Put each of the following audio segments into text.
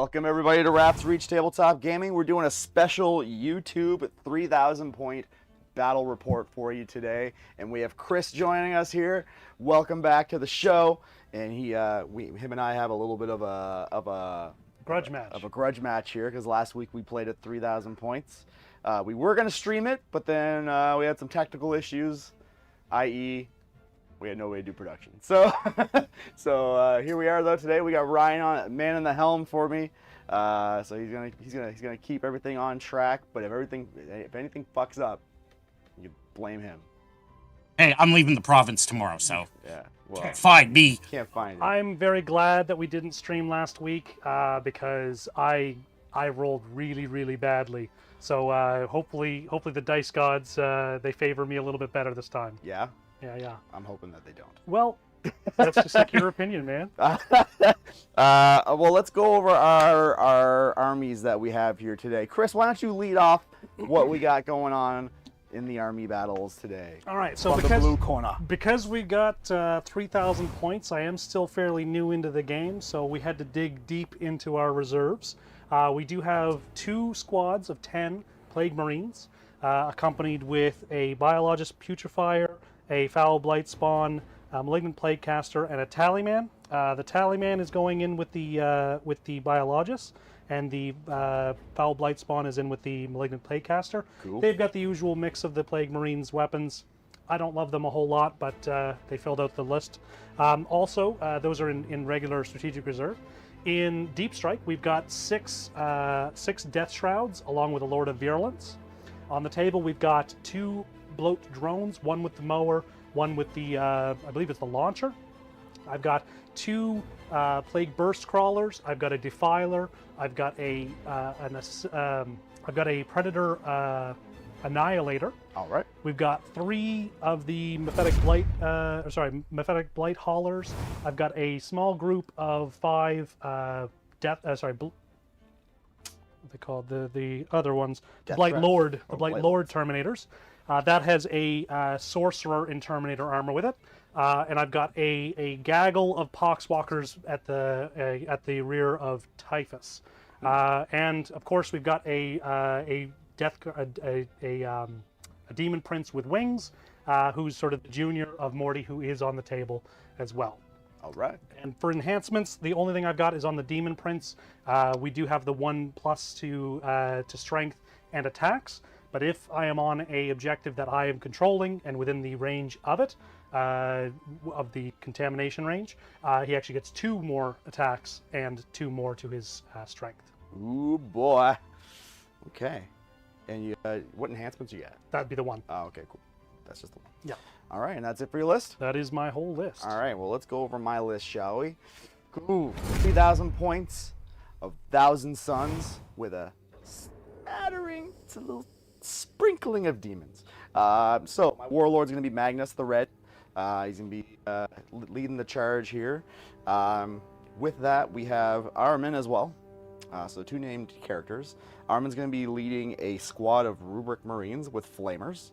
Welcome everybody to Raps Reach Tabletop Gaming. We're doing a special YouTube 3,000 point battle report for you today, and we have Chris joining us here. Welcome back to the show. And him and I have a little bit of a grudge match here because last week we played at 3,000 points. We were going to stream it, but then we had some technical issues, i.e. we had no way to do production. So here we are though today. We got Ryan on, man in the helm for me. So he's gonna keep everything on track. But if anything fucks up, you blame him. Hey, I'm leaving the province tomorrow, so yeah, well, find me. Can't find it. I'm very glad that we didn't stream last week because I rolled really badly. So hopefully the dice gods they favor me a little bit better this time. Yeah. Yeah. I'm hoping that they don't. Well, that's just like your opinion, man. Well, let's go over our armies that we have here today. Chris, why don't you lead off what we got going on in the army battles today? All right, so the blue corner. Because we got 3,000 points, I am still fairly new into the game, so we had to dig deep into our reserves. We do have 2 squads of 10 Plague Marines, accompanied with a Biologist Putrefier, a Foul Blight Spawn, a Malignant Plague Caster, and a Tallyman. The Tallyman is going in with the Biologist, and the Foul Blight Spawn is in with the Malignant Plague Caster. Cool. They've got the usual mix of the Plague Marines weapons. I don't love them a whole lot, but they filled out the list. Also, those are in regular Strategic Reserve. In Deep Strike, we've got 6 Death Shrouds, along with a Lord of Virulence. On the table, we've got 2 Bloat drones, one with the mower, one with the, I believe it's the launcher. I've got 2 Plague Burst Crawlers. I've got a Defiler. I've got a Predator Annihilator. All right. We've got 3 of the Mephitic Blight Haulers. I've got a small group of 5 what they call the other ones, the Blight Lord Terminators. That has a Sorcerer in Terminator armor with it, and I've got a gaggle of Poxwalkers at the rear of Typhus, and of course we've got a Demon Prince with wings, who's sort of the junior of Morty, who is on the table as well. All right. And for enhancements, the only thing I've got is on the Demon Prince. We do have the 1+ to strength and attacks. But if I am on a objective that I am controlling and within the range of it, of the contamination range, he actually gets 2 more attacks and 2 more to his strength. Ooh boy. Okay. And you, what enhancements you got? That'd be the one. Oh, okay, cool. That's just the one. Yeah. All right, and that's it for your list? That is my whole list. All right, well, let's go over my list, shall we? Ooh, 3,000 points of Thousand Suns with a smattering, it's a little sprinkling of demons. So my warlord's going to be Magnus the Red. He's going to be leading the charge here. With that, we have Armin as well. So 2 named characters. Armin's going to be leading a squad of Rubric Marines with Flamers.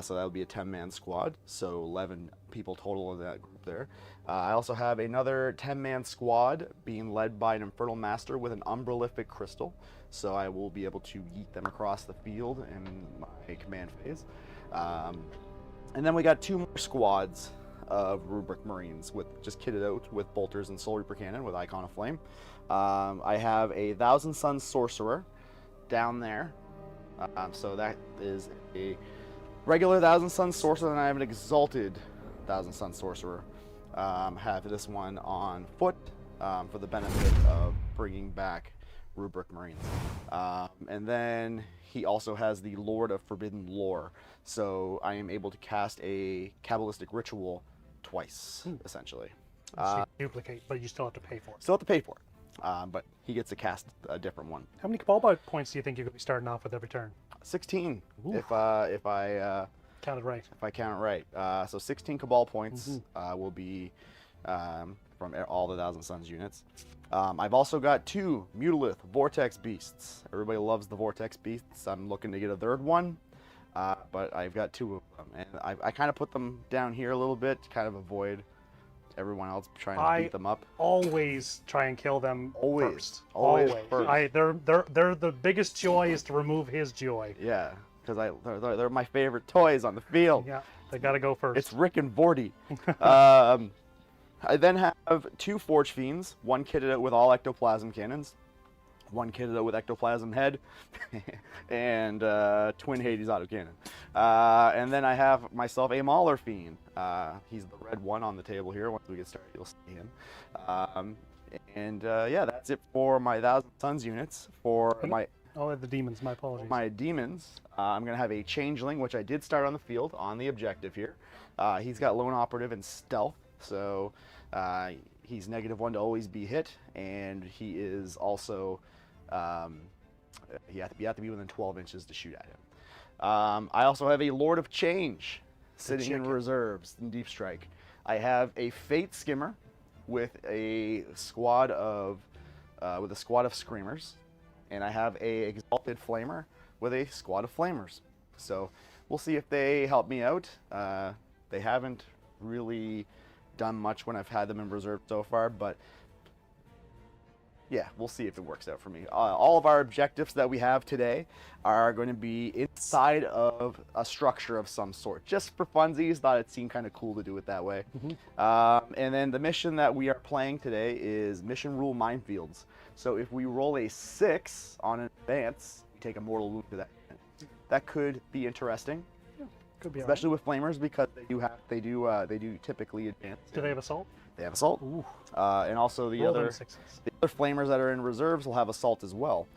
So that would be a 10-man squad. So 11 people total in that group there. I also have another 10-man squad being led by an Infernal Master with an Umbralific Crystal. So I will be able to yeet them across the field in my command phase. And then we got 2 more squads of Rubric Marines with just kitted out with bolters and Soul Reaper Cannon with Icon of Flame. I have a Thousand Suns Sorcerer down there. So that is a regular Thousand Suns Sorcerer, and I have an Exalted Thousand Suns Sorcerer. Have this one on foot for the benefit of bringing back Rubric Marines. And then he also has the Lord of Forbidden Lore, so I am able to cast a Kabbalistic Ritual twice, essentially. So you duplicate, but you still have to pay for it. Still have to pay for it, but he gets to cast a different one. How many Cabal points do you think you're going to be starting off with every turn? 16, Ooh. if I counted right. If I count it right. So 16 Cabal points will be from all the Thousand Suns units. I've also got 2 Mutalith Vortex Beasts. Everybody loves the Vortex Beasts. I'm looking to get a 3rd one, but I've got 2 of them. And I kind of put them down here a little bit to kind of avoid everyone else trying to beat them up? Always try and kill them Always. first. Always first. They're the biggest joy is to remove his joy. Yeah, because they're my favorite toys on the field. Yeah, they got to go first. It's Rick and Vorty. I then have 2 Forge Fiends, one kitted out with all ectoplasm cannons, one kitted out with ectoplasm head, and twin Hades autocannon. And then I have myself a Mauler Fiend. He's the red one on the table here. Once we get started, you'll see him. Yeah, that's it for my Thousand Suns units. For my the demons. My apologies. my demons, I'm going to have a Changeling, which I did start on the field on the objective here. He's got Lone Operative and Stealth, so he's -1 to always be hit, and he is also you have to be within 12 inches to shoot at him. I also have a Lord of Change sitting in reserves in Deep Strike. I have a Fate Skimmer with a squad of Screamers, and I have a Exalted Flamer with a squad of Flamers. So we'll see if they help me out. They haven't really done much when I've had them in reserve so far, but yeah, we'll see if it works out for me. All of our objectives that we have today are going to be inside of a structure of some sort. Just for funsies, thought it seemed kind of cool to do it that way. And then the mission that we are playing today is Mission Rule Minefields. So if we roll a 6 on an advance, we take a mortal wound to that. That could be interesting. Could be especially with Flamers, because they do typically advance. Do they have Assault? They have Assault. Ooh. And also the other Flamers that are in reserves will have Assault as well,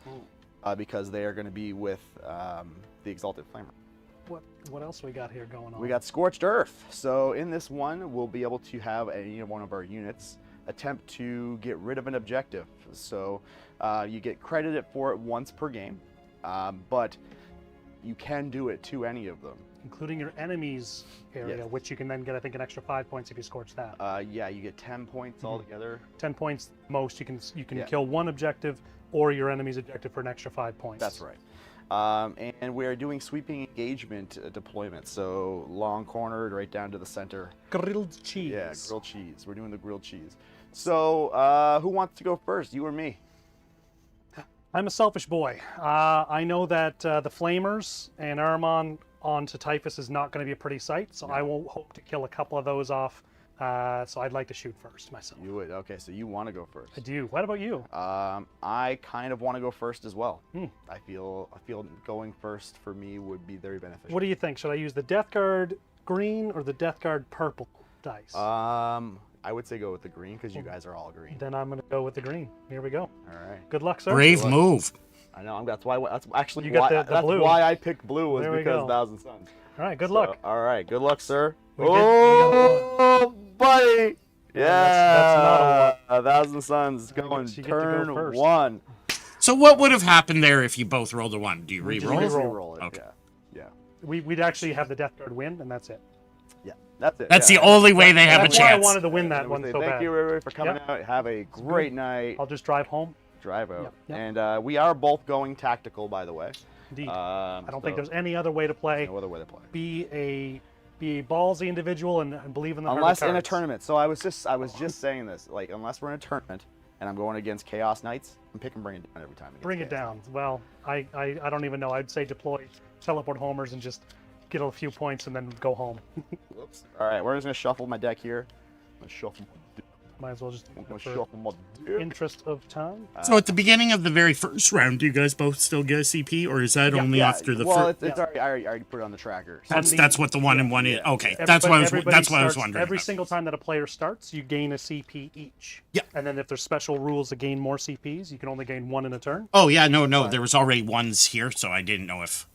because they are going to be with the Exalted Flamer. What else we got here going on? We got Scorched Earth. So in this one, we'll be able to have one of our units attempt to get rid of an objective. So you get credited for it once per game, but you can do it to any of them. Including your enemy's area, Yes. which you can then get, I think, an extra 5 points if you scorch that. Yeah, you get 10 points altogether. 10 points most. You can Yeah. kill one objective or your enemy's objective for an extra 5 points. That's right. And we are doing sweeping engagement deployment, so long cornered right down to the center. Grilled cheese. Yeah, grilled cheese. We're doing the grilled cheese. So who wants to go first, you or me? I'm a selfish boy. I know that the Flamers and Aramon onto Typhus is not going to be a pretty sight, so I will hope to kill a couple of those off. So I'd like to shoot first myself. You would? Okay, so you want to go first. I do. What about you? I kind of want to go first as well. I feel going first for me would be very beneficial. What do you think? Should I use the Deathguard green or the Deathguard purple dice? I would say go with the green, because you guys are all green. Then I'm going to go with the green. Here we go. All right. Good luck, sir. Brave move. I know. That's actually You got the blue. why I picked blue, was There we because go. Thousand Suns. All right. Good luck. All right. Good luck, sir. We got Buddy. that's Yeah. Thousand Suns I going guess you get to turn go first. 1. So what would have happened there if you both rolled a 1? Do you We just re-roll? re-roll. Re-roll it. Okay. Yeah. We'd actually have the Deathguard win, and that's it. Yeah. That's it. That's yeah. the only way they have a That's why I chance. wanted to win And that I one would say so thank bad. you, everybody, for coming Yep. out. Have a great night. I'll just drive home. Drive out. Yep. And we are both going tactical, by the way. Indeed. I I don't think there's any other way to play. no other way to play. Be a ballsy individual and believe in the Unless heart of in a cards. tournament. So I was just saying this. Like, unless we're in a tournament and I'm going against Chaos Knights, I'm picking Bring It Down every time. Bring it down. Well, I don't even know. I'd say deploy teleport homers and just get a few points and then go home. Whoops. All right, we're just gonna shuffle my deck here. I'm gonna shuffle Might as well just I'm gonna for shuffle my deck. interest of time. So at the beginning of the very first round, do you guys both still get a CP, or is that only after the well, first? it's already, I already put it on the tracker. So That's what the 1 and 1 is. yeah. Okay, that's what I was Everybody wondering. Every about. single time that a player starts, you gain a CP each. Yeah. And then if there's special rules to gain more CPs, you can only gain 1 in a turn. Oh yeah, no, there was already ones here, so I didn't know if.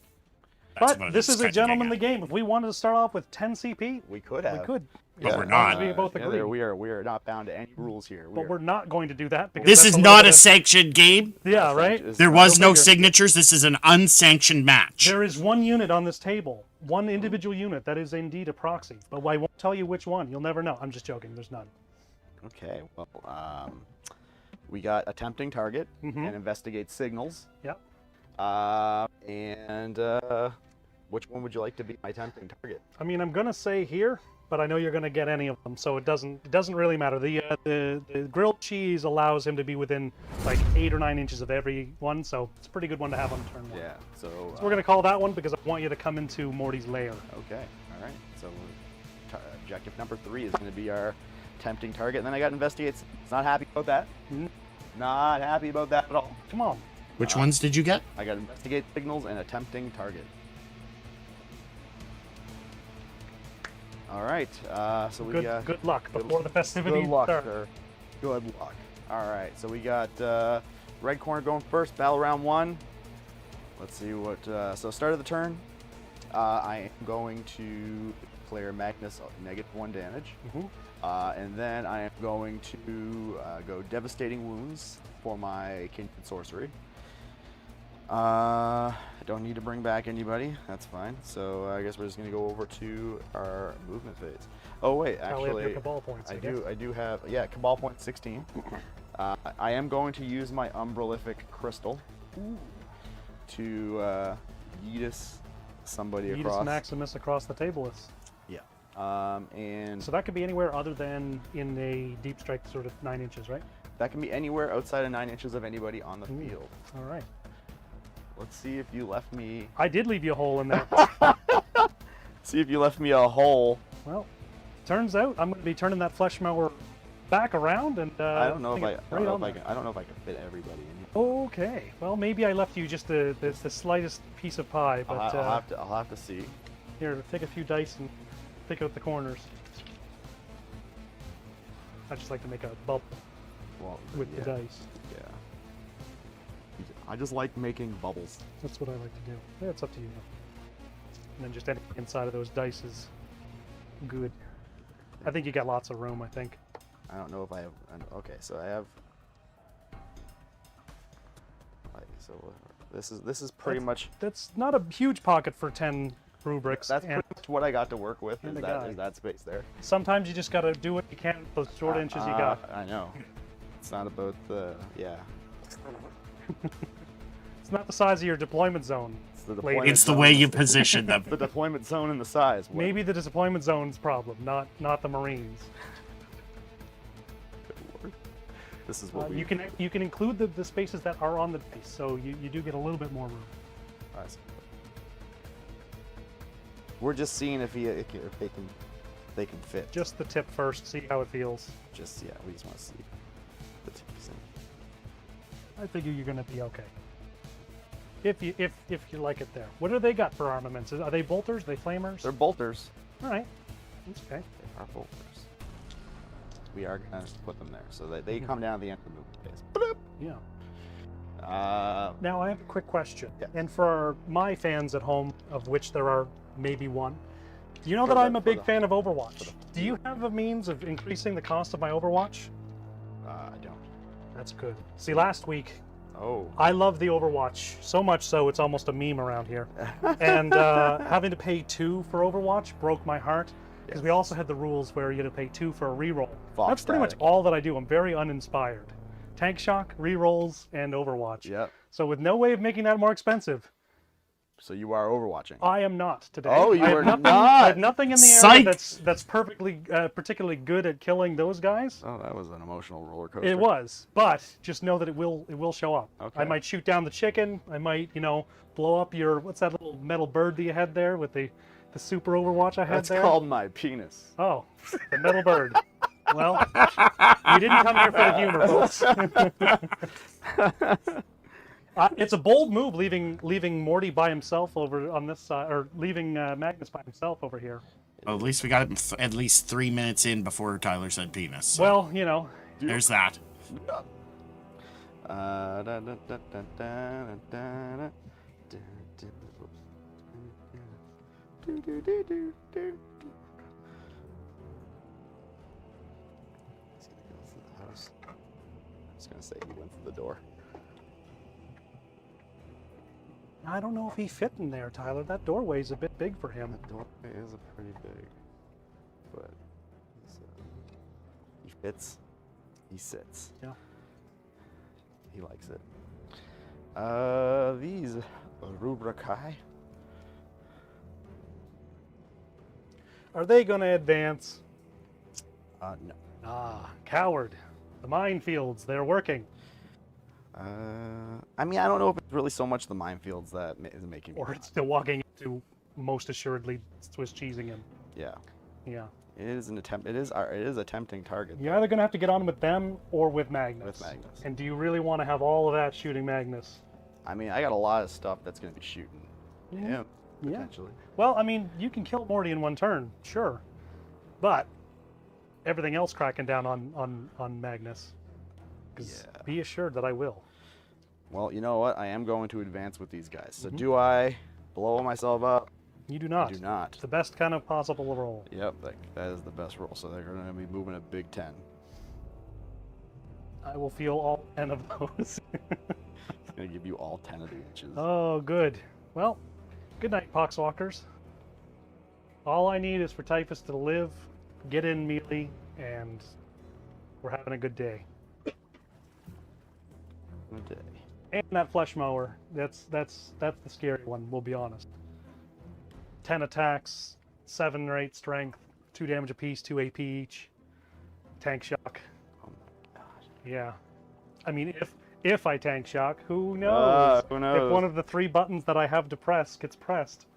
That's what I But this was is a trying to get gentlemanly at. game. If we wanted to start off with 10 CP, we could have. we could. But we're As long not. as We both Yeah, agree. we are not bound to any rules here. But we're not going to do that. Because This that's is a little not bit a of- sanctioned game. Yeah, right? There was Go no figure. signatures. This is an unsanctioned match. There is one unit on this table, one individual unit that is indeed a proxy. But I won't tell you which one. You'll never know. I'm just joking. There's none. Okay. Well, we got attempting target and investigate signals. Yep. And which one would you like to be my attempting target? I mean, I'm going to say here, but I know you're going to get any of them, so it doesn't really matter. The grilled cheese allows him to be within like 8 or 9 inches of every one, so it's a pretty good one to have on turn 1. Yeah. So So we're going to call that one because I want you to come into Morty's lair. Okay. All right. So objective number 3 is going to be our tempting target, and then I got investigates. Not happy about that. Not happy about that at all. Come on. Which ones did you get? I got investigate signals and a tempting target. All right. So we got Good luck before the festivities good luck, start. sir. Good luck. All right. So we got red corner going first. Battle round 1. Let's see what. So start of the turn. I am going to declare Magnus -1 damage. And then I am going to go Devastating Wounds for my Kindred Sorcery. I don't need to bring back anybody. That's fine. So I guess we're just going to go over to our movement phase. Oh, wait. Probably have your Actually, Cabal points, I guess. I do have, yeah, Cabal point 16. I am going to use my Umbralific Crystal to Yeetus somebody across. Yeetus Maximus across the table is. And So that could be anywhere other than in a deep strike, sort of 9 inches, right? that can be anywhere outside of 9 inches of anybody on the field. All right. Let's see if you left me. I did leave you a hole in there. See if you left me a hole. Well, turns out I'm going to be turning that flesh mower back around, and I don't know if I I don't know if I can fit everybody in. Okay. Well, maybe I left you just the slightest piece of pie, but I'll have to see. here, take a few dice and pick out the corners. I just like to make a bubble with the dice. Yeah. I just like making bubbles. That's what I like to do. Yeah, it's up to you. And then just anything inside of those dice is good. I think you got lots of room, I think. I don't know if I have. Okay, so I have. So this is pretty much. That's not a huge pocket for 10 rubrics. That's pretty much what I got to work with. And Is a that, guy. is that space there? Sometimes you just got to do what you can with those short inches you got. I know. It's not about the It's not the size of your deployment zone. It's the Lady. deployment It's the zone. way you position them. The deployment zone and the size. What? Maybe the deployment zone's problem, not the Marines. This is what we. You can include the spaces that are on the base, so you do get a little bit more room. I see. We're just seeing if they can fit. Just the tip first, see how it feels. We just want to see the tips. I figure you're gonna be okay. If you like it there. What do they got for armaments? Are they bolters? Are they flamers? They're bolters. All right. That's okay. They are bolters. We are gonna put them there so that they come down at the end of the movement phase. Yeah. Now I have a quick question, Yeah. and for my fans at home, of which there are maybe one, do you know For that the- I'm a for big the- fan of Overwatch? Do you have a means of increasing the cost of my Overwatch? I don't. That's good. See, last week Oh. I love the Overwatch so much so it's almost a meme around here, and having to pay 2 for Overwatch broke my heart. Because we also had the rules where you had to pay 2 for a reroll. That's pretty much static. all that I do. I'm very uninspired. Tank Shock, rerolls, and Overwatch. Yep. So with no way of making that more expensive, So you are overwatching. I am not today. Oh, you I have are nothing, not. I have nothing in the Psych. area that's particularly good at killing those guys. Oh, that was an emotional roller coaster. It was, but just know that it will show up. Okay. I might shoot down the chicken. I might blow up your what's that little metal bird that you had there with the super Overwatch I had That's there. called my penis. Oh, the metal bird. Well, you didn't come here for the humor, folks. It's a bold move leaving Morty by himself over on this side, or leaving Magnus by himself over here. Well, at least we got it at least 3 minutes in before Tyler said penis. So Well, there's that. I was gonna say he went through the door. I don't know if he fit in there, Tyler. That doorway's a bit big for him. The doorway is pretty big, but he fits. He sits. Yeah. He likes it. These rubricae. Are they going to advance? No. Ah, coward. The minefields, they're working. I mean, I don't know if it's really so much the minefields that is making me Or mad. it's still walking into most assuredly Swiss cheesing him. Yeah. Yeah. It is an attempt. It is a tempting target. You're either going to have to get on with them or with Magnus. With Magnus. And do you really want to have all of that shooting Magnus? I mean, I got a lot of stuff that's going to be shooting Mhm. him, Yeah. potentially. Well, I mean, you can kill Morty in one turn, sure. But everything else cracking down on Magnus. Because Yeah. be assured that I will. Well, you know what? I am going to advance with these guys. So Mhm. do I blow myself up? You do not. I do not. It's the best kind of possible roll. Yep, that is the best roll. So they're going to be moving a big 10. I will feel all 10 of those. It's going to give you all 10 of the inches. Oh, good. Well, good night, Poxwalkers. All I need is for Typhus to live, get in melee, and we're having a good day. Good day. And that flesh mower, that's the scary one, we'll be honest. 10 attacks, 7 or 8 strength, 2 damage apiece, 2 AP each. Tank shock. Oh my god. Yeah. I mean, if I tank shock, who knows? Who knows? If one of the 3 buttons that I have to press gets pressed.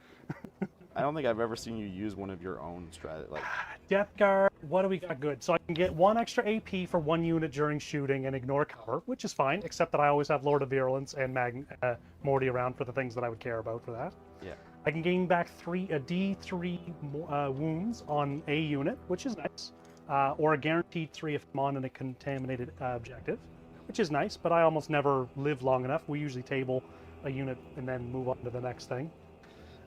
I don't think I've ever seen you use one of your own strategy. Like, Deathguard, what do we got good? So I can get 1 extra AP for 1 unit during shooting and ignore cover, which is fine, except that I always have Lord of Virulence and Morty around for the things that I would care about for that. yeah. I can gain back a D3 wounds on a unit, which is nice, or a guaranteed 3 if I'm on in a contaminated objective, which is nice, but I almost never live long enough. We usually table a unit and then move on to the next thing.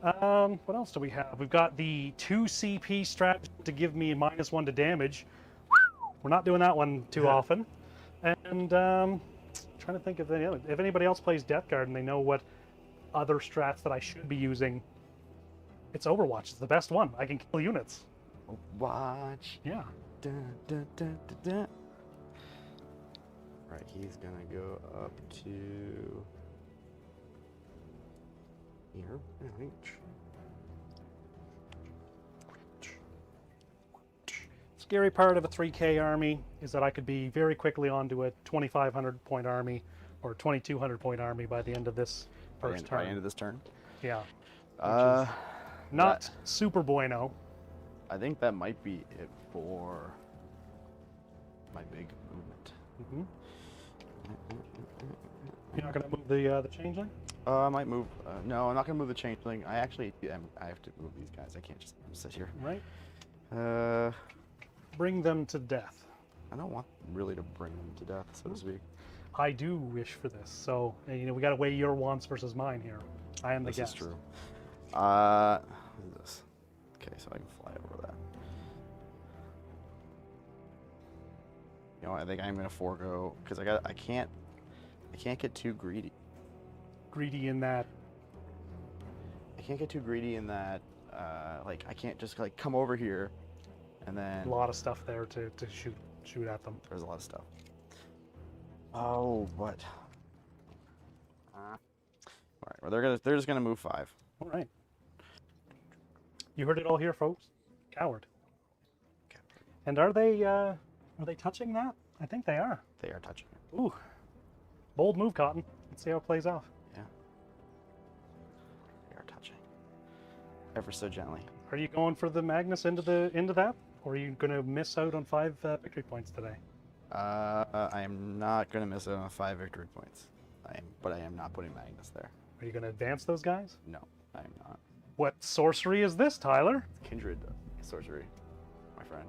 What else do we have? We've got the 2 CP strategy to give me -1 to damage. We're not doing that one too often. And trying to think of if anybody else plays Deathguard and they know what other strats that I should be using. It's Overwatch. It's the best one. I can kill units. Watch. Yeah. Dun, dun, dun, dun, dun. Right, he's gonna go up to here. Reach. Scary part of a 3K army is that I could be very quickly onto a 2,500 point army or 2,200 point army by the end of this first By the turn. end of this turn. Yeah. that- Not super bueno. I think that might be it for my big movement. hmm You're not going to move the changeling? I might move. No, I'm not gonna move the changeling. I actually I have to move these guys. I can't just sit here. Right. Uh, Bring them to death. I don't want really to bring them to death, so to speak. I do wish for this. So, we got to weigh your wants versus mine here. I am the This guest. is true. What is this? Okay, so I can fly over that. You know, I think I'm gonna forego because I can't get too greedy. Greedy in that. I can't get too greedy in that. Like I can't just like come over here, and then A lot of stuff there to shoot at them. there's a lot of stuff. Oh, but. All right. Well, they're just gonna move 5. All right. You heard it all here, folks. Coward. Okay. And are they touching that? I think they are. They are touching it. Ooh. Bold move, Cotton. Let's see how it plays off. Yeah. They are touching. Ever so gently. Are you going for the Magnus into that? Or are you going to miss out on 5 victory points today? I am not gonna miss out on 5 victory points. But I am not putting Magnus there. Are you going to advance those guys? No, I am not. What sorcery is this, Tyler? Kindred sorcery, my friend.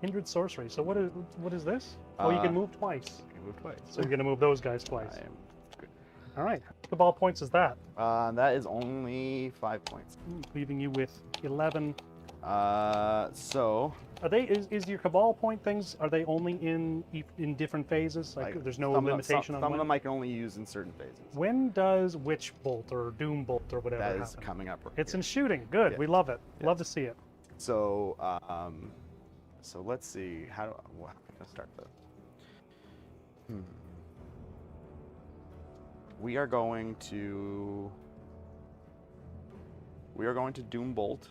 Kindred sorcery. So what is this? Oh, you can move twice. I can move twice. So you're going to move those guys twice. I am good. All right. The ball points is that, That is only 5 points. leaving you with 11. So Are they? Is your cabal point things? Are they only in different phases? Like there's no some limitation of on them when? I can only use in certain phases. When does Witch Bolt or Doom Bolt or whatever That is happen? coming up. Right It's here. in shooting. Good. Yeah. We love it. Yeah. Love to see it. So, so let's see. How am I gonna start this? We are going to Doom Bolt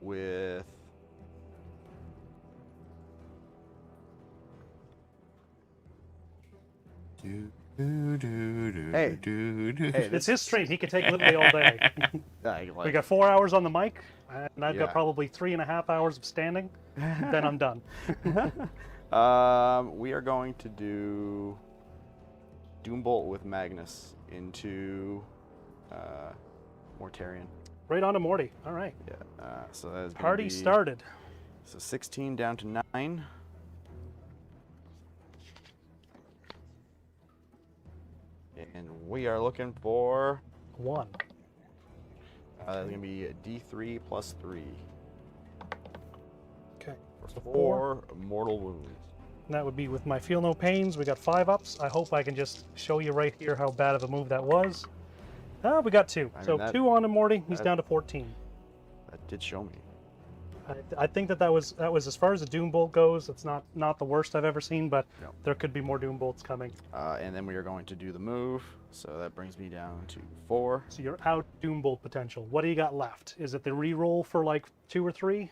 with Hey. Hey, It's his stream. He can take literally all day. We got 4 hours on the mic, and I've got Yeah. probably 3.5 hours of standing. Then I'm done. We are going to do Doombolt with Magnus into Mortarion. Right on to Morty. All right. Yeah. So that is Party started. So 16 down to 9. And we are looking for 1. that's gonna be a D3 plus 3 Okay. for So 4 mortal wounds. And that would be with my Feel No Pains. We got 5 ups. I hope I can just show you right here how bad of a move that was. We got 2. I mean, So that- 2 on to Morty. He's that- down to 14. That did show me. I think that was as far as the Doom Bolt goes. It's not the worst I've ever seen, but No. there could be more Doom Bolts coming. And then we are going to do the move. So that brings me down to 4. So you're out Doom Bolt potential. What do you got left? Is it the reroll for like 2 or 3?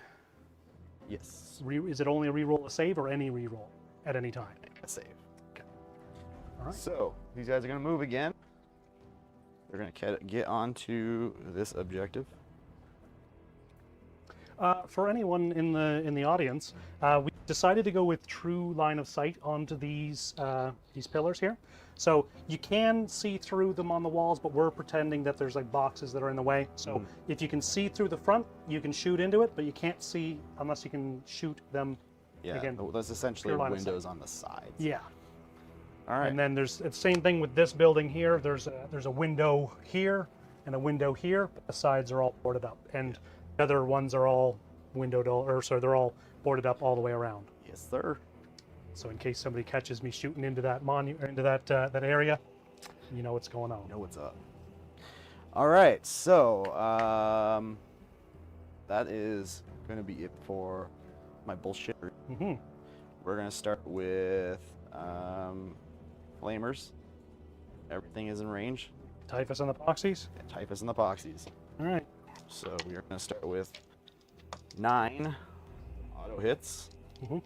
Yes. Is it only a reroll a save or any reroll at any time? A save. Okay. All right. So these guys are going to move again. They're going to get onto this objective. For anyone in the audience, we decided to go with true line of sight onto these pillars here. So you can see through them on the walls, but we're pretending that there's like boxes that are in the way. So if you can see through the front, you can shoot into it, but you can't see unless you can shoot them. Yeah, Again, that's essentially pure line of sight. windows on the sides. Yeah. All right. And then it's the same thing with this building here. There's a window here and a window here, but the sides are all boarded up, and the other ones are all they're all boarded up all the way around. Yes, sir. So in case somebody catches me shooting into that that area, you know what's going on. You know what's up. All right, so that is going to be it for my bullshit. Mm-hmm. We're going to start with flamers. Everything is in range. Typhus on the proxies. And typhus and the poxies. All right. So we are going to start with 9 auto hits. Mm-hmm.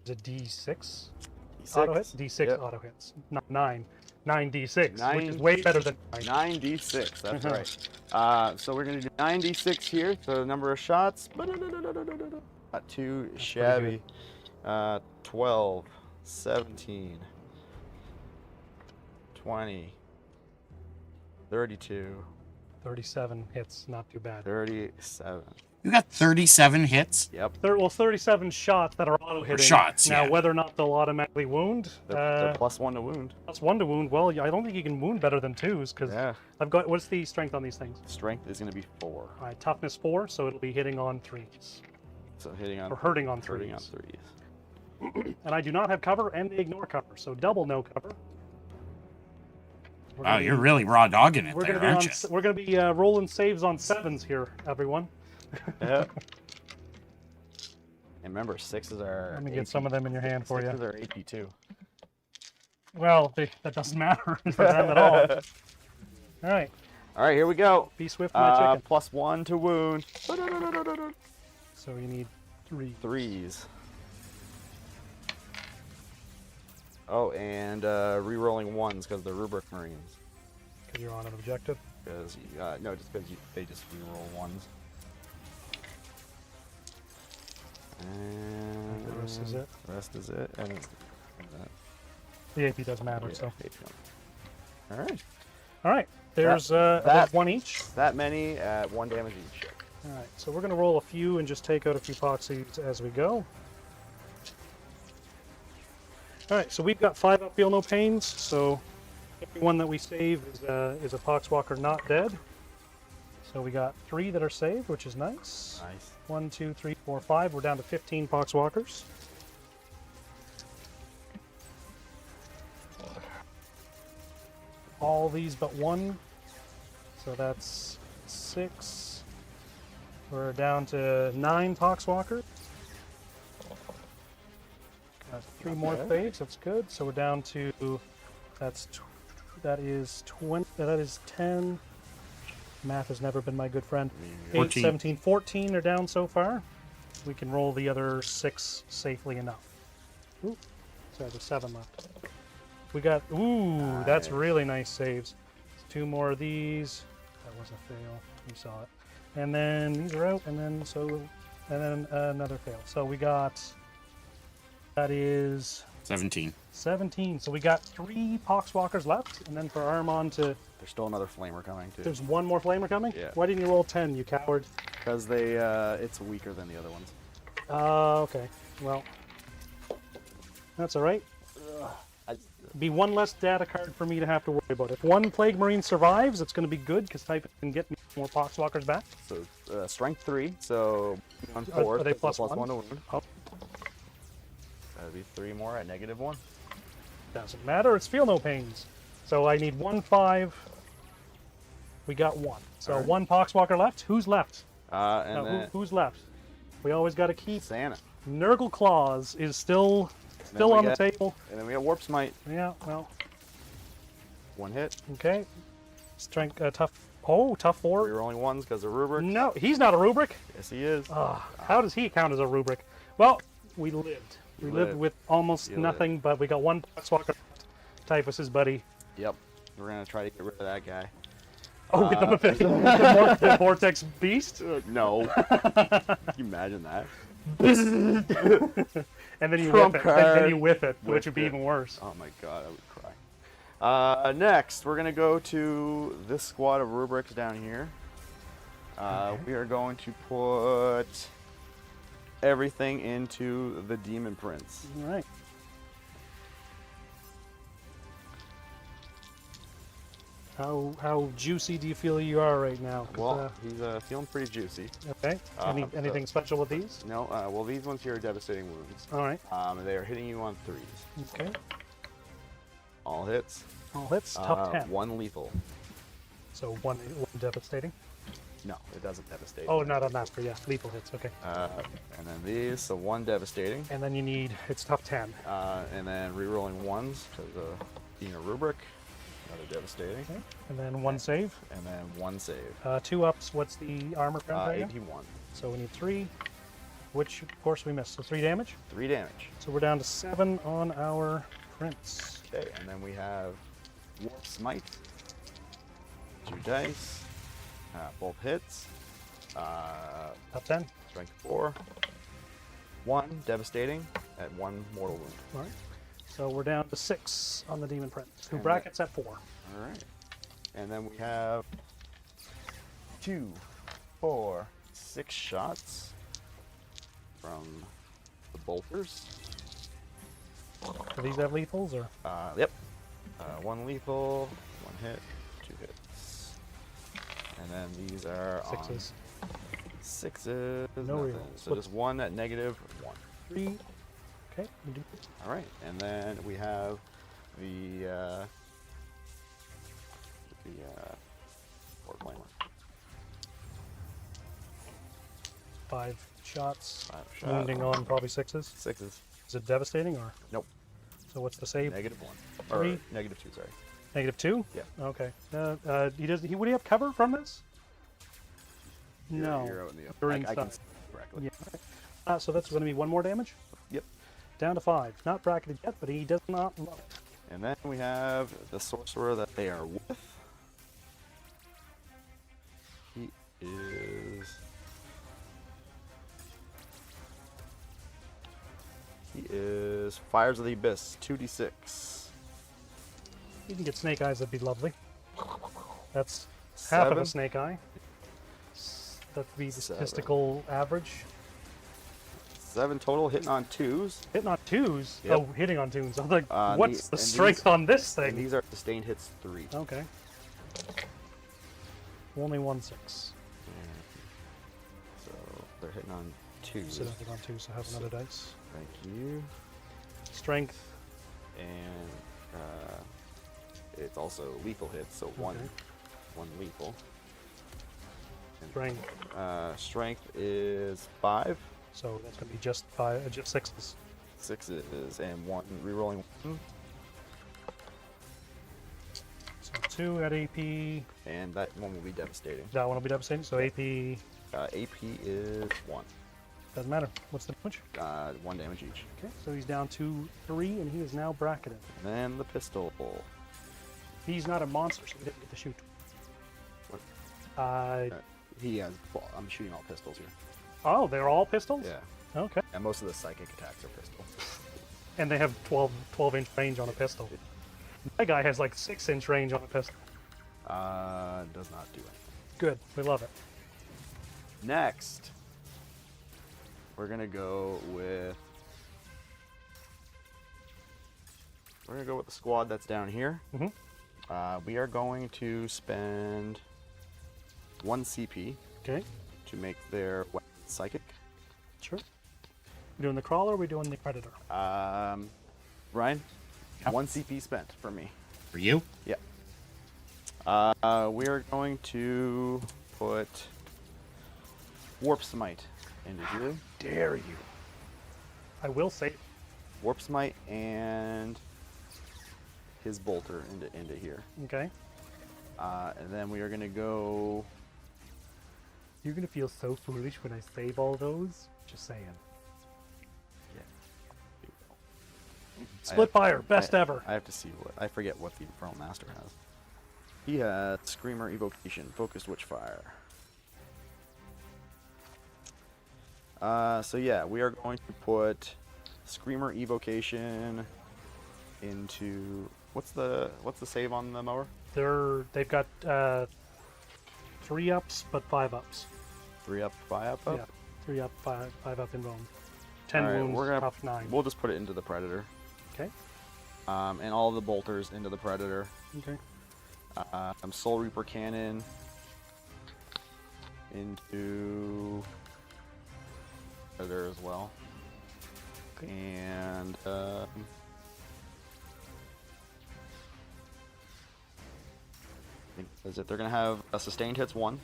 Is it D6? D6. Auto hits? D6 Yep. auto hits. Not 9. 9D6, which is 9. way better than 9. 9d6, that's Mhm. right. So we're going to do 9d6 here, so the number of shots. Not too pretty shabby. 12, 17, 20, 32, 37 hits, not too bad. 37. You got 37 hits? Yep. 37 shots that are auto hitting. shots, Now, yeah. whether or not they'll automatically wound, They're +1 to wound. that's 1 to wound. Well, I don't think you can wound better than 2s because Yeah. I've got. What's the strength on these things? Strength is going to be 4. All right, toughness 4, so it'll be hitting on 3s So hitting on or hurting on 3s. hurting on 3s. And I do not have cover, and they ignore cover, so double no cover. We're Wow, gonna you're be- really raw dogging it We're there, gonna be aren't you? we're gonna be rolling saves on 7s here, everyone. Yeah. And remember, 6s are. Let me get some of them in your hand for you. 6s are AP too. Well, that doesn't matter for them at all. All right, All right, here we go. be swift, my chicken. +1 to wound. So you need 3. 3s. Oh, and re-rolling 1s because they're rubric marines. Because you're on an objective. Because no, just because they just re-roll 1s. And The rest is it. The rest is it. And The AP doesn't matter. yeah, So all right. all right, there's about that- 1 each. That many at 1 damage each. All right, so we're gonna roll a few and just take out a few poxies as we go. All right, so we've got 5 up, feel no pains. So every one that we save is a poxwalker not dead. So we got 3 that are saved, which is nice. Nice. 1, 2, 3, 4, 5. We're down to 15 poxwalkers. All these but 1. So that's 6. We're down to 9 poxwalkers. Got 3 more saves. That's good. So we're down to that is 20. That is 10. Math has never been my good friend. 8, 14. 17, 14 are down so far. We can roll the other 6 safely enough. Ooh, sorry, there's 7 left. We got, ooh, that's really nice saves. 2 more of these. That was a fail. You saw it. And then these are out, and then another fail. So we got, that is 17. 17. So we got 3 Poxwalkers left, and then for Armand to... There's still another flamer coming too. There's one more flamer coming? Yeah. Why didn't you roll 10, you coward? Because it's weaker than the other ones. Okay. Well, that's all right. Be one less data card for me to have to worry about. If one Plague Marine survives, it's going to be good because Type can get me more Poxwalkers back. So strength 3, so on 4. Are they plus plus one? 1 to wound. Oh, That'd be 3 more at -1. doesn't matter. It's feel no pains. So I need 1 5. We got 1. So All right. 1 Poxwalker left. Who's left? And then Who's left? We always got to keep. Santa. Nurgle Claws is still we on the get- table. And then we got Warp Smite. Yeah. Well. 1 hit. Okay. Strength tough. Oh, tough 4. Rerolling 1s because of rubric. No, he's not a rubric. Yes, he is. How does he count as a rubric? Well, we lived. We lived with almost nothing, but we got 1 Poxwalker left. Typhus, his buddy. Yep. We're gonna try to get rid of that guy. Oh, the Vortex Beast? No. Can you imagine that? And then you Trump whip it. And then card. you whip it, which would be it. even worse. Oh my god, I would cry. Next, we're gonna go to this squad of rubrics down here. We are going to put everything into the Demon Prince. All right. How juicy do you feel you are right now? 'Cause, Well, he's feeling pretty juicy. okay. Anything special with these? No, well, these ones here are devastating wounds. All right. They are hitting you on 3s. Okay. All hits. All hits. Tough 10. 1 lethal. So one devastating. No, it doesn't devastate. Oh, not on that, but yeah, lethal hits. Okay. And then these, so 1 devastating. And then you need, it's tough 10. And then rerolling 1s because of being a rubric. Another devastating. Okay. And then 1 save. And then 1 save. 2 ups. What's the armor count right now? 81. So we need 3, which of course we missed. So 3 damage. 3 damage. So we're down to 7 on our prince. Okay, and then we have Warp Smite. 2 dice. Both hits. Top 10. Strength 4. 1 devastating at 1 mortal wound. All right. So we're down to 6 on the demon prince. Who And brackets at 4. All right. And then we have 2, 4, 6 shots from the bolters. Do these have lethals or? Yep. 1 lethal, 1 hit, 2 hits. And then these are 6s. on 6s. No nothing. rerolls. So just 1 at -1. 3. Okay. You do. All right. And then we have the Fort Flamer. 5 shots. 5 shots. Wounding on probably 6s. 6s. Is it devastating or? Nope. So what's the save? -1. Or 3. -2, sorry. -2? Yeah. Okay. He does. Would he have cover from this? No. You're out in the You're I can inside. see correctly. Yeah. So that's going to be 1 more damage. Yep. Down to 5. Not bracketed yet, but he does not love it. And then we have the sorcerer that they are with. He is Fires of the Abyss, 2d6. You can get snake eyes. That'd be lovely. That's half of a 7. snake eye. That'd be the 7. statistical average. 7 total, hitting on 2s. Hitting on 2s? Yep. Oh, hitting on 2s. I'm like, what's the and strength these- on this And thing? these are sustained hits 3. Okay. Only 1/6. So they're hitting on 2s. So nothing on 2, so have another dice. Thank you. Strength. And it's also lethal hits, so one lethal. And, Strength. strength is 5. So that's going to be just 5, just 6s. 6s and 1 rerolling 1. So 2 at AP. And that one will be devastating. That one will be devastating. So AP AP is 1. doesn't matter. What's the damage? 1 damage each. Okay, so he's down to 3, and he is now bracketed. And then the pistol. He's not a monster, so he didn't get to shoot. What? Uh, I'm shooting all pistols here. oh, they're all pistols? Yeah. Okay. And most of the psychic attacks are pistols. And they have 12-inch range on a pistol. My guy has like 6-inch range on a pistol. Does not do anything. Good, we love it. Next, we're gonna go with the squad that's down here. Mm-hmm. We are going to spend 1 CP Okay, to make their weapon psychic. sure. We doing the crawler or are we doing the predator? Ryan, 1 CP spent for me. For you? Yeah. We are going to put Warp Smite into here. Dare you? I will say, Warp Smite and his bolter into here. okay. And then we are going to go. You're gonna feel so foolish when I save all those. Just saying. Split fire, best ever. I have to see I forget what the Infernal Master has. He has Screamer Evocation, Focused Witchfire. So yeah, we are going to put Screamer Evocation into what's the save on the mower? They've got 3 ups, but 5 ups. 3 up, 5 up. Yeah, 3 up, 5 up in bone. 10 All right, wounds, we're gonna, tough 9. We'll just put it into the Predator. Okay. And all the bolters into the Predator. Okay. Soul Reaper Cannon into Predator as well. Okay. And I think that's it. They're gonna have a sustained hits 1.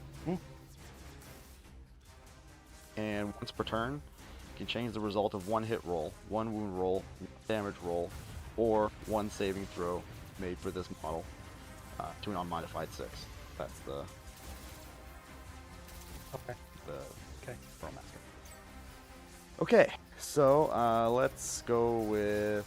And once per turn, you can change the result of 1 hit roll, 1 wound roll, 1 damage roll, or 1 saving throw made for this model to an unmodified 6. That's the Okay. Okay. Pro Master. Okay, so let's go with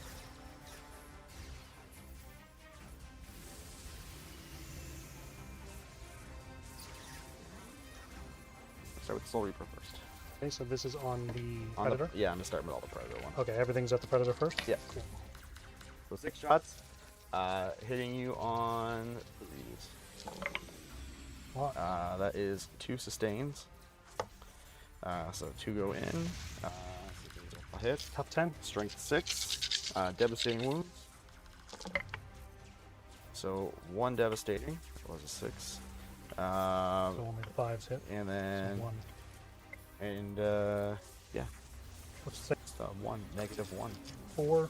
start with Soul Reaper first. Okay, so this is on the On predator. yeah, I'm gonna start with all the Predator ones. Okay, everything's at the predator first. Yeah. Cool. So 6 shots, hitting you on these. Wow. That is 2 sustains. So 2 go in. A hit. Tough 10. Strength 6. Devastating wounds. So 1 devastating. That was a 6. So only the 5s hit. And So then 1. and yeah, What's 6? 1 negative 1. 4.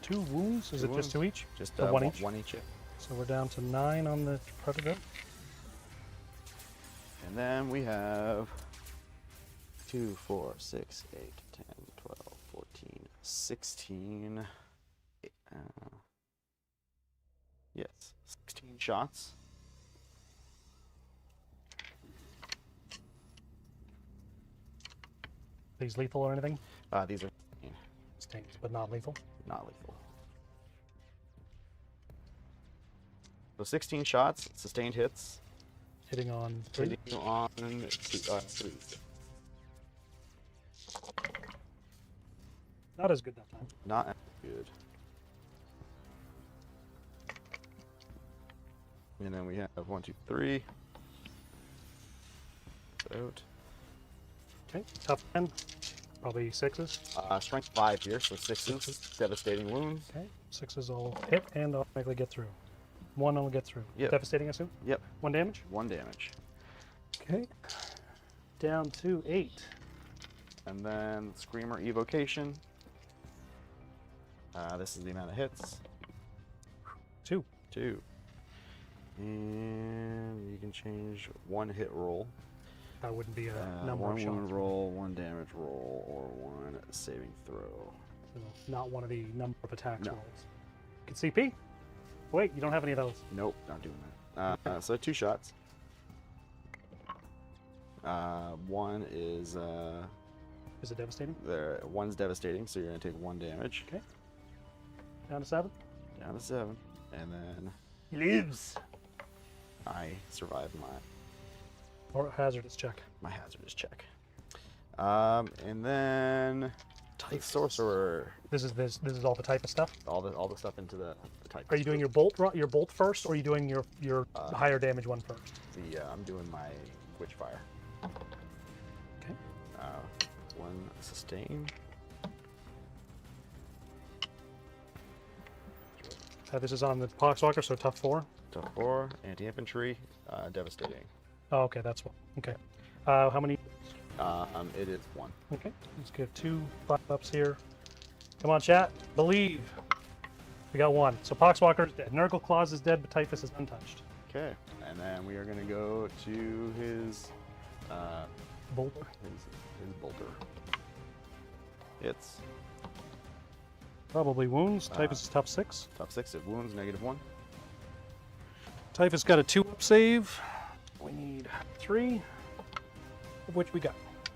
2 wounds? Is 2 it just 2 each? Just Or 1 each? 1 each. Yeah. So we're down to 9 on the predator. And then we have 2, 4, 6, 8, 10, 12, 14, 16. Yes, 16 shots. These lethal or anything? These are Stings, but not lethal. not lethal. So 16 shots, sustained hits, Hitting on 3. hitting you on 3. Not as good that time. Not as good. And then we have 1, 2, 3. Out. Okay, tough 10. Probably 6s. Strength 5 here, so 6s. Devastating wounds. Okay, 6s will hit and automatically get through. 1 will get through. Yep. Devastating, I assume? Yep, 1 damage? 1 damage. Okay. Down to 8. And then Screamer Evocation. This is the amount of hits. 2. 2. And you can change 1 hit roll. That wouldn't be a number 1 of wound shots. roll, 1 damage roll, or 1 saving throw. So not one of the number of attacks No. rolls. Good CP? Wait, you don't have any of those. Nope, not doing that. So 2 shots. One is Is it devastating? one's devastating, so you're gonna take 1 damage. Okay. Down to 7. Down to 7, and then He lives. I survive my Or hazardous check. hazardous check. And then the sorcerer. This is all the type of stuff. All the stuff into the type. Are you doing your bolt first, or are you doing your higher damage one first? I'm doing my witchfire. Okay. 1 sustain. This is on the Poxwalker, so tough 4. Tough 4. Anti-infantry. Devastating. Oh, okay, that's one. Okay. How many? It is 1. Okay, let's get 2 5-ups here. Come on, chat. Believe. We got 1. So Poxwalker is dead. Nurgle Claws is dead, but Typhus is untouched. Okay. And then we are gonna go to his Bolter. his bolter. It's Probably wounds. Typhus is tough 6. top 6. It wounds -1. Typhus got a 2-up save. We need 3, of which we got.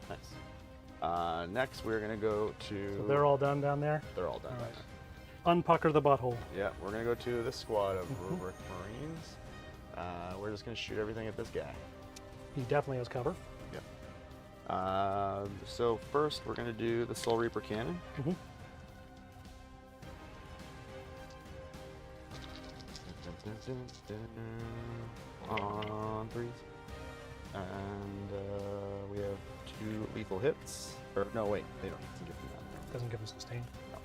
Nice. Next, we're gonna go to. So they're all done down there. They're all done. All right. Unpucker the butthole. Yeah, we're gonna go to this squad of Rubric Marines. We're just gonna shoot everything at this guy. He definitely has cover. So first, we're gonna do the Soul Reaper cannon. Mhm. On 3s, and we have 2 lethal hits. Or no, wait, they don't give them that. Doesn't give him sustain. No.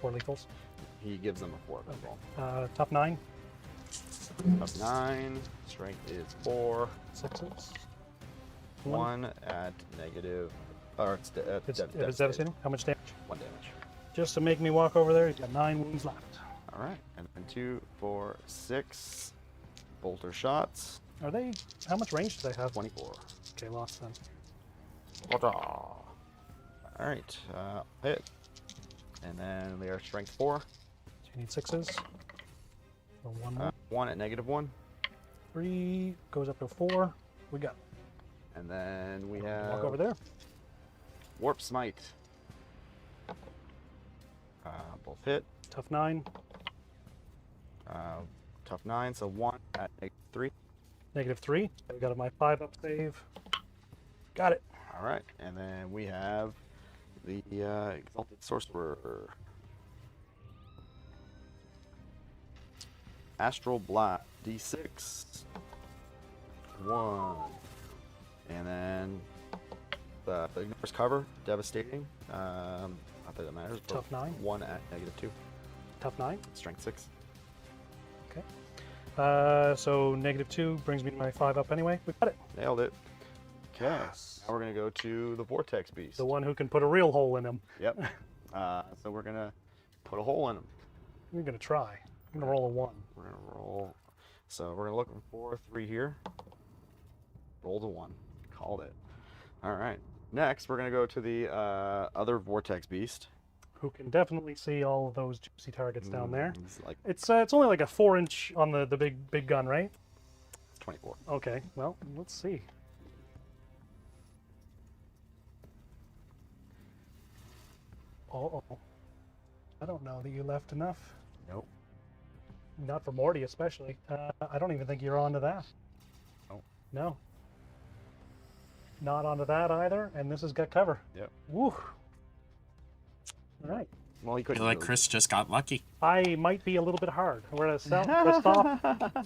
4 lethals. He gives them a 4 roll. Tough 9. Up 9. Strength is 4. 6s. 1 at negative. Or it's It's devastating. How much damage? 1 damage. Just to make me walk over there, he's got 9 wounds left. All right, and then 2, 4, 6 bolter shots. Are they? How much range do they have? 24. Okay, lost then. All right, hit, and then we are strength 4. So you need 6s. So 1 more. 1 at -1, 3 goes up to 4. We got. and then we have Walk over there. warp smite. Both hit. Tough 9. Tough 9, so 1 at -3. -3. I got my 5-up save. Got it. All right, and then we have the exalted sorcerer. Astral Blast, D6. 1. And then the ignores cover, devastating. Not that it matters. but Tough 9. 1 at -2. Tough 9. Strength 6. Okay. So -2 brings me to my 5-up anyway. We got it. Nailed it. Okay. Now we're going to go to the Vortex Beast. The one who can put a real hole in him. Yep. So we're going to put a hole in him. We're gonna try. I'm gonna roll a 1. We're going to roll. So we're going to look for 3 here. Rolled a 1. Called it. All right. Next, we're going to go to the other Vortex Beast. Who can definitely see all of those juicy targets down there. It's like It's only like a 4-inch on the big gun, right? 24. Okay. Well, let's see. Oh, I don't know that you left enough. Nope. Not for Morty, especially. I don't even think you're onto that. Nope. No. Not onto that either, and this has got cover. Yep. Woo. All right. Well, he I couldn't. feel like really- Chris just got lucky. I might be a little bit hard. We're at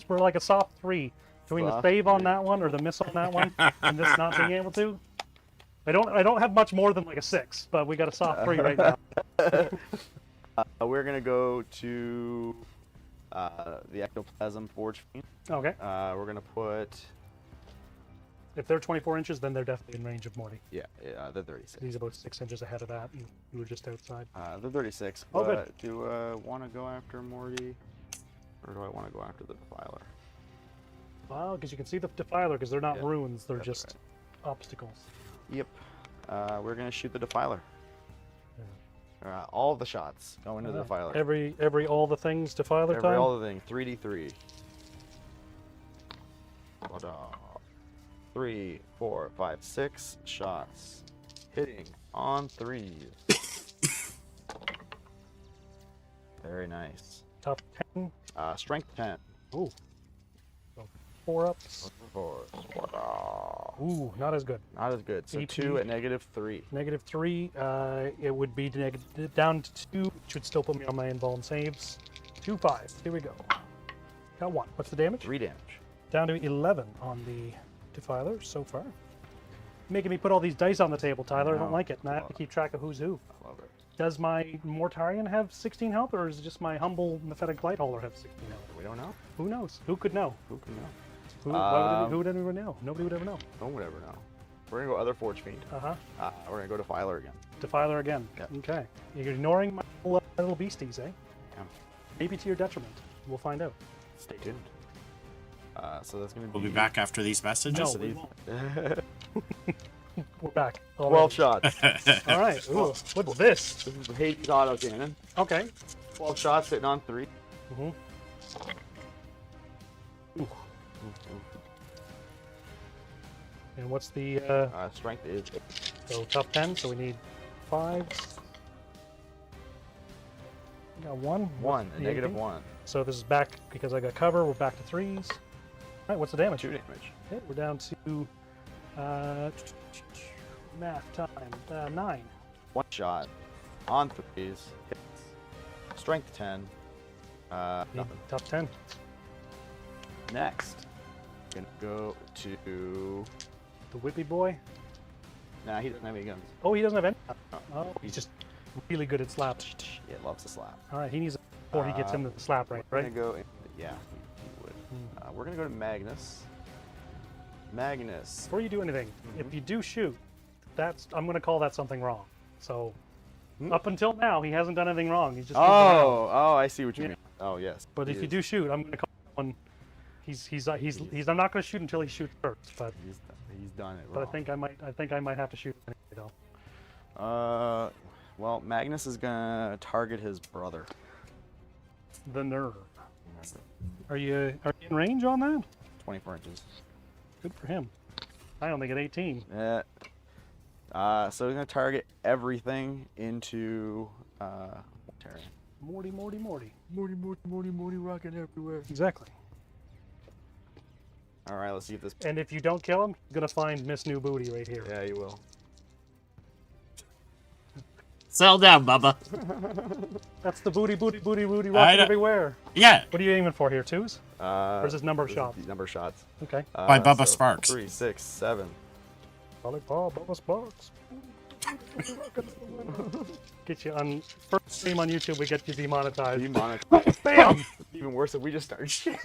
we're like a soft 3. Between the Soft save on 3. that one or the miss on that one, and this not being able to. I don't have much more than like a 6, but we got a soft 3 right now. We're gonna go to the Ectoplasm Forge Fiend. Okay. We're gonna put If they're 24 inches, then they're definitely in range of Morty. the 36. He's about 6 inches ahead of that, and you were just outside. The 36. Oh, but good. do I want to go after Morty, or do I want to go after the Defiler? Well, because you can see the Defiler, because they're not Yeah, runes, they're that's just obstacles. Yep. We're gonna shoot the Defiler. All the shots go into the defiler. Every all the things defiler time. All the thing. 3d3. 3, 4, 5, 6 shots. Hitting on 3s. Very nice. Tough 10. Strength 10. Ooh. So 4 ups. 4. Ooh, not as good. Not as good. So AP. 2 at -3. -3. It would be down to 2, which would still put me on my involved saves. 2 5s. Here we go. Got 1. What's the damage? 3 damage. Down to 11 on the defiler so far. Making me put all these dice on the table, Tyler. I don't No. like it. And I have to keep track of who's who. I love it. Does my Mortarion have 16 health, or is it just my humble Mephetic Blightholder have 16 health? We don't know. Who knows? Who could know? Who can know? Who would anyone know? Nobody would ever know. No one would ever know. We're gonna go other Forge Fiend. Uh-huh. We're gonna go to Filer again. Defiler again. Yep. Okay. You're ignoring my little beasties, eh? Yeah. Maybe to your detriment. We'll find out. Stay tuned. So that's gonna be. We'll be back after these messages. No, So we these- won't. We're back. 12 shots. All right. Ooh, what's this? This is the Hades auto cannon. Okay. 12 shots hitting on 3. Mm-hmm. And what's the Strength is. so tough 10? So we need 5s. Got 1. 1. What's the A AP? -1. So this is back because I got cover. We're back to 3s. All right. What's the damage? 2 damage. Okay, we're down to math time. 9. 1 shot on 3s. Hits. Strength 10. Nothing. Tough 10. Next, gonna go to. The Whippy boy. Nah, he doesn't have any guns. Oh, he doesn't have any. No. Oh, he's just really good at slaps. Yeah, loves to slap. All right, he needs before he gets into the slap range, We're right? gonna go. Yeah, he would. We're gonna go to Magnus. Magnus. Before you do anything, if you do shoot, I'm going to call that something wrong. So, up until now, he hasn't done anything wrong. He's just moved around. Oh, I see what you Yeah. mean. Oh, yes. But if you do shoot, I'm going to call that one. He's I'm not going to shoot until he shoots first. But he's done it. but I Wrong. think I might have to shoot anyway, though. Well, Magnus is gonna target his brother. The nerve. Are you in range on that? 24 inches. Good for him. I only get 18. Yeah. So he's gonna target everything into Terry. Morty. Morty, rocking everywhere. Exactly. All right, let's see if this. And if you don't kill him, you're gonna find Miss New Booty right here. Yeah, you will. Settle down, Bubba. That's the booty I rocking know. everywhere. Yeah, What are you aiming for here? 2s? Or is this number of shots? Number of shots. Okay. By Bubba Sparks. 3, 6, 7. Lollipop, Bubba Sparks. Get you on first stream on YouTube. We get you demonetized. Demonetized. Bam! Even worse if we just start shit.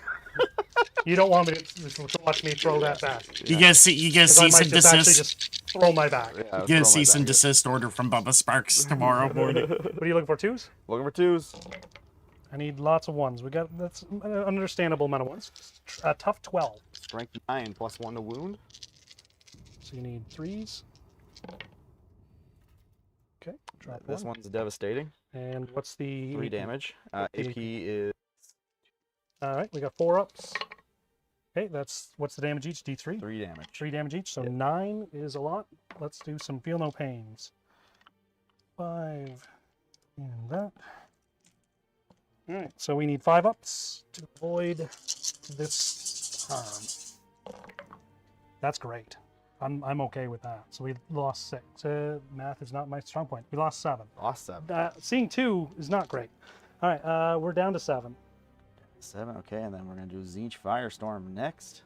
You don't want me to watch me throw that back. you get Because I cease might and just actually desist. just throw my back. Yeah, You get a cease and desist order from Bubba Sparks tomorrow morning. What are you looking for? 2s? Looking for 2s. I need lots of 1s. That's an understandable amount of 1s. A tough 12. Strength 9 plus 1 to wound. So you need 3s. Okay. Drop This 1. one's devastating. And what's the 3 damage. AP is All right, we got 4 ups. Okay, what's the damage each? D3? 3 damage. 3 damage each, so 9 is a lot. Let's do some feel no pains. 5 and that. All right, so we need 5 ups to avoid this harm. That's great. I'm okay with that. So we lost 6. Math is not my strong point. We lost 7. Lost 7. Seeing 2 is not great. All right, we're down to 7. 7, okay, and then we're going to do Zinch Firestorm next.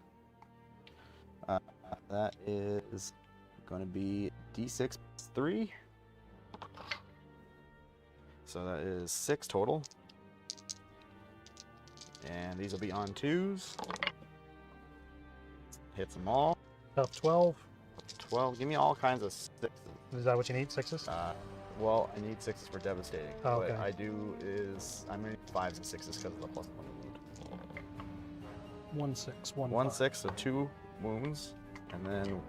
That is going to be D6 plus 3. So that is 6 total. And these will be on 2s. Hits them all. Tough 12. 12. Give me all kinds of 6s. Is that what you need? 6s? Well, I need 6s for devastating. Oh, What okay. I do is I'm going to need 5s and 6s because of the plus 1 wound. 1 6 1 1 5. 6, so 2 wounds, and then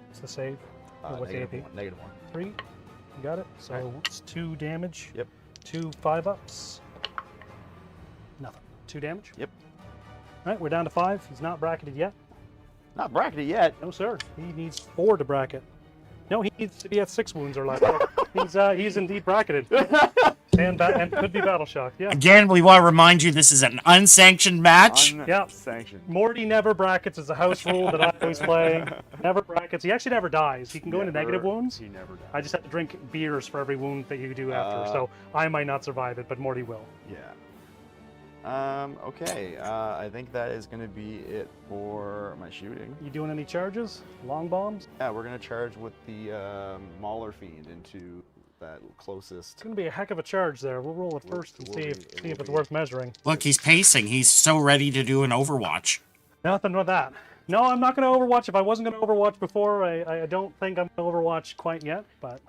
What's the save? Or what's the AP? -1. -1. 3. You got it? So it's 2 damage. Yep. 2 5-ups. Nothing. 2 damage? Yep. All right, we're down to 5. He's not bracketed yet. Not bracketed yet. No, sir. He needs 4 to bracket. No, he needs to be at 6 wounds or less. He's indeed bracketed. and could be battle shock, yeah. Again, we want to remind you this is an unsanctioned match. Unsanctioned. Morty never brackets is a house rule that I always play. Never brackets. He actually never dies. He can go into negative wounds. He never dies. I just have to drink beers for every wound that you do after, so I might not survive it, but Morty will. Yeah. Okay. I think that is going to be it for my shooting. You doing any charges? Long bombs? Yeah, we're going to charge with the Mauler Fiend into that closest. It's going to be a heck of a charge there. We'll roll it first and see if it's worth measuring. Look, he's pacing. He's so ready to do an Overwatch. Nothing with that. No, I'm not going to Overwatch. If I wasn't going to Overwatch before, I don't think I'm going to Overwatch quite yet, but...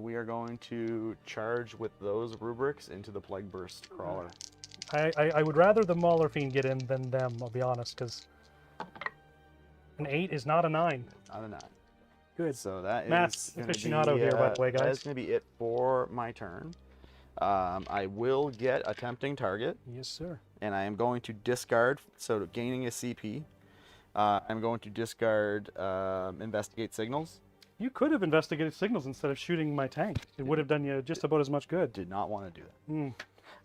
We are going to charge with those rubrics into the Plague Burst Crawler. I would rather the Mauler Fiend get in than them, I'll be honest, because an 8 is not a 9. Not a 9. Good. So that is Matt's gonna aficionado be, here, by the way, That guys. is going to be it for my turn. I will get a tempting target, Yes, sir. and I am going to discard, so gaining a CP. I'm going to discard Investigate Signals. You could have investigated signals instead of shooting my tank. It would have done you just about as much good. Did not want to do that.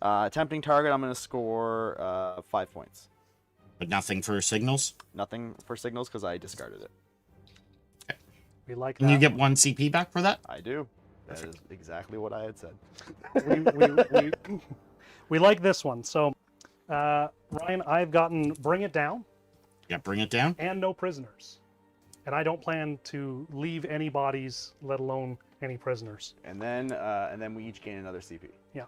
Mm. Tempting target, I'm going to score 5 points. But nothing for signals. Nothing for signals because I discarded it. We like Can that. you get 1 CP back for that? I do. That is exactly what I had said. we like this one. So, Ryan, I've gotten Bring It Down Yeah, bring it down. and no prisoners. And I don't plan to leave any bodies, let alone any prisoners. And then we each gain another CP. Yeah.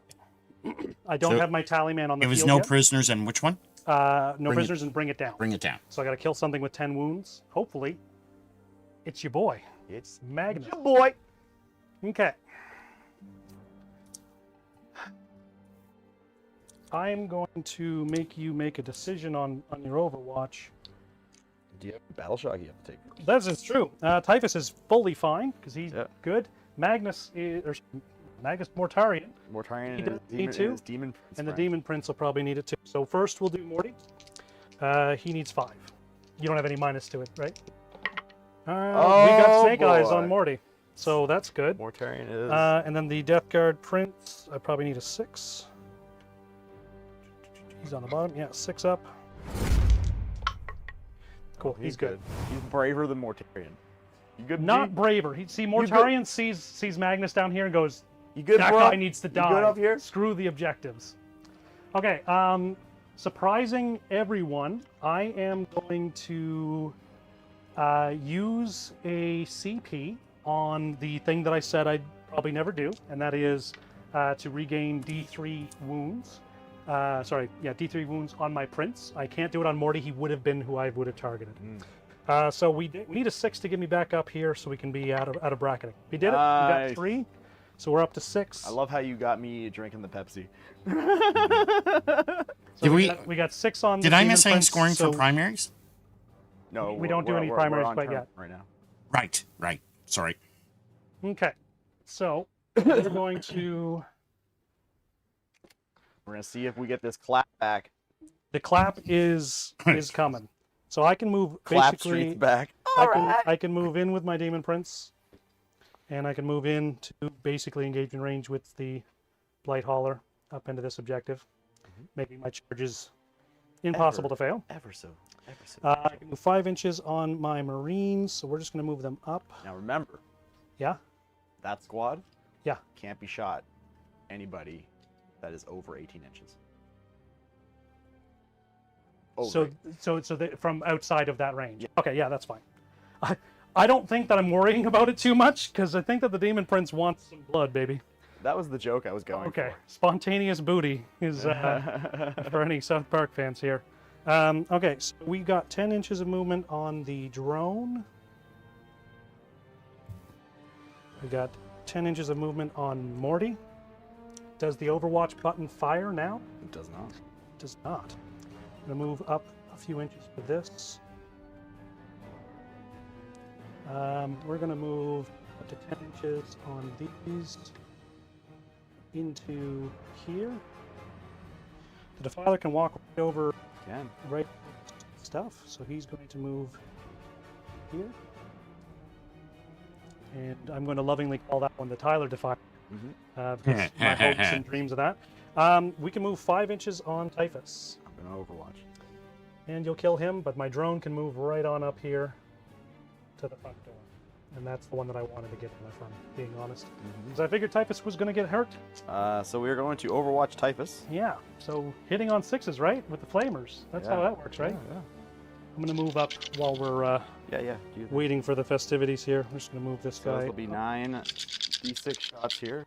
I don't So, have my tally man on the It was field no yet. prisoners and which one? No Bring it- prisoners and Bring It Down. Bring it down. So I got to kill something with 10 wounds. Hopefully, it's your boy, It's Magnus. your boy. Okay. I'm going to make you make a decision on your Overwatch. Do you have a battle shock you have to take? That is true. Typhus is fully fine because he's Yeah. good. Magnus Mortarian, Mortarian He and does his need demon, to, and his demon prince and the friend. Demon Prince will probably need it too. So first we'll do Morty. He needs 5. You don't have any minus to it, right? We got Oh, Snake Eyes boy. on Morty, so that's good. Mortarian is. And then the Deathguard Prince, I probably need a 6. He's on the bottom. Yeah, 6 up. Cool. He's good. He's braver than Mortarian. You good? Not G? braver. good? Mortarian sees Magnus down here and goes, You good, that bro? guy needs to You die. good up here? Screw the objectives. Okay. Surprising everyone, I am going to use a CP on the thing that I said I'd probably never do, and that is to regain D3 wounds. D3 wounds on my prince. I can't do it on Morty. He would have been who I would have targeted. So we need a 6 to get me back up here so we can be out of bracketing. We did it. We got Nice. 3. So we're up to 6. I love how you got me drinking the Pepsi. So Did we got 6 on. Did the I Demon miss any Prince, scoring so for primaries? No, We don't do we're- any we're primaries on quite turn yet. Right now. Right. Sorry. Okay. So we're going to. We're gonna see if we get this clap back. The clap is coming. So I can move Clap basically. streets back. I can move in with my Demon Prince, and I can move in to basically engage in range with the Blight Hauler up into this objective. Making my charges impossible to fail. Ever so. I can move 5 inches on my Marines, so we're just going to move them up. Now remember, Yeah? that squad Yeah. can't be shot anybody that is over 18 inches. So from outside of that range. Yeah. Okay, yeah, that's fine. I don't think that I'm worrying about it too much, because I think that the Demon Prince wants some blood, baby. That was the joke I was going Okay, spontaneous booty is for any South Park fans here. Okay, so we got 10 inches of movement on the drone. We got 10 inches of movement on Morty. Does the Overwatch button fire now? It does not. It does not. I'm going to move up a few inches for this. We're going to move up to 10 inches on these into here. The Defiler can walk right over Again. right stuff, so he's going to move here. And I'm going to lovingly call that one the Tyler Defiler, because my hopes and dreams of that. We can move 5 inches on Typhus. I'm going to Overwatch. And you'll kill him, but my drone can move right on up here to the front door. And that's the one that I wanted to get in, if I'm being honest. Because I figured Typhus was going to get hurt. So we're going to Overwatch Typhus. Yeah, so hitting on 6s, right? With the flamers. That's how that works, right? Yeah. I'm going to move up while we're Do that. waiting for the festivities here. I'm just going to move this So guy. this will be 9 d6 shots here.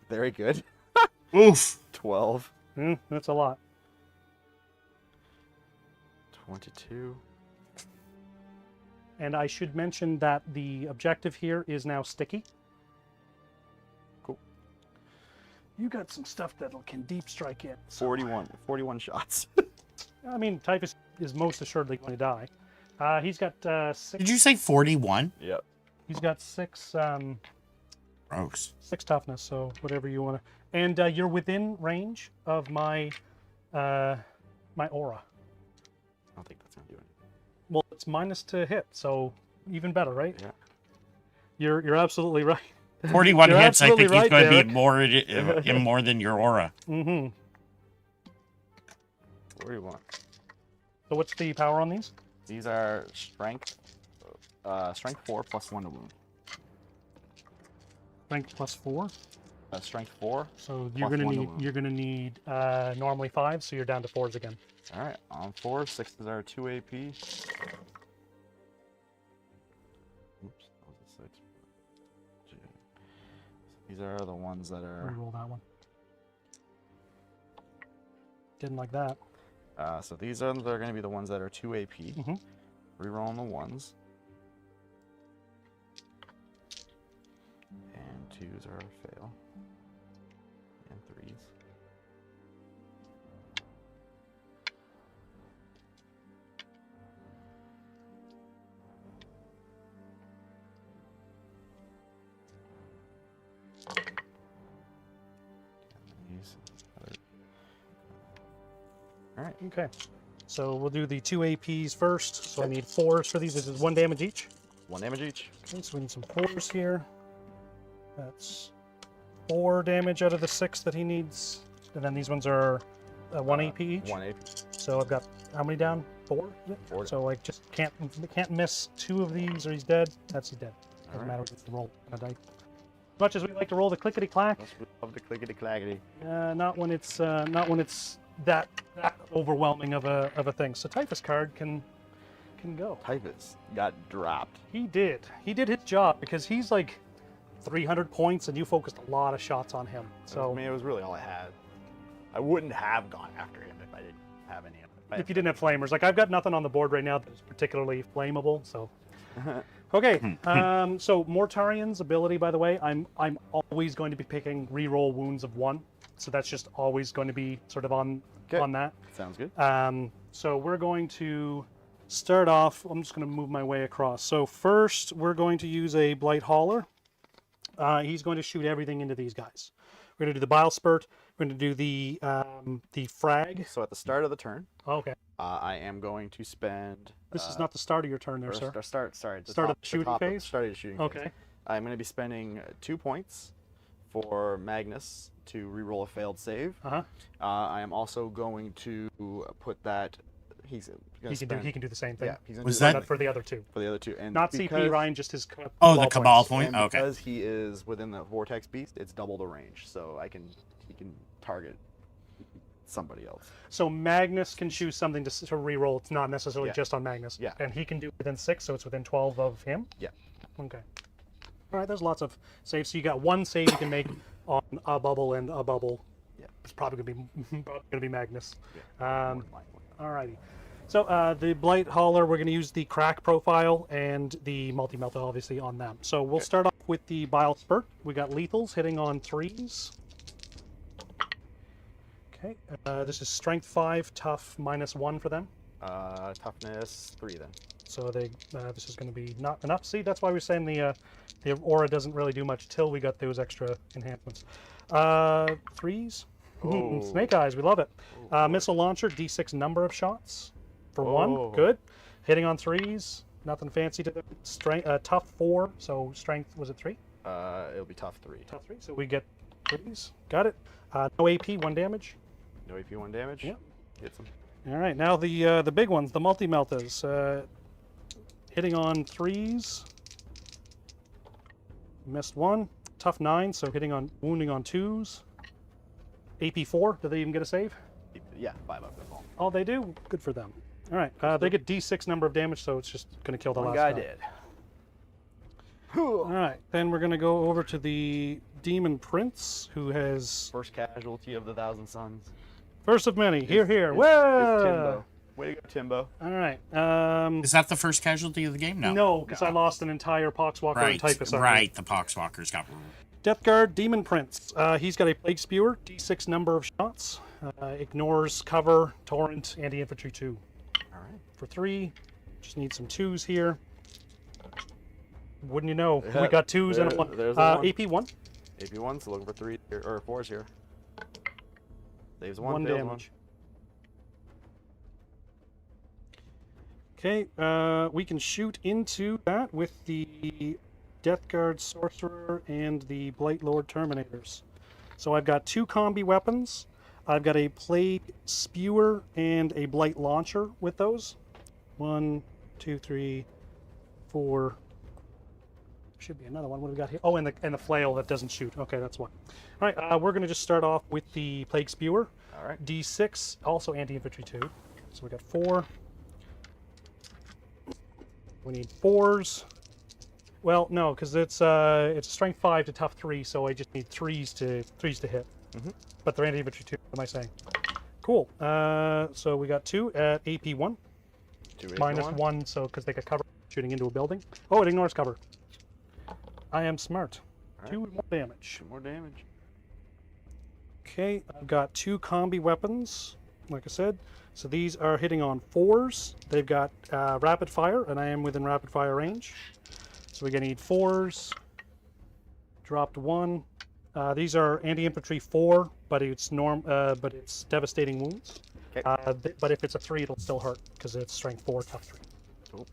Very good. Oof. 12. That's a lot. 22. And I should mention that the objective here is now sticky. Cool. You got some stuff that can deep strike in. 41 shots. I mean, Typhus is most assuredly going to die. He's got 6. Did you say 41? Yep. He's got 6. Gross. 6 toughness. So whatever you want to. And you're within range of my my aura. I don't think that's going to do anything. Well, it's minus to hit, so even better, right? Yeah. You're absolutely right. 41 You're hits, I think absolutely he's going right, to be more than your aura. Mm-hmm. 41. So what's the power on these? These are strength 4 plus 1 to wound. Strength plus 4. Strength 4. So Plus one to wound. you're gonna need normally 5, so you're down to 4s again. All right, on 4, 6s are 2 AP. Oops, that was a 6. These are the ones that are. Reroll that one. Didn't like that. So these are going to be the ones that are 2 AP. Mhm. Rerolling the 1s. And 2s are a fail. And 3s. All right. Okay. So we'll do the 2 APs first. So I need 4s for these. This is 1 damage each. 1 damage each. Okay, so we need some 4s here. That's 4 damage out of the 6 that he needs. And then these ones are 1 AP each. 1 AP. So I've got how many down? 4? Is it? 4. So I just can't miss 2 of these or he's dead. That's he's dead. Doesn't Alright. matter what the roll on a die. As much as we like to roll the clickety clack, We love the clickety clackety. not when it's that overwhelming of a thing. So Typhus card can go. Typhus got dropped. He did his job because he's like 300 points and you focused a lot of shots on him. So I mean, it was really all I had. I wouldn't have gone after him if I didn't have any of it. if you didn't have flamers, like I've got nothing on the board right now that's particularly flammable. So okay, so Mortarian's ability, by the way, I'm always going to be picking reroll wounds of 1. So that's just always going to be sort of on that. Sounds good. So we're going to start off. I'm just going to move my way across. So first, we're going to use a Blight Hauler. He's going to shoot everything into these guys. We're going to do the Bile Spurt. We're going to do the frag. So at the start of the turn, Okay. I am going to spend. This is not the start of your turn there, sir. Sorry. Start of the shooting phase? Start of the shooting phase. Okay. I'm going to be spending 2 points for Magnus to reroll a failed save. Uh-huh. I am also going to put that. He can do the same thing. Yeah, he's gonna Was do that- But for the other 2. for the other 2. And Not because, CP, Ryan, just his Oh, the Cabal points. point? And Okay. because he is within the Vortex Beast, it's double the range, so he can target somebody else. So Magnus can choose something to reroll. It's not necessarily Yeah. just on Magnus. Yeah. And he can do it within 6, so it's within 12 of him? Yeah. Okay. All right, there's lots of saves. So you got 1 save you can make on a bubble and a bubble. Yeah. It's probably gonna be Magnus. Yeah. More than likely. Alrighty. So the Blight Hauler, we're gonna use the crack profile and the multi-melt obviously on them. So we'll start off with the Bile Spurt. We got lethals hitting on 3s. Okay. This is strength 5, tough -1 for them. Toughness 3 then. So they this is going to be not enough. See, that's why we're saying the aura doesn't really do much till we got those extra enhancements. 3s. Oh. Snake eyes, we love it. Missile launcher, D6 number of shots for 1. Good. Hitting on 3s, nothing fancy to them. Strength, tough 4, so strength, was it 3? It'll be tough 3. Tough 3, so we get 3s. Got it. No AP, 1 damage. No AP, 1 damage? Yep. Hits him. All right, now the big ones, the multi-meltas. Hitting on 3s. Missed 1. Tough 9, so wounding on 2s. AP 4, do they even get a save? Yeah, 5 up the ball. Oh, they do? Good for them. All right, they get D6 number of damage, so it's just going to kill the One last guy guy. did. All right, then we're going to go over to the Demon Prince, who has... First casualty of the Thousand Suns. First of many. Here. Is Whoa! Timbo. Way to go, Timbo. All right. Is that the first casualty of the game? No. No, because I lost an entire Poxwalker and Typhus army. Right, the Poxwalkers got ruled. Deathguard, Demon Prince. He's got a Plague Spewer, D6 number of shots. Ignores cover, torrent, anti-infantry 2. All right. For 3. Just need some 2s here. Wouldn't you know? We got 2s and a 1. There's a 1. AP 1. AP 1, so looking for 3 or 4s here. Saves 1, 1 fails damage. Okay, we can shoot into that with the Deathguard Sorcerer and the Blight Lord Terminators. So I've got 2 combi weapons. I've got a Plague Spewer and a Blight Launcher with those. 1, 2, 3, 4. Should be another one. What do we got here? Oh, and the flail that doesn't shoot. Okay, that's one. All right, we're going to just start off with the Plague Spewer. All right. D6, also anti-infantry 2. So we got 4. We need 4s. Well, no, because it's a strength 5 to tough 3, so I just need 3s to hit. But they're anti-infantry 2. What am I saying? Cool. So we got 2 at AP 1. 2 AP Minus 1, so because they got cover shooting into a building. Oh, it ignores cover. I am smart. All 2 more damage. 2 more damage. Okay, I've got 2 combi weapons, like I said. So these are hitting on 4s. They've got rapid fire, and I am within rapid fire range. So we're going to need 4s. Dropped 1. These are anti-infantry 4, but it's devastating wounds. Okay. But if it's a 3, it'll still hurt because it's strength 4, tough 3. Cool.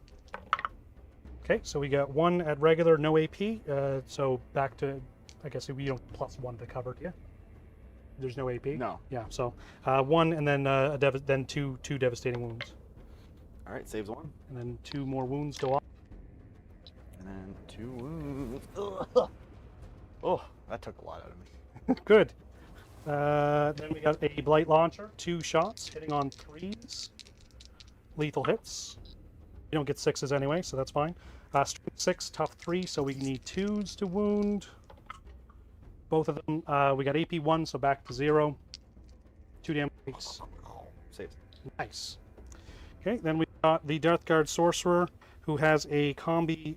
Okay, so we got 1 at regular, no AP. So back to, I guess we don't +1 to cover, do you? There's no AP? No. Yeah, so 1 and then two devastating wounds. All right, saves 1. And then 2 more wounds go off. And then 2 wounds. Ugh. Oh, that took a lot out of me. Good. Then we got a Blight Launcher, 2 shots, hitting on 3s. Lethal hits. You don't get 6s anyway, so that's fine. Strength 6, tough 3, so we need 2s to wound. Both of them, we got AP 1, so back to 0. 2 damage. Saves. Nice. Okay, then we got the Deathguard Sorcerer, who has a combi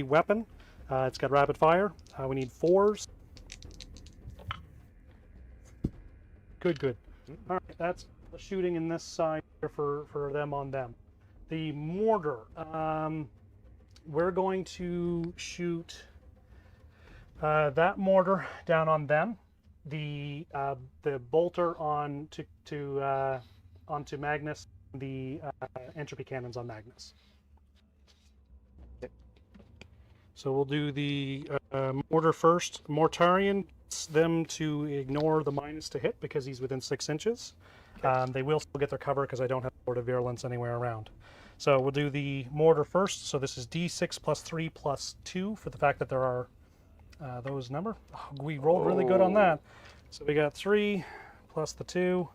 weapon. It's got rapid fire. We need 4s. Good. All right, that's the shooting in this side here for them on them. The mortar. We're going to shoot that mortar down on them. The bolter onto Magnus. The entropy cannons on Magnus. So we'll do the mortar first. Mortarian, them to ignore the minus to hit because he's within 6 inches. Okay. They will still get their cover because I don't have Lord of Virulence anywhere around. So we'll do the mortar first. So this is D6 plus 3 plus 2 for the fact that there are those number. Oh, we rolled really good on that. So we got 3 plus the 2.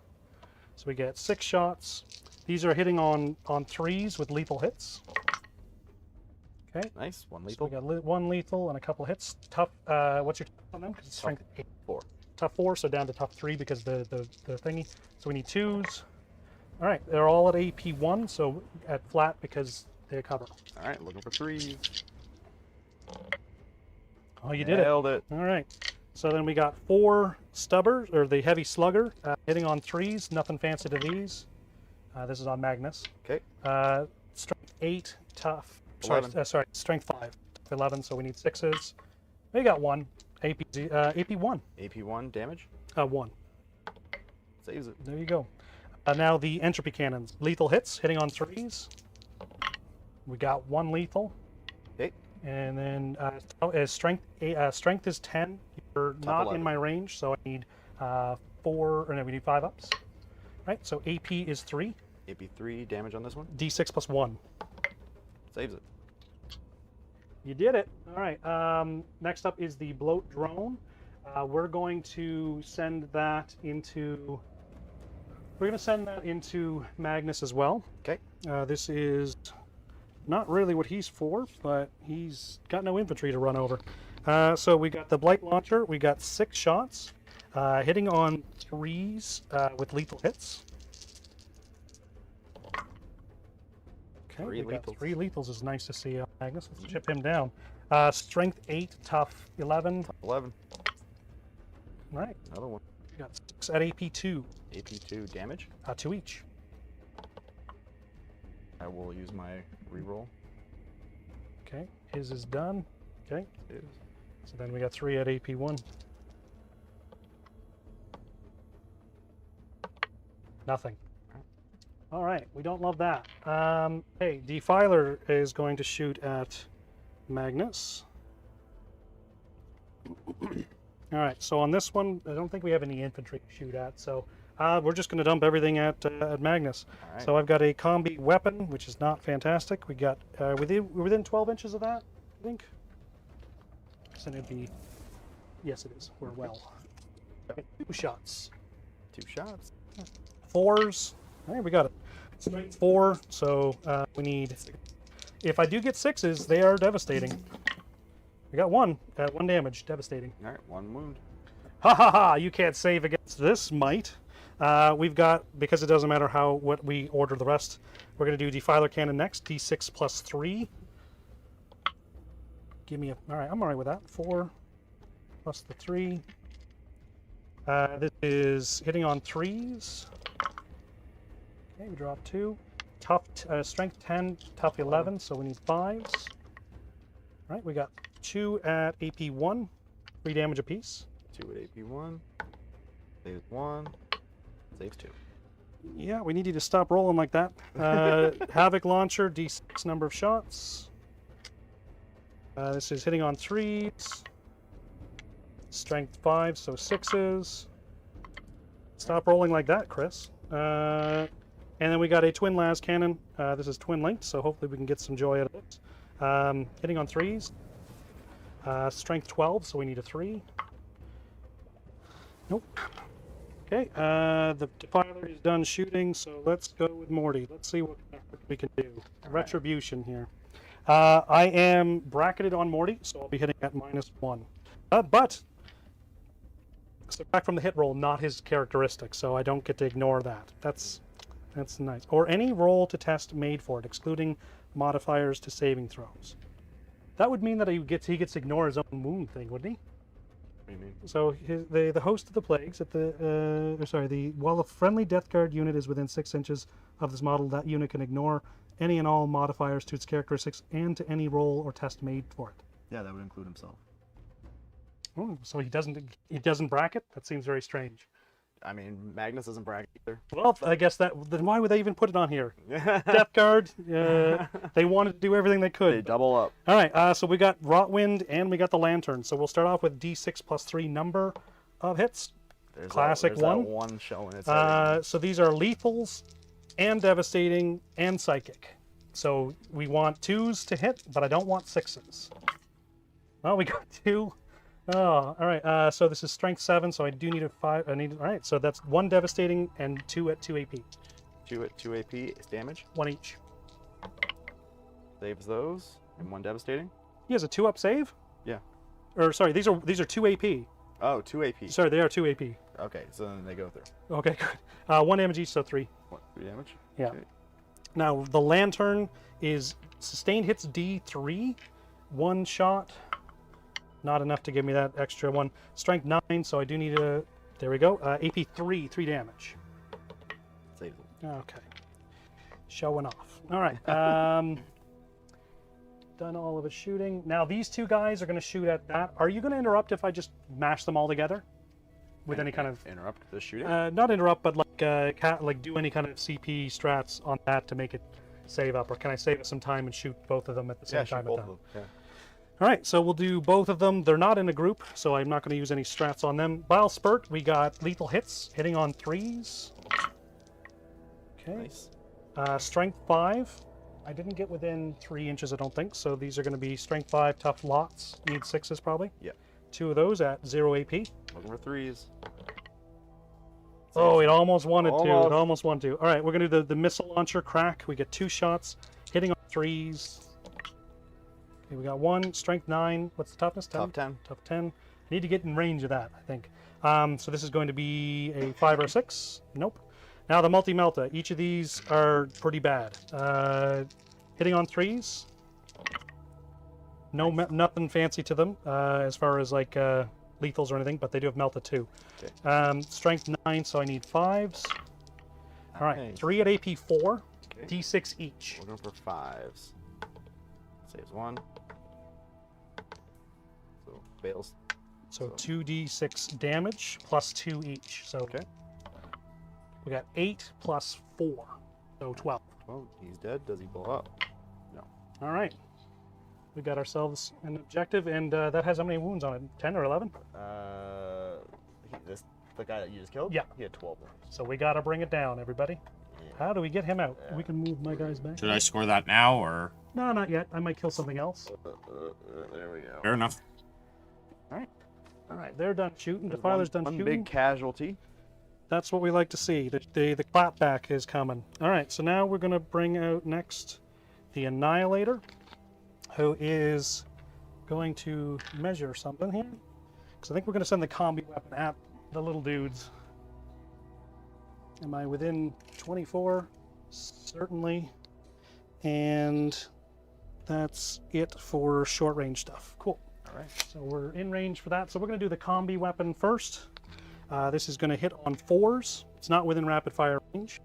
So we get 6 shots. These are hitting on 3s with lethal hits. Okay. Nice. 1 So lethal. we got 1 lethal and a couple hits. Tough. What's your tough on them? Because it's strength 8. 4. Tough 4, so down to tough 3 because the thingy. So we need 2s. All right, they're all at AP 1, so at flat because they cover. All right, looking for 3s. Oh, you did it. Nailed it. All right. So then we got 4 stubbers, or the heavy slugger, hitting on 3s. Nothing fancy to these. This is on Magnus. Okay. strength 8, tough. 11. Sorry, strength 5, tough 11. So we need 6s. We got 1. AP 1. AP 1 damage. 1. Saves it. There you go. Now the entropy cannons. Lethal hits, hitting on 3s. We got 1 lethal. Okay. And then strength is 10. You're Top not 11. in my range, so I need 4, or no, we need 5 ups. Right, so AP is 3. AP 3 damage on this one. D6 plus 1. Saves it. You did it. All right. Next up is the bloat drone. We're going to send that into. We're going to send that into Magnus as well. Okay. This is not really what he's for, but he's got no infantry to run over. So we got the blight launcher. We got 6 shots, hitting on 3s with lethal hits. Okay, 3 we got lethals. 3 lethals is nice to see, Magnus. Let's chip him down. Strength 8, tough 11. 11. All right, Another one. we got 6 at AP 2. AP 2 damage. 2 each. I will use my reroll. Okay, his is done. Okay, Saves. so then we got 3 at AP 1. Nothing. All right, we don't love that. Hey, Defiler is going to shoot at Magnus. All right, so on this one, I don't think we have any infantry to shoot at, so we're just going to dump everything at Magnus. All right. So I've got a combi weapon, which is not fantastic. We got we're within 12 inches of that, I think. So it'd be, yes, it is. We're well. Okay, 2 shots. 2 shots. 4s. All right, we got it. Strength 4, so we need. If I do get 6s, they are devastating. We got 1 at 1 damage, devastating. All right. 1 wound. Ha ha ha! You can't save against this might. We've got, because it doesn't matter what we order the rest. We're gonna do Defiler Cannon next. D6 plus 3. Give me a. All right, I'm all right with that. 4 plus the 3. This is hitting on 3s. Okay, we drop 2. Tough, strength 10, tough 11, so we need 5s. All right, we got 2 at AP 1, 3 damage apiece. 2 at AP 1. Saves 1. Saves 2. Yeah, we need you to stop rolling like that. Havoc launcher, D6 number of shots. This is hitting on 3s. Strength 5, so 6s. Stop rolling like that, Chris. And then we got a twin las cannon. This is twin linked, so hopefully we can get some joy out of it. Hitting on 3s. Strength 12, so we need a 3. Nope. Okay, the Defiler is done shooting, so let's go with Morty. Let's see what we can do. Retribution here. I am bracketed on Morty, so I'll be hitting at -1. But subtract from the hit roll, not his characteristic, so I don't get to ignore that. That's nice. Or any roll to test made for it, excluding modifiers to saving throws. That would mean that he gets to ignore his own wound thing, wouldn't he? What do you mean? So the host of the plagues at while a friendly Deathguard unit is within 6 inches of this model, that unit can ignore any and all modifiers to its characteristics and to any roll or test made for it. Yeah, that would include himself. Oh, so he doesn't bracket? That seems very strange. I mean, Magnus doesn't bracket either. Well, I guess then why would they even put it on here? Deathguard, they wanted to do everything they could. They double up. All right, so we got Rotwind and we got the Lantern. So we'll start off with D6 plus 3 number of hits. There's Classic there's one. That one showing its So these are lethals and devastating and psychic. So we want 2s to hit, but I don't want 6s. Well, we got 2. Oh, all right. So this is strength 7, so I do need a 5. All right, so that's 1 devastating and 2 at 2 AP. 2 at 2 AP is damage. 1 each. Saves those. And 1 devastating. He has a 2-up save? Yeah. Or sorry, these are 2 AP. Oh, 2 AP. Sorry, they are 2 AP. Okay, so then they go through. Okay, good. 1 damage each, so 3. What, 3 damage? Yeah. Okay. Now, the Lantern is sustained hits D3, 1 shot. Not enough to give me that extra 1. Strength 9, so I do need a... There we go. AP 3, 3 damage. Saves it. Okay. Showing off. All right. Done all of its shooting. Now these two guys are going to shoot at that. Are you going to interrupt if I just mash them all together? With any kind of... Interrupt the shooting? Not interrupt, but like do any kind of CP strats on that to make it save up. Or can I save it some time and shoot both of them at the same time? both of them. Yeah. All right, so we'll do both of them. They're not in a group, so I'm not going to use any strats on them. Bile Spurt, we got lethal hits, hitting on 3s. Okay. Nice. Strength 5. I didn't get within 3 inches, I don't think, so these are going to be Strength 5 tough lots. Need 6s probably. Yeah. 2 of those at 0 AP. Looking for 3s. Oh, it almost wanted to. Almost. It almost wanted to. All right, we're going to do the missile launcher crack. We get 2 shots, hitting on 3s. Okay, we got 1, strength 9. What's the toughness? 10? Top 10. Tough 10. I need to get in range of that, I think. So this is going to be a 5 or 6. Nope. Now the multi-melta. Each of these are pretty bad. Hitting on 3s. No, nothing fancy to them as far as like lethals or anything, but they do have melta too. Okay. Strength 9, so I need 5s. All right, Nice. 3 at AP 4, Okay. D6 each. Looking for 5s. Saves 1. So fails. So 2d6 damage plus 2 each. So Okay. we got 8 plus 4, so 12. Well, he's dead. Does he blow up? No. All right. We got ourselves an objective, and that has how many wounds on it? 10 or 11? The guy that you just killed? Yeah. He had 12 wounds. So we got to bring it down, everybody. Yeah. How do we get him out? We can move my guys back. Should I score that now, or No, not yet. I might kill something else. There we go. fair enough? All right, they're done shooting. Defiler's done one shooting. big casualty. That's what we like to see. The clapback is coming. All right, so now we're going to bring out next the Annihilator, who is going to measure something here. Because I think we're going to send the combi weapon at the little dudes. Am I within 24? Certainly. And that's it for short range stuff. Cool. All right. So we're in range for that. So we're going to do the combi weapon first. This is going to hit on 4s. It's not within rapid fire range.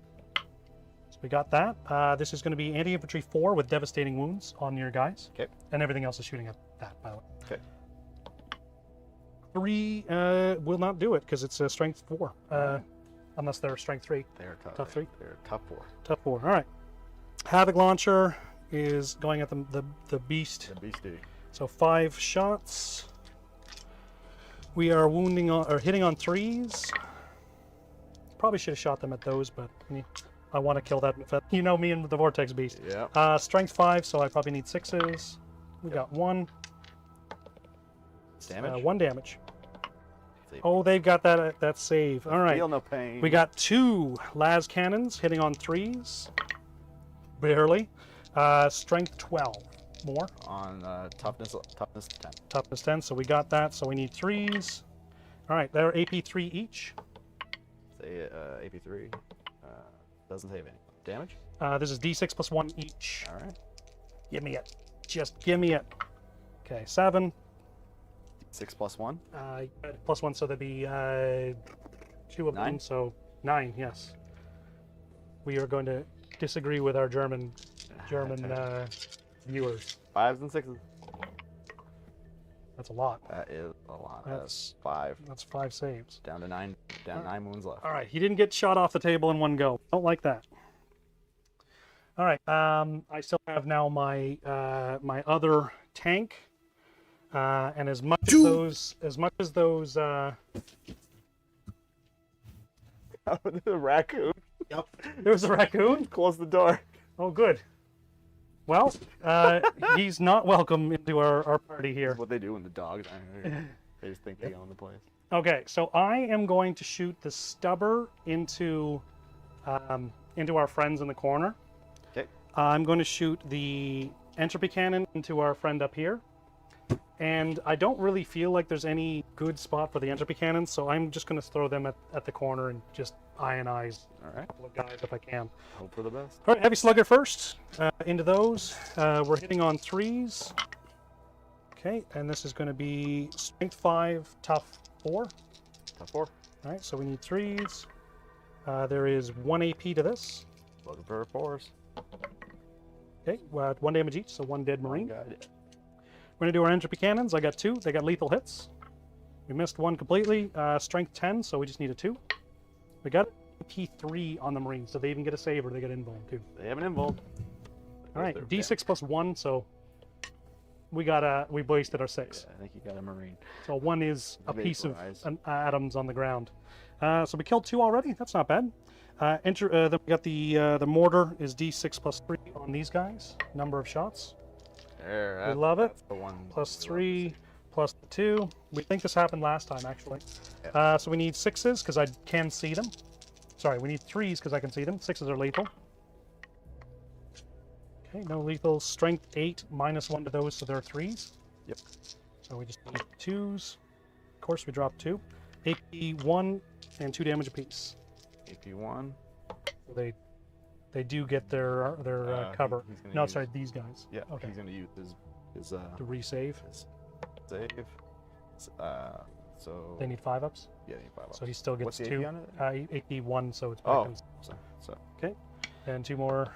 So we got that. This is going to be anti-infantry 4 with devastating wounds on your guys. Okay. And everything else is shooting at that, by the way. Okay. 3 will not do it because it's a strength 4. Unless they're strength 3. They're tough. Tough 3? They're tough 4. Tough 4. All right. Havoc launcher is going at the beast. The beastie. So 5 shots. We are wounding on, or hitting on 3s. Probably should have shot them at those, but I want to kill that. You know me and the Vortex Beast. Yeah. Strength 5, so I probably need 6s. We got 1. Damage. 1 damage. Save. Oh, they've got that save. All right. Feel no pain. We got 2 las cannons hitting on 3s. Barely. Strength 12. More. On toughness 10. Toughness 10, so we got that. So we need 3s. All right, they're AP 3 each. Say AP3. Doesn't save any damage. This is D6 plus 1 each. All right. Give me it. Just give me it. Okay, 7. 6 plus 1. Plus 1, so there'd be 2 of 9? them, so 9, yes. We are going to disagree with our German viewers. 5s and 6s. That's a lot. That is a lot. That's- That's 5. That's 5 saves. Down to 9. Down 9 wounds left. All right, he didn't get shot off the table in one go. Don't like that. All right, I still have now my my other tank, and as much as those, the raccoon. Yep. There was a raccoon. Close the door. Oh, good. Well, he's not welcome into our party here. That's what they do when the dogs aren't here. They just think they own the place. Okay, so I am going to shoot the stubber into our friends in the corner. Okay. I'm going to shoot the entropy cannon into our friend up here. And I don't really feel like there's any good spot for the entropy cannons, so I'm just going to throw them at the corner and just ionize All right. a couple of guys if I can. Hope for the best. All right, heavy slugger first. Into those. We're hitting on 3s. Okay, and this is going to be strength 5, tough 4. Tough 4. All right, so we need 3s. There is 1 AP to this. Looking for fours. Okay, 1 damage each, so 1 dead marine. Got it. We're gonna do our entropy cannons. I got 2. They got lethal hits. We missed 1 completely. Strength 10, so we just need a 2. We got AP3 on the marines, so they even get a save or they get invuln too. They have an invuln. All right, D6 plus 1, so we wasted our 6. Yeah, I think you got a marine. So 1 is a piece of Vaporize. atoms on the ground. So we killed 2 already. That's not bad. Then we got the mortar is D6 plus 3 on these guys. Number of shots. There, We love it. that's the one. Plus 3, plus 2. We think this happened last time, actually. Yeah. So we need 6s because I can see them. Sorry, we need 3s because I can see them. 6s are lethal. Okay, no lethal. Strength 8, minus 1 to those, so they're 3s. Yep. So we just need 2s. Of course, we dropped 2. AP 1 and 2 damage apiece. AP1. So they do get their cover. He's gonna No, use- sorry, these guys. Yeah. Okay. He's gonna use his To resave. save. So They need 5-ups. yeah, they need 5 So he still gets What's the 2. AP on it? AP 1, so it's back Oh, in. so Okay. And 2 more.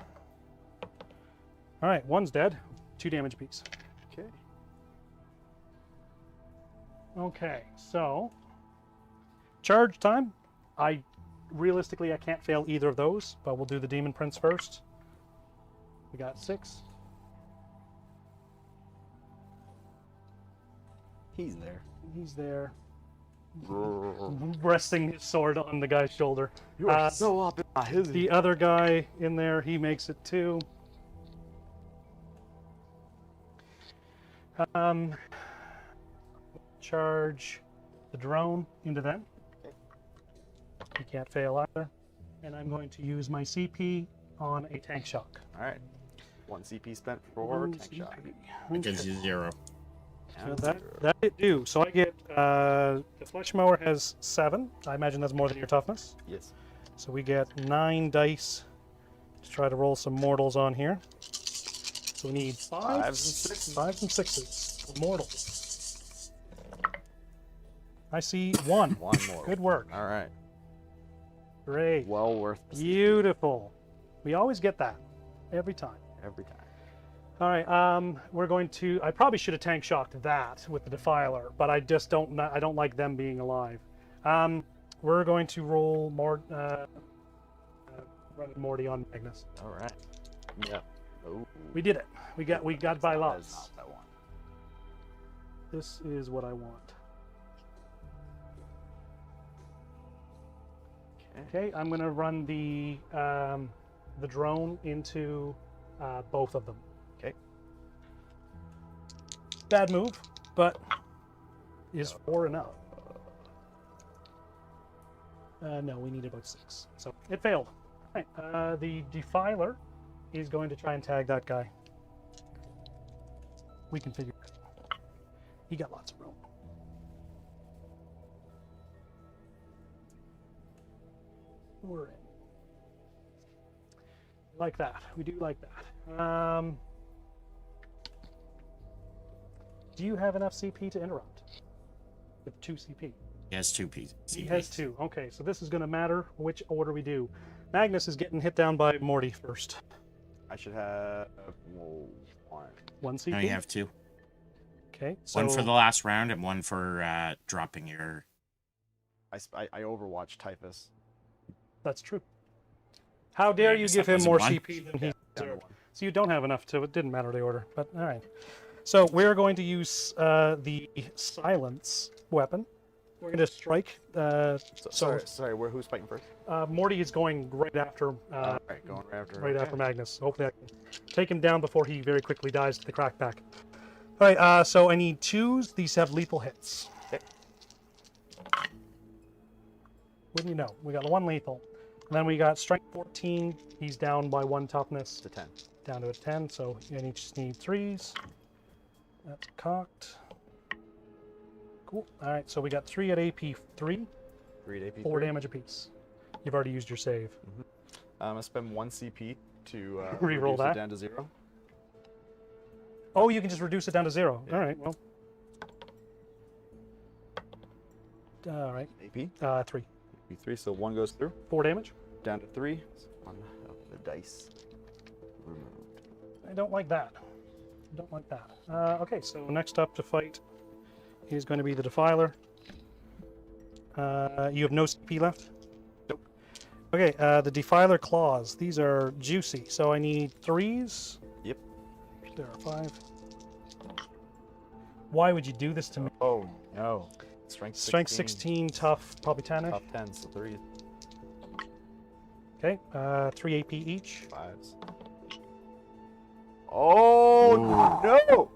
All right, 1's dead. 2 damage apiece. okay. Okay, so charge time. Realistically I can't fail either of those, but we'll do the Demon Prince first. We got 6. He's there. He's there, resting his sword on the guy's shoulder. You are so up in my hizzy. The other guy in there, he makes it 2. Charge the drone into them. You can't fail either. And I'm going to use my CP on a tank shock. All right. 1 CP spent for One tank shot. It gives you 0. So that it do. So I get the flesh mower has 7. I imagine that's more than your toughness. Yes. So we get 9 dice to try to roll some mortals on here. So we need 5s and 6s. 5s and 6s for mortals. I see 1. 1 more. Good work. All right. Great. Well worth the Beautiful. We always get that every time. every time. All right, we're going to. I probably should have tank shocked that with the Defiler, but I just don't. I don't like them being alive. We're going to roll more. Run Morty on Magnus. All right. Yeah. Oh. We did it. We got by That is lots. not that one. This is what I want. Okay, I'm gonna run the drone into both of them. Okay. Bad move, but is 4 enough? No, we need about 6, so it failed. All right, the Defiler is going to try and tag that guy. We can figure it out. He got lots of room. We're in. Like that. We do like that. Do you have enough CP to interrupt? With 2 CP. He has 2 pieces. He has 2. Okay, so this is going to matter which order we do. Magnus is getting hit down by Morty first. I should have 1. 1 CP. Now you have 2. Okay, so 1 for the last round and 1 for dropping your... I overwatched Typhus. that's true. How dare you Magnus, give that him wasn't more 1? CP than he Down to deserved? 1. So you don't have enough to. It didn't matter the order, but all right. So we're going to use the silence weapon. We're going to strike. Sorry. Who's fighting first? Morty is going right after. All right, going right after. Right okay. after Magnus. Hopefully I can take him down before he very quickly dies to the crackback. All right, so I need 2s. These have lethal hits. Okay. Wouldn't you know? We got 1 lethal. And then we got strength 14. He's down by 1 toughness. It's a 10. Down to a 10, so you just need 3s. That's cocked. Cool. All right, so we got 3 at AP 3, 3 AP. 4 damage apiece. You've already used your save. I'm gonna spend 1 CP to Reroll reduce that. it down to 0. Oh, you can just reduce it down to 0. Yeah. All right, well. All right, AP. 3. AP3, so 1 goes through. 4 damage. Down to 3. 1 of the dice removed. I don't like that. I don't like that. Okay, so next up to fight is going to be the Defiler. You have no CP left? Nope. Okay, the Defiler claws. These are juicy, so I need 3s. Yep. There are 5. Why would you do this to me? Oh no. Strength 16. Strength 16, tough, probably 10-ish. Top 10, so 3. Okay, 3 AP each. 5s. Oh no!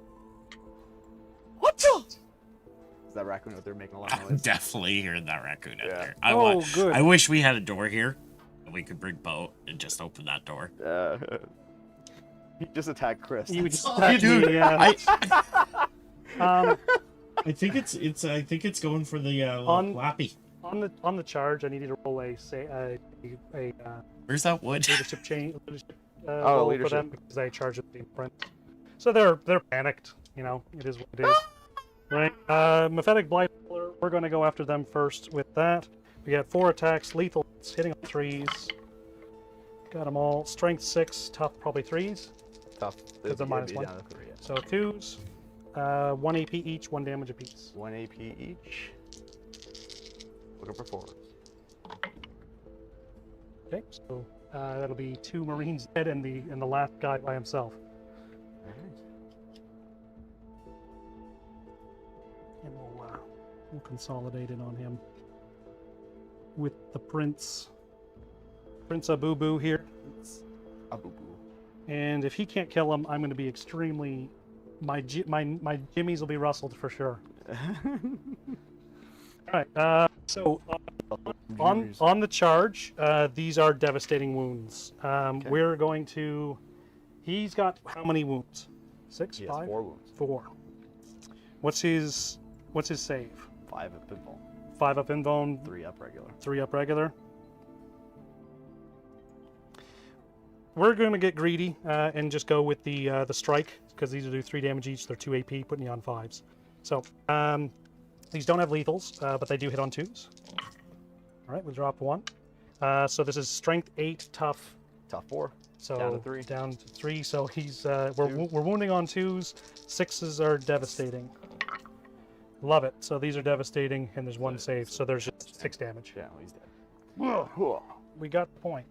What the? Is that raccoon out there making a lot of I'm noise? definitely hearing that raccoon out Yeah. there. Good. I wish we had a door here. And we could bring Bo and just open that door. He just attacked Chris. You would just Oh, attack dude, me, yeah. I think it's going for the On- lappy. On the charge, I need you to roll a Where's that wood? leadership roll leadership. for them because they charge at the imprint. So they're panicked. You know, it is what it is. Right. Mephetic Blight. We're going to go after them first with that. We got 4 attacks, lethal, hitting on 3s. Got them all. Strength 6, tough, probably 3s. Tough. Because they're minus 1. Down to 3, yeah. So 2s. 1 AP each, 1 damage apiece. 1 AP each. Looking for 4s. Okay, so that'll be 2 Marines dead and the last guy by himself. And we'll consolidate it on him with the Prince Abubu here. Abu boo. And if he can't kill him, I'm going to be extremely. My jimmies will be rustled for sure. All right. So on the charge, these are devastating wounds. We're going to. He's got how many wounds? 6, He has 5, 4 wounds. 4. What's his save? 5 at pinball. 5 up invuln, 3 up regular. 3 up regular. We're going to get greedy and just go with the strike because these will do 3 damage each. They're 2 AP, putting you on 5s. So these don't have lethals, but they do hit on 2s. All right, we'll drop 1. So this is strength 8, tough. Tough 4. So Down to 3. Down to 3. So he's we're wounding on 2s. 6s are devastating. Love it. So these are devastating, and there's 1 save. So there's just 6 damage. Yeah, well, he's dead. Whoa. We got the point.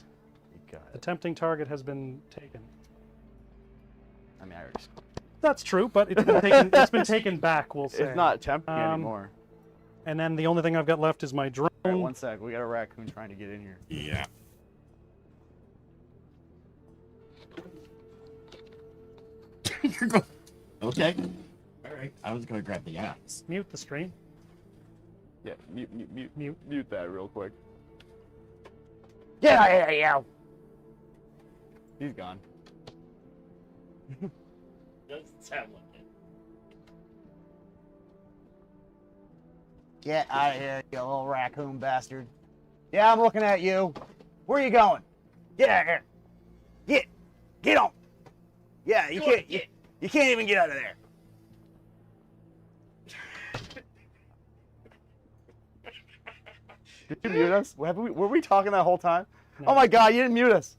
You got The it. tempting target has been taken. I mean, I already scored. That's true, but it's been taken. It's been taken back. We'll say. It's not tempting anymore. And then the only thing I've got left is my drone. All right, 1 sec. We got a raccoon trying to get in here. Yeah. You're going. Okay. All right. I was gonna grab the axe. Mute the stream. Yeah, Mute. mute that real quick. Get out of here, you! He's gone. Doesn't sound like it. Get out of here, you little raccoon bastard. Yeah, I'm looking at you. Where are you going? Get out of here. Get on. Yeah, you can't even get out of there. Did you mute us? Were we talking that whole time? No. Oh my god, you didn't mute us.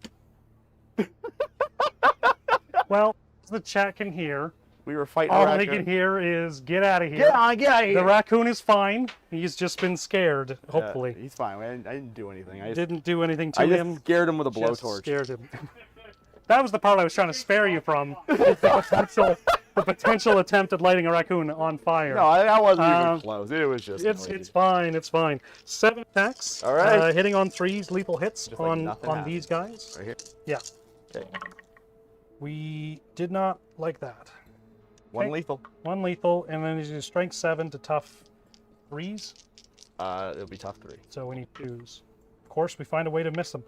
Well, the chat can hear. We were fighting a All raccoon. they can hear is "Get out of here." Get out of here. The raccoon is fine. He's just been scared. Hopefully, He's fine. I didn't do anything. I just, didn't do anything to I just him. scared him with a Just blowtorch. scared him. That was the part I was trying to spare you from. The potential attempt at lighting a raccoon on fire. No, that wasn't even close. It was just It's noisy. fine. It's fine. 7 attacks. All right. Hitting on 3s, lethal hits Just like on nothing on happened. these guys. Right here. Yeah. Okay. We did not like that. 1 Okay. lethal. 1 lethal, and then he's a strength 7 to tough 3s. It'll be tough 3. So we need 2s. Of course, we find a way to miss them.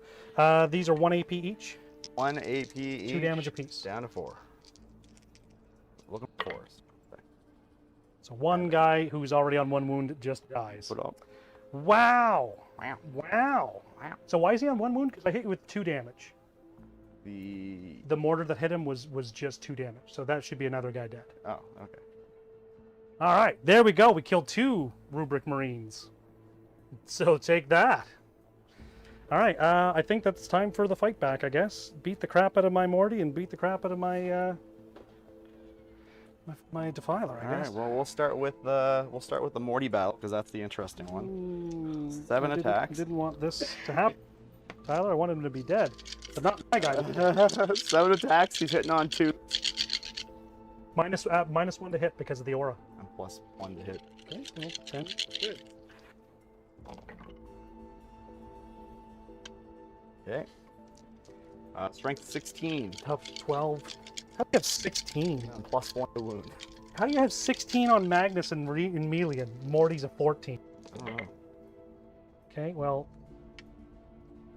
These are 1 AP each. 1 AP each. 2 damage apiece. Down to 4. Looking for 4s. So one guy who's already on 1 wound just dies. Put up. Wow. Wow. Wow. Wow. So why is he on 1 wound? Because I hit you with 2 damage. The The mortar that hit him was just 2 damage. So that should be another guy dead. oh, okay. All right. There we go. We killed 2 Rubric Marines. So take that. All right, I think that's time for the fight back, I guess. Beat the crap out of my Morty and beat the crap out of my my Defiler, I All guess. right. Well, we'll start with the Morty battle because that's the interesting one. Ooh, 7 I attacks. didn't want this to happen. Tyler, I wanted him to be dead, but not my guy to be dead. 7 attacks. He's hitting on 2. -1 to hit because of the aura. And +1 to hit. Okay, well, 10. Good. Okay. Strength 16. Tough 12. How do you have 16? And +1 to wound. How do you have 16 on Magnus and Melian? Morty's a 14. I don't know. Okay, well,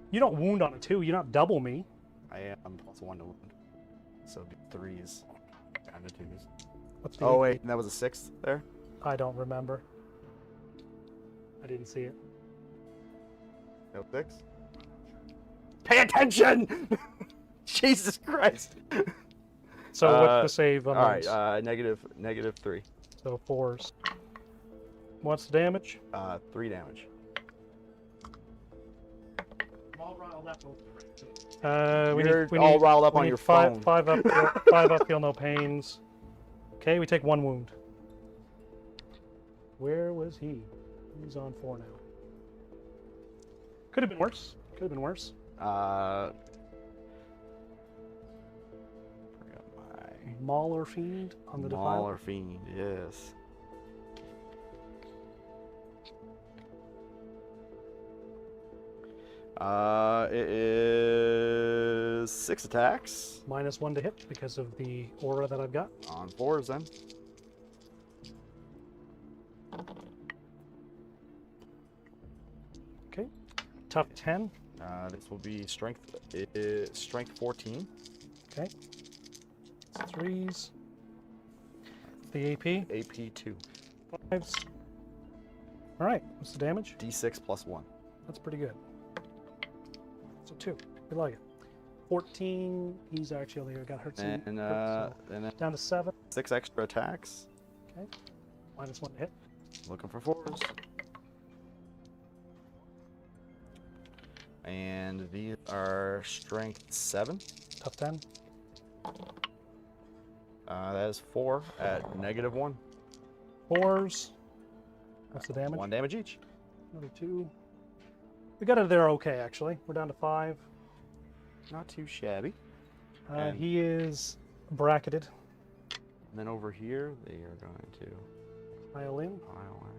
you don't wound on a 2. You not double me. I am +1 to wound. So it'd be 3s and a 2s. What's the Oh wait, that was a 6th there. I don't remember. I didn't see it. No 6. Pay attention! Jesus Christ! So what's the save on All right, those? -3. So 4s. What's the damage? 3 damage. You're all riled up on your phone. 5 up, 5 up, feel no pains. Okay, we take 1 wound. Where was he? He's on 4 now. Could have been worse. Could have been worse. Forgot my Mauler Fiend on the Mauler Defiler. Fiend, yes. It is 6 attacks -1 to hit because of the aura that I've got. on 4s then. Okay. Tough 10. This will be strength 14. Okay. 3s. The AP. AP 2. 5s. All right. What's the damage? D6 +1. That's pretty good. So 2. We like it. 14. He's actually got hurt some. And so then down to 7. 6 extra attacks. Okay. -1 to hit. Looking for 4s. And these are strength 7. Tough 10. That is 4 at -1. 4s. What's the damage? 1 damage each. Another 2. We got it there okay, actually. We're down to 5. Not too shabby. And- He is bracketed. And then over here, they are going to Pile in. pile in.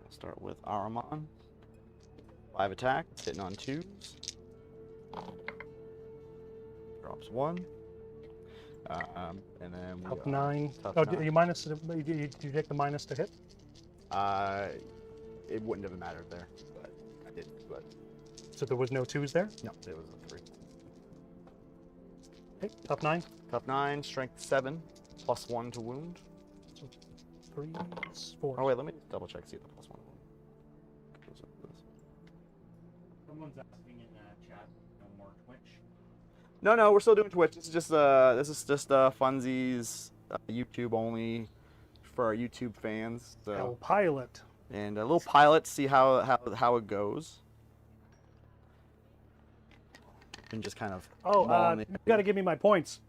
We'll start with Ahriman. 5 attacks, hitting on 2s. Drops 1. And then we Tough are 9. tough Oh, 9. you minus? Did you take the minus to hit? It wouldn't have mattered there, but I did. But So there was no 2s there? no, it was a 3. Okay. Tough 9. Tough 9, strength 7, +1 to wound. 3s, 4s. Oh wait, let me double check, see if the +1 to wound goes with this. Someone's asking in chat, no more Twitch. No, we're still doing Twitch. This is just funsies, YouTube only for our YouTube fans. So. El Pilot. And a little pilot, see how it goes. And just kind of. Oh, you got to give me my points.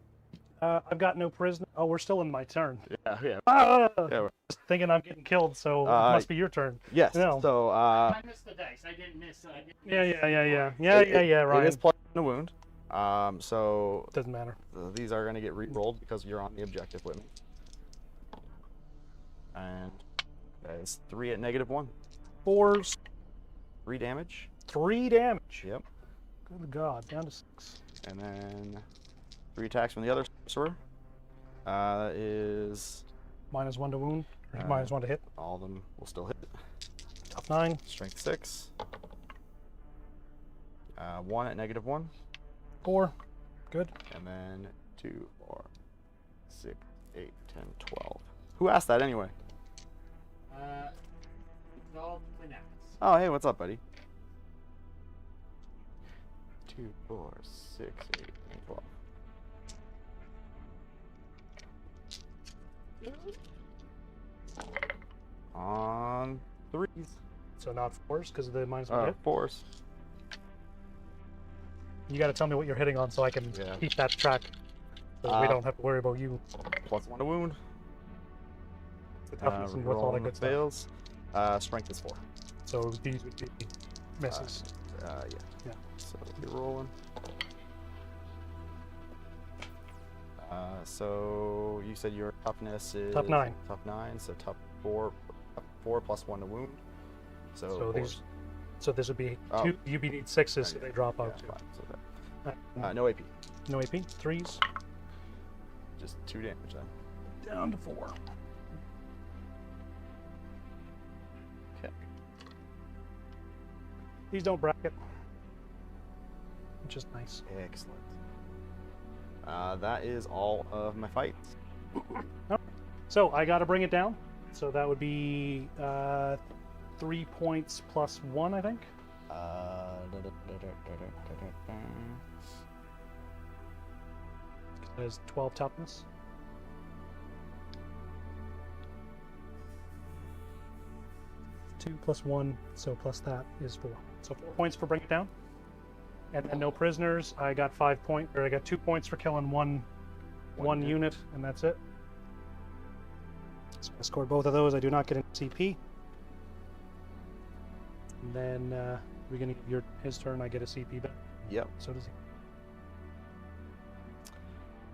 I've got no prisoner. Oh, we're still in my turn. Yeah. Ah! Yeah. Just thinking I'm getting killed, so it must be your turn. Yes. No. So. I missed the dice. I didn't miss. Yeah, Ryan. It is +1 to wound. So Doesn't matter. these are going to get re-rolled because you're on the objective with me. And that is 3 at -1. 4s. 3 damage. 3 damage. Yep. Good God, down to 6. And then 3 attacks from the other sorcerer. That is -1 to wound. Or -1 to hit. all of them will still hit. Tough 9. Strength 6. 1 at -1. 4. Good. And then 2, 4, 6, 8, 10, 12. Who asked that anyway? It's all Kleenex. Oh, hey, what's up, buddy? 2, 4, 6, 8, 10, 12. On 3s. So not 4s because of the -1 hit. 4s. You got to tell me what you're hitting on so I can Yeah. keep that track. So we don't have to worry about you. +1 to wound. The toughness and what's all that Reroll good stuff. fails. Strength is 4. So these would be misses. Yeah. Yeah. So you're rolling. So you said your toughness is Tough 9. Tough 9. So tough 4. 4 +1 to wound. So these. fours. So this would be Oh. 2. You need 6s, so Okay. they drop Yeah, out too. fine. So that, Alright. no AP. No AP. 3s. Just 2 damage then. Down to 4. Okay. These don't bracket, which is nice. Excellent. That is all of my fights. So I got to bring it down. So that would be 3 points +1, I think. That is 12 toughness. Two +1, so plus that is 4. So 4 points for bring it down. And then no prisoners. I got 5 points, or I got 2 points for killing one unit, and that's it. So I scored both of those. I do not get an CP. And then we're gonna give his turn. I get a CP back. Yep. So does he.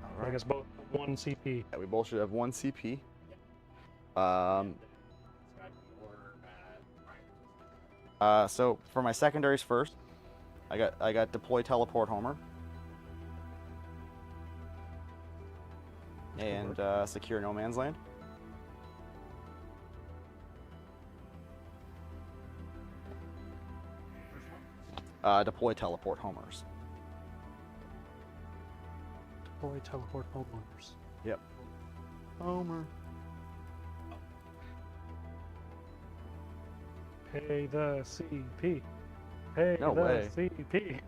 All I guess both 1 CP. Yeah, we both should have 1 CP. So for my secondaries first, I got deploy teleport Homer and secure no man's land. Deploy teleport homers. Deploy teleport homeowners. Yep. Homer. Pay the CP. Pay No the way. CP.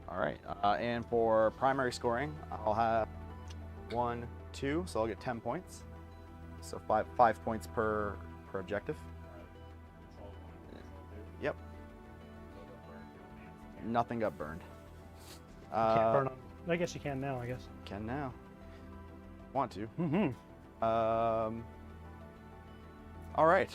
All right. And for primary scoring, I'll have 1, 2, so I'll get 10 points. So 5 points per objective. Yep. Nothing got burned. Can't burn on. I guess you can now. I guess. Can now. Want to. Mm-hmm. All right.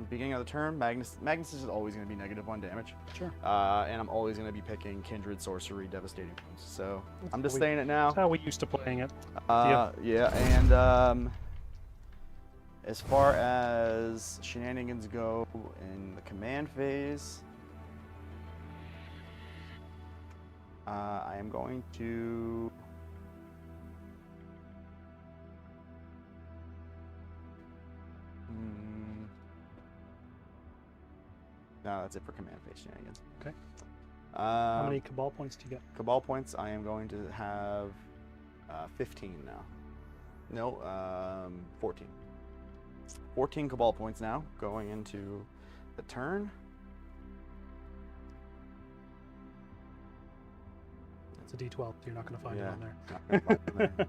Beginning of the turn, Magnus is always going to be -1 damage. Sure. And I'm always going to be picking Kindred, Sorcery, Devastating Wounds. So I'm just we- saying it now. That's how we used to playing it. Yeah, and as far as shenanigans go in the command phase, I am going to no, that's it for command phase shenanigans. Okay. How many Cabal points do you get? Cabal points? I am going to have 15 now. No, 14. 14 Cabal points now going into the turn. It's a D12, so you're not going to find it on there. Not gonna find it on there.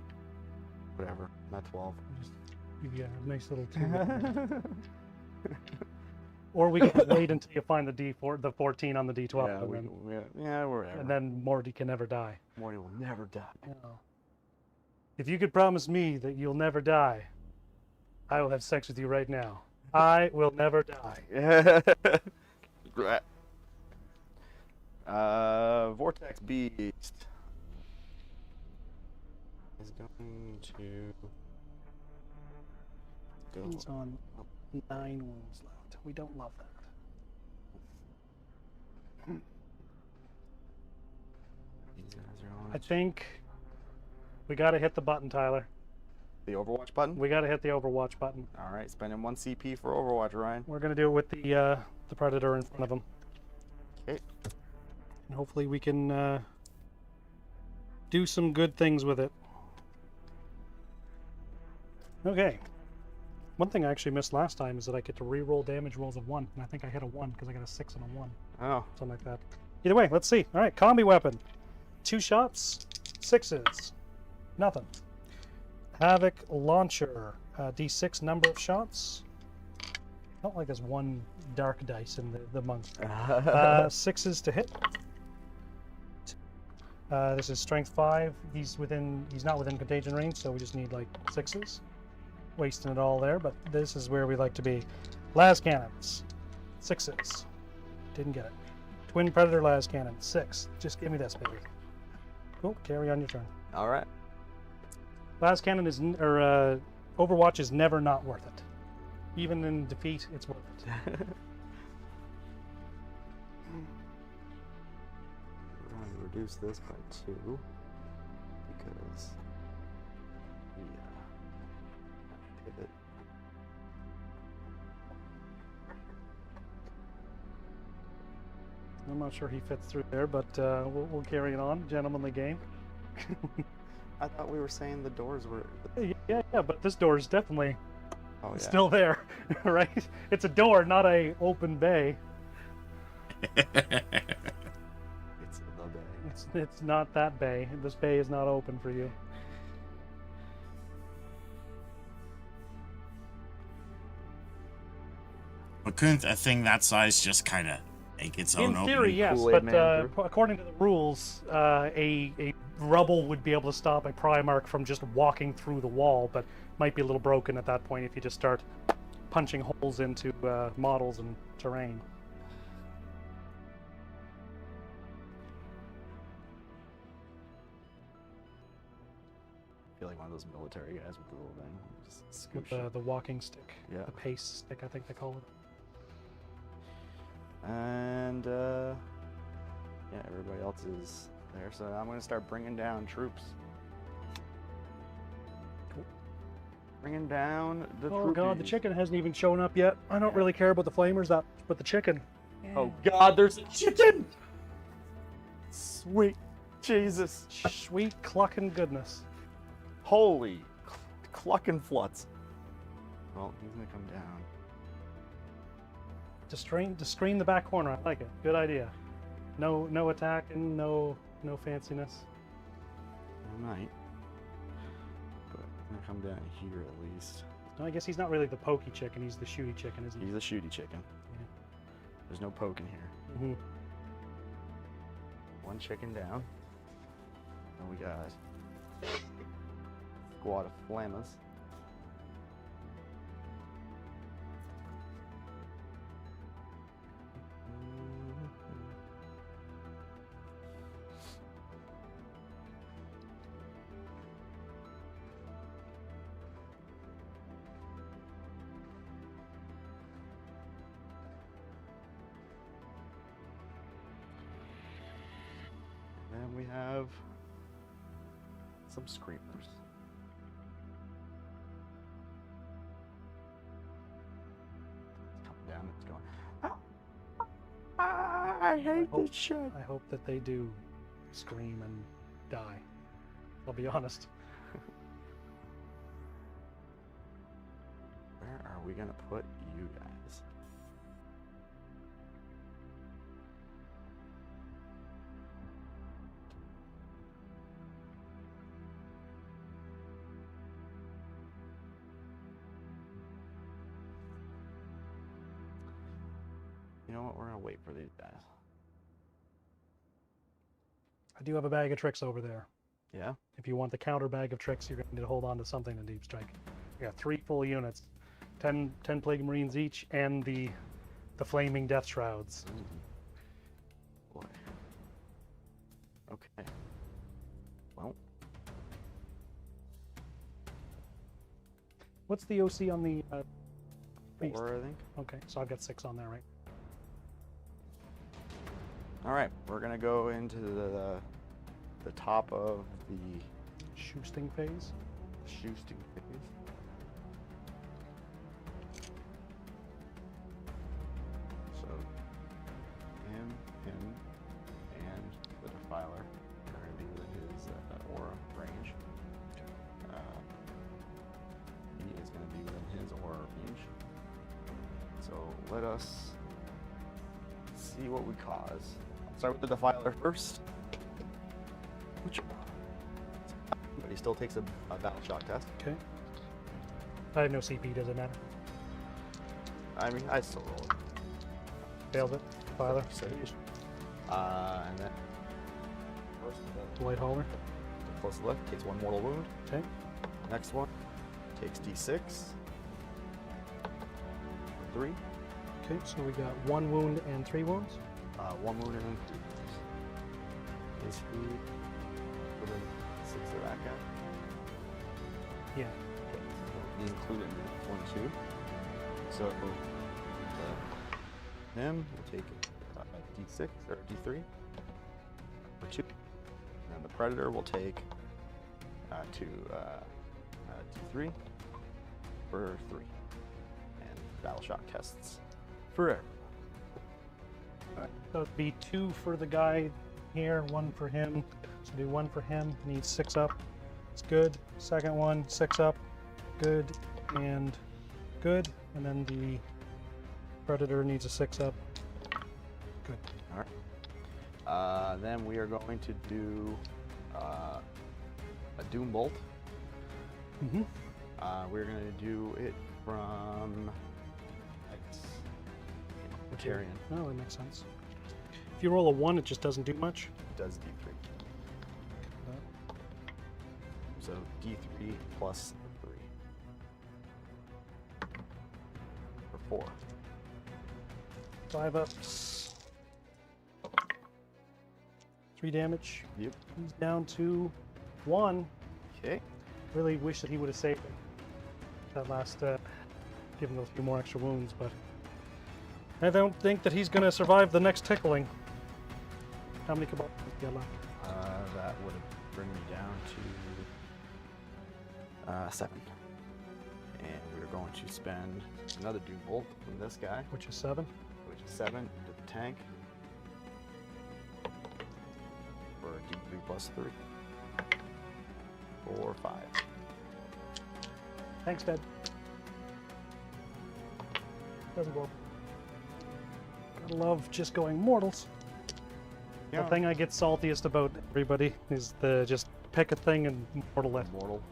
Whatever. Not 12. Just give you a nice little 2. Or we can wait until you find the 14 on the D12, Whatever. and then Morty can never die. Morty will never die. No. If you could promise me that you'll never die, I will have sex with you right now. I will never die. Vortex Beast is going to go. He's on 9 wounds left. We don't love that. These guys are on I think we got to hit the button, Tyler. the Overwatch button. We got to hit the Overwatch button. All right, spending 1 CP for Overwatch, Ryan. We're gonna do it with the Predator in front of him. Okay. And hopefully we can do some good things with it. Okay. One thing I actually missed last time is that I get to re-roll damage rolls of 1, and I think I hit a 1 because I got a 6 and a 1. Oh, Something like that. Either way, let's see. All right, combi weapon. 2 shots, 6s. Nothing. Havoc launcher. D6 number of shots. Not like there's one dark dice in the monk. 6s to hit. This is strength 5. He's not within contagion range, so we just need like 6s. Wasting it all there, but this is where we like to be. Las cannons. 6s. Didn't get it. Twin Predator las cannon. 6. Just give me this, baby. Cool. Carry on your turn. All right. Las cannon Overwatch is never not worth it. Even in defeat, it's worth it. We're going to reduce this by 2 because we pivot. I'm not sure he fits through there, but we'll carry it on. Gentlemanly game. I thought we were saying the doors were. Yeah, but this door is definitely Still there, right? It's a door, not a open bay. It's the bay. It's not that bay. This bay is not open for you. But couldn't a thing that size just kind of make its own In theory, opening? yes, Kool-Aid but Man through. according to the rules, a rubble would be able to stop a Primarch from just walking through the wall, but might be a little broken at that point if you just start punching holes into models and terrain. I feel like one of those military guys with the little thing. Just With scoosh. the walking stick. Yeah. The pace stick, I think they call it. And yeah, everybody else is there, so I'm gonna start bringing down troops. Cool. Bringing down the Oh god, the troopies. chicken hasn't even shown up yet. I don't really care about the flamers, but the chicken. Oh god, there's a chicken! Sweet Jesus. Sweet clucking goodness. Holy clucking fluts. Well, he's gonna come down. To screen the back corner, I like it. Good idea. No attacking, no fanciness. I might. But I'm gonna come down here at least. No, I guess he's not really the pokey chicken, he's the shooty chicken, isn't he? He's a shooty chicken. Yeah. There's no poke in here. Mm-hmm. One chicken down. And we got squad of flammers. And then we have some screamers. It's coming down, it's going. I hate this shit. I hope that they do scream and die. I'll be honest. Where are we gonna put you guys? You know what? We're gonna wait for these guys. I do have a bag of tricks over there. Yeah? If you want the counter bag of tricks, you're going to need to hold on to something in Deep Strike. I got 3 full units, 10 Plague Marines each, and the flaming Death Shrouds. Boy. Okay. Well, What's the OC on the beast? 4, I think. Okay, so I've got 6 on there, right? All right, we're gonna go into the top of the Shoosting phase. shoosting phase. So him, and the Defiler are gonna be within his aura range. He is gonna be within his aura range. So let us see what we cause. Start with the Defiler first. but he still takes a battle shock test. Okay. I have no CP, does it matter? I mean, I still roll it. Failed it. Filer. And then first Light hauler. the close left takes 1 mortal wound. Okay. Next one takes D6. 3. Okay, so we got 1 wound and 3 wounds. 1 wound and then 3 wounds. Is he within 6 of that guy? Yeah. Okay, so he included 1, 2. So him will take D6 or D3 for 2. And then the predator will take D3 for 3. And battle shock tests forever. So it'd be 2 for the guy here, 1 for him. So do 1 for him. Needs 6 up. It's good. Second one, 6 up. Good and good. And then the predator needs a 6 up. Good. All right. Then we are going to do a Doom Bolt. Mm-hmm. We're going to do it from Libertarian. Oh, that makes sense. If you roll a 1, it just doesn't do much. It does D3. So D3 plus 3 for 4. 5 ups. 3 damage. Yep. He's down to 1. Okay. Really wish that he would have saved it. That last, given those few more extra wounds, but I don't think that he's going to survive the next tickling. How many kebabs do you got left? That would bring me down to 7. And we're going to spend another Doom Bolt from this guy, Which is 7. which is 7 into the tank for D3 plus 3 for 5. Thanks, Dad. Doesn't go. I love just going mortals. Yeah. The thing I get saltiest about everybody is the just pick a thing and mortal it. Mortal.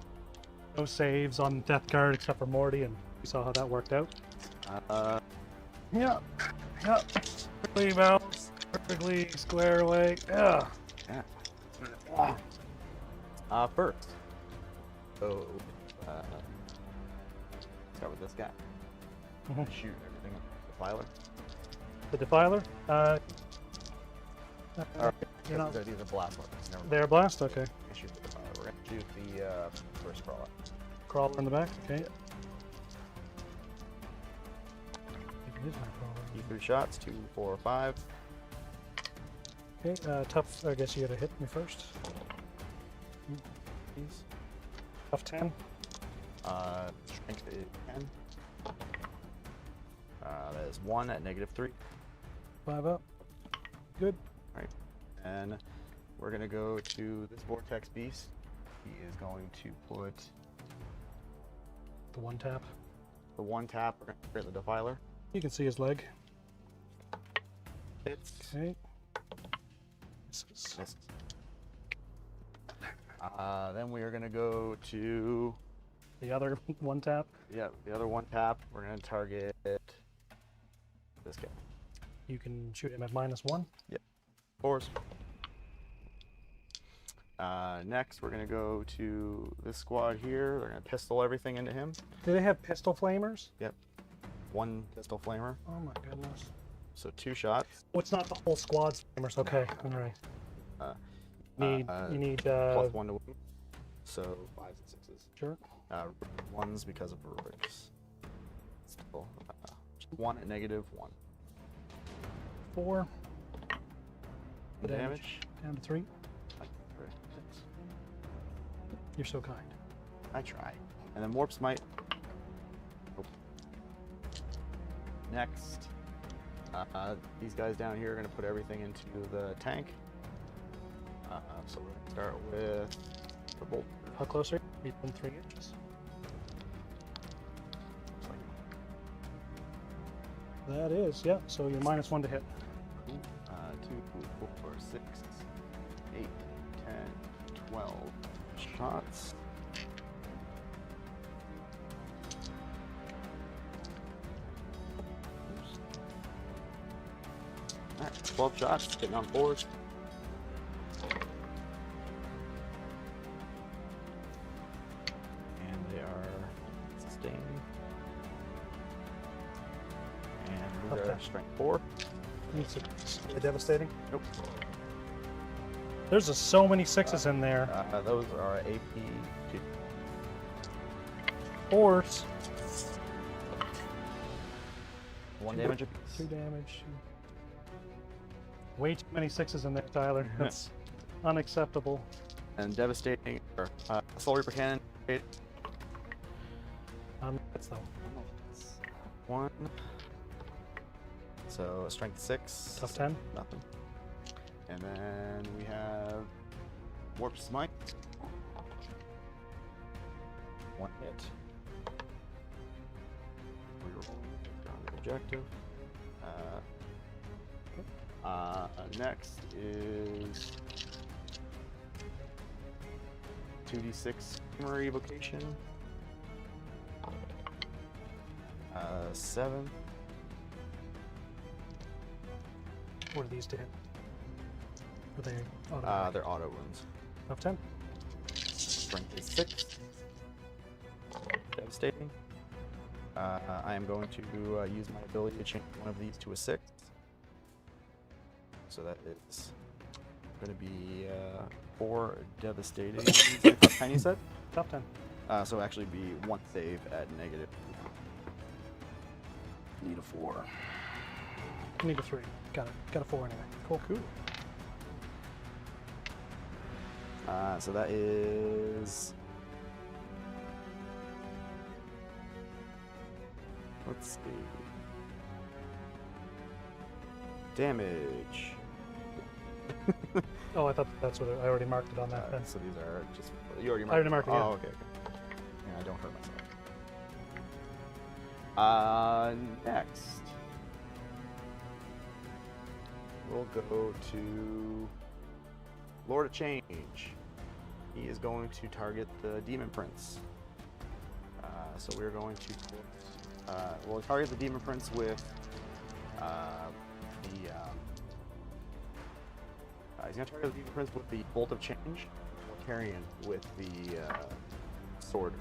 No saves on Deathguard except for Morty, and we saw how that worked out. Yeah. Perfectly balanced, perfectly square away. Yeah. Yeah. First. So, start with this guy. Mhm. Shoot everything with the filer. The Defiler. Alright, you know, these are blast weapons. Never mind. they're blast. Okay. Shoot the Defiler. We're gonna shoot the first crawler. Crawler in the back. Okay. It is my crawler. E3 shots, 2, 4, 5. Okay. Tough. I guess you gotta hit me first. Please. Tough 10. Strength is 10. That is 1 at -3. 5 up. Good. Right. And we're gonna go to this Vortex Beast. He is going to put The 1 tap. the 1 tap. We're gonna create the Defiler. You can see his leg. Hits. Okay. Misses. Misses. Then we are gonna go to The other 1 tap. the other 1 tap. We're gonna target this guy. You can shoot him at -1. Of course. Next, we're gonna go to this squad here. They're gonna pistol everything into him. Do they have pistol flamers? 1 pistol flamer, Oh my goodness. so 2 shots. Oh, it's not the whole squad's flamers. Okay. All right. You need Plus 1 to wound. So 5s and 6s. sure. 1s because of heroics. Still, 1 at -1. 4. The Damage. damage. Down to 3. Thanks. You're so kind. I try. And then Warp Smite. Oh. Next, these guys down here are going to put everything into the tank. So we're going to start with the bolt. How close are you? Within 3 inches. That is, yeah. So you're -1 to hit. 2, 4, 6, 8, 10, 12, shots. Alright, 12 shots, getting on board. And they are sustained. And these are strength 4. Devastating. Nope. There's just so many 6s in there. Those are AP 2. 4s. 1 damage apiece. 2 damage. Way too many 6s in there, Tyler. That's unacceptable. And devastating, or Soul Reaper Cannon. That's though. 1. So a strength 6. Tough 10. Nothing. And then we have Warp Smite. 1 hit. Reroll on the objective. Next is 2d6 Hammer Evocation. 7. What are these to hit? Are they automatic? They're auto wounds. Tough 10. Strength is 6. Devastating. I am going to use my ability to change one of these to a 6. So that is going to be 4 devastating. Tough 10, you said? Tough 10. So actually be 1 save at negative. Need a 4. Need a 3. Got it. Got a 4 anyway. Cool. Cool. So that is. Let's see. Damage. Oh, I thought that's what I already marked it on that. Then. So these are just. You already marked. I already marked it. Yeah. Oh, okay. Yeah, I don't hurt myself. Next. We'll go to Lord of Change. He is going to target the Demon Prince. So we're going to we'll target the Demon Prince with he's going to target the Demon Prince with the Bolt of Change. Mortarion with the sword,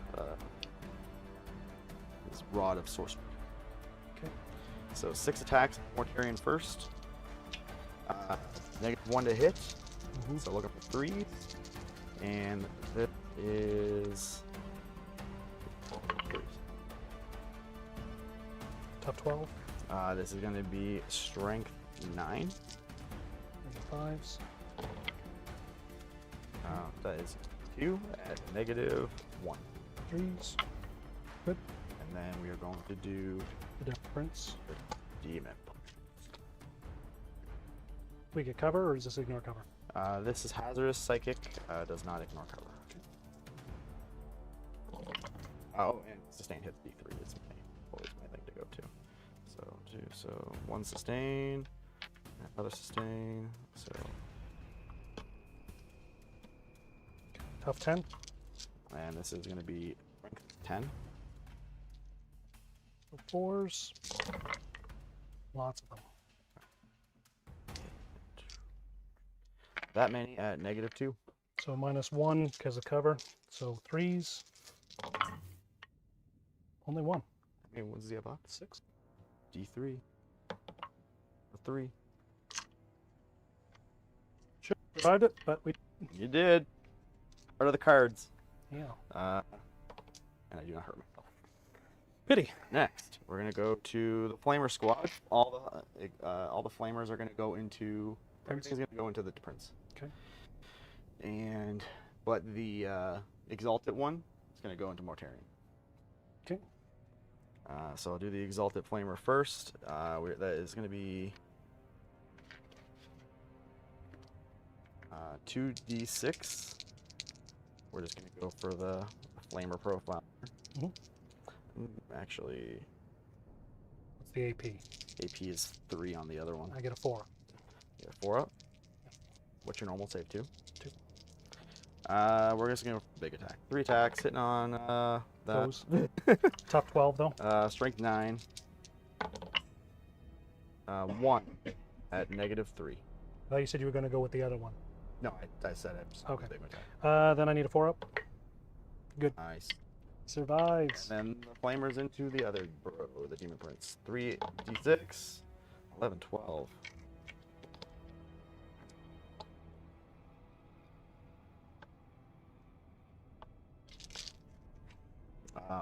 this Rod of Sorcery. Okay. So 6 attacks. Mortarion first. -1 to hit. Mm-hmm. So looking for 3. And this is Tough 12. this is going to be strength 9. 5s. That is 2 at -1. 3s. Good. And then we are going to do The difference. the Demon. We get cover, or does this ignore cover? This is hazardous psychic. Does not ignore cover. Oh, and sustain hits D3 is always my thing to go to. So 1 sustain, another sustain. So Tough 10. and this is going to be strength 10. 4s. Lots of them. That many at -2. So -1 because of cover. So 3s. Only 1. Hey, what does he have left? 6. D3. A 3. Should have tried it, but we. You did. Part of the cards. Yeah. And I do not hurt myself. Pity. Next, we're gonna go to the Flamer squad. All the Flamers are gonna go into. Everything's gonna go into the Prince. Okay. But the Exalted one is gonna go into Mortarion. Okay. So I'll do the Exalted Flamer first. That is gonna be 2d6. We're just gonna go for the Flamer profile. Mhm. Actually, What's the AP? AP is 3 on the other one. I get a 4. You got 4 up. What's your normal save, 2? 2. We're just going to big attack. 3 attacks, hitting on that. Those. Tough 12 though. Strength 9. 1 at -3. I thought you said you were going to go with the other one. No, I said it. Just Okay. Big attack. Then I need a 4 up. Good. Nice. Survives. And then the flamers into the other bro, the demon prince. 3d6, 11, 12.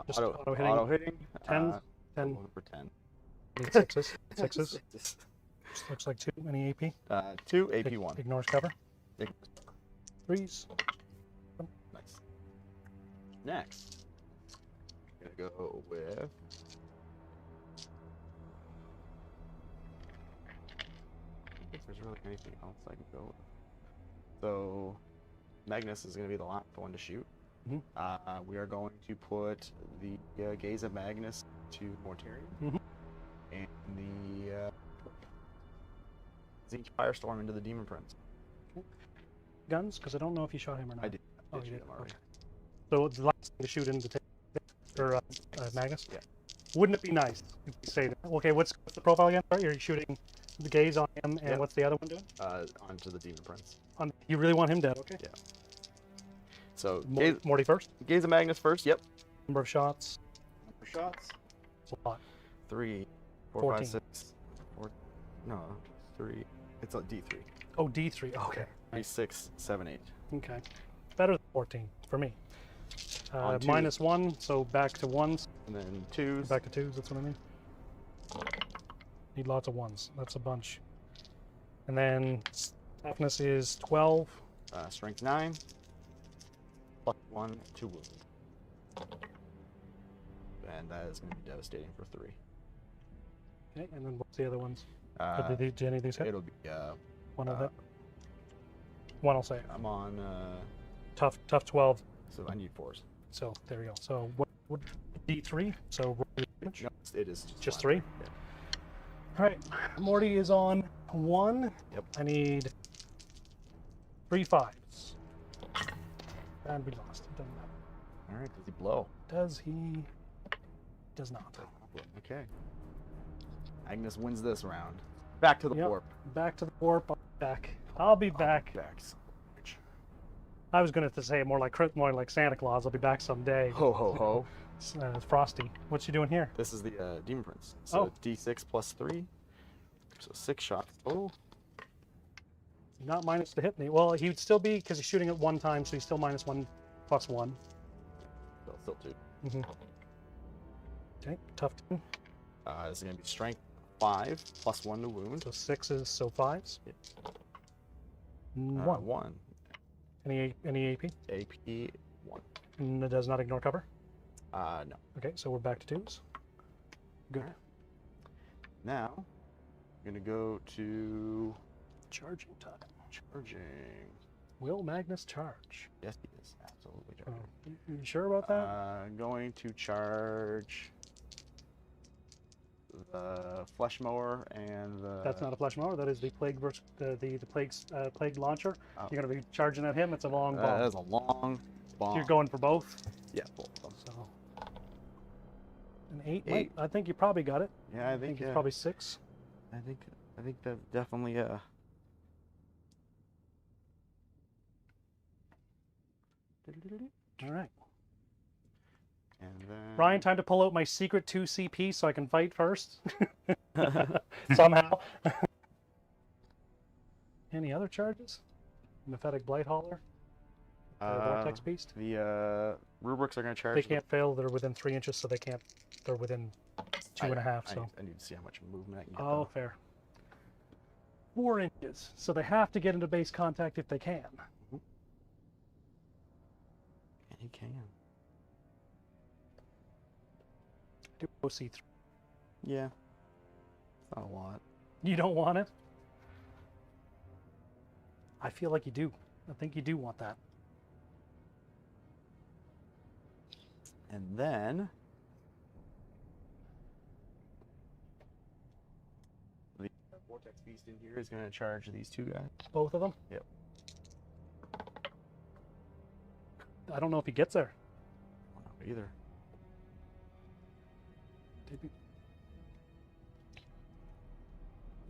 Just auto hitting. 10. 10. For 10. Need sixes. Sixes. Just looks like 2. Any AP? 2, AP 1. Ignores cover. 3s. Nice. Next, gonna go with. I think there's really anything else I can go with. So, Magnus is gonna be the last one to shoot. Mm-hmm. We are going to put the Gaze of Magnus to Mortarion, Mm-hmm. and the Zinc Firestorm into the Demon Prince. Guns? Because I don't know if you shot him or not. I did. Oh, you shoot did. him already. Okay. So it's the last thing to shoot into or Magnus? Yeah. Wouldn't it be nice if you say that? Okay, what's the profile again? Sorry, you're shooting the Gaze on him, and Yep. what's the other one doing? Onto the Demon Prince. You really want him dead? Okay. Yeah. So Morty first. Gaze of Magnus first. Yep. Number of shots. Number of shots. A lot. 3, 4, 14. 5, 6. 4, no, 3. It's a D3. Oh, D3. Okay. 3, 6, 7, 8. Okay. Better than 14 for me. On twos. -1, so back to 1s. And then 2s. Back to 2s, that's what I mean. Need lots of 1s. That's a bunch. And then toughness is 12. Strength 9. Plus 1 to wound. And that is going to be devastating for 3. Okay, and then what's the other ones? Uh, Did any of these hit? it'll be. One will hit. One I'll say. I'm on. Tough 12. So I need 4s. So there we go. So what D3? So roll your damage. No, it is Just 3. 3? Yeah. Alright. Morty is on 1. Yep. I need 3 5s. And we lost. It doesn't matter. All right. Does he blow? Does he? Does not. Okay. Agnes wins this round. Back to the Yep. warp. Back to the warp. I'll be back. Back. I was going to say more like Santa Claus. I'll be back someday. Ho ho ho. It's Frosty. What's she doing here? This is the Demon Prince. So D6 plus 3. So 6 shots. Oh. Not minus to hit me. Well, he would still be because he's shooting at 1 time, so he's still -1 plus 1. Still 2. Mm-hmm. Okay, tough 2. This is going to be strength 5 plus 1 to wound. So 6s, so 5s. Yep. 1. 1. Any AP? AP 1. And it does not ignore cover. No. Okay, so we're back to 2s. Good. Now, I'm going to go to Charging time. charging. Will Magnus charge? Yes, he is. Absolutely Oh, charging. you sure about that? Going to charge the flesh mower and the. That's not a flesh mower. That is the plague plague launcher. Oh. You're going to be charging at him. It's a long bomb. That is a long bomb. You're going for both. Yeah, both of them. So an 8. 8. I think you probably got it. Yeah, I I think think it's probably 6. I think that definitely. All right. And then. Ryan, time to pull out my secret 2 CP so I can fight first. Somehow. Any other charges? Mephetic Blight Hauler? Vortex Beast? The rubrics are going to charge. They can't fail. They're within 3 inches, so they can't. They're within 2.5. So. I need to see how much movement I can get. Oh, fair. 4 inches. So they have to get into base contact if they can. And he can. Do OC3. Yeah. It's not a lot. You don't want it? I feel like you do. I think you do want that. And then. The Vortex Beast in here is going to charge these 2 guys. Both of them? Yep. I don't know if he gets there. I don't know either.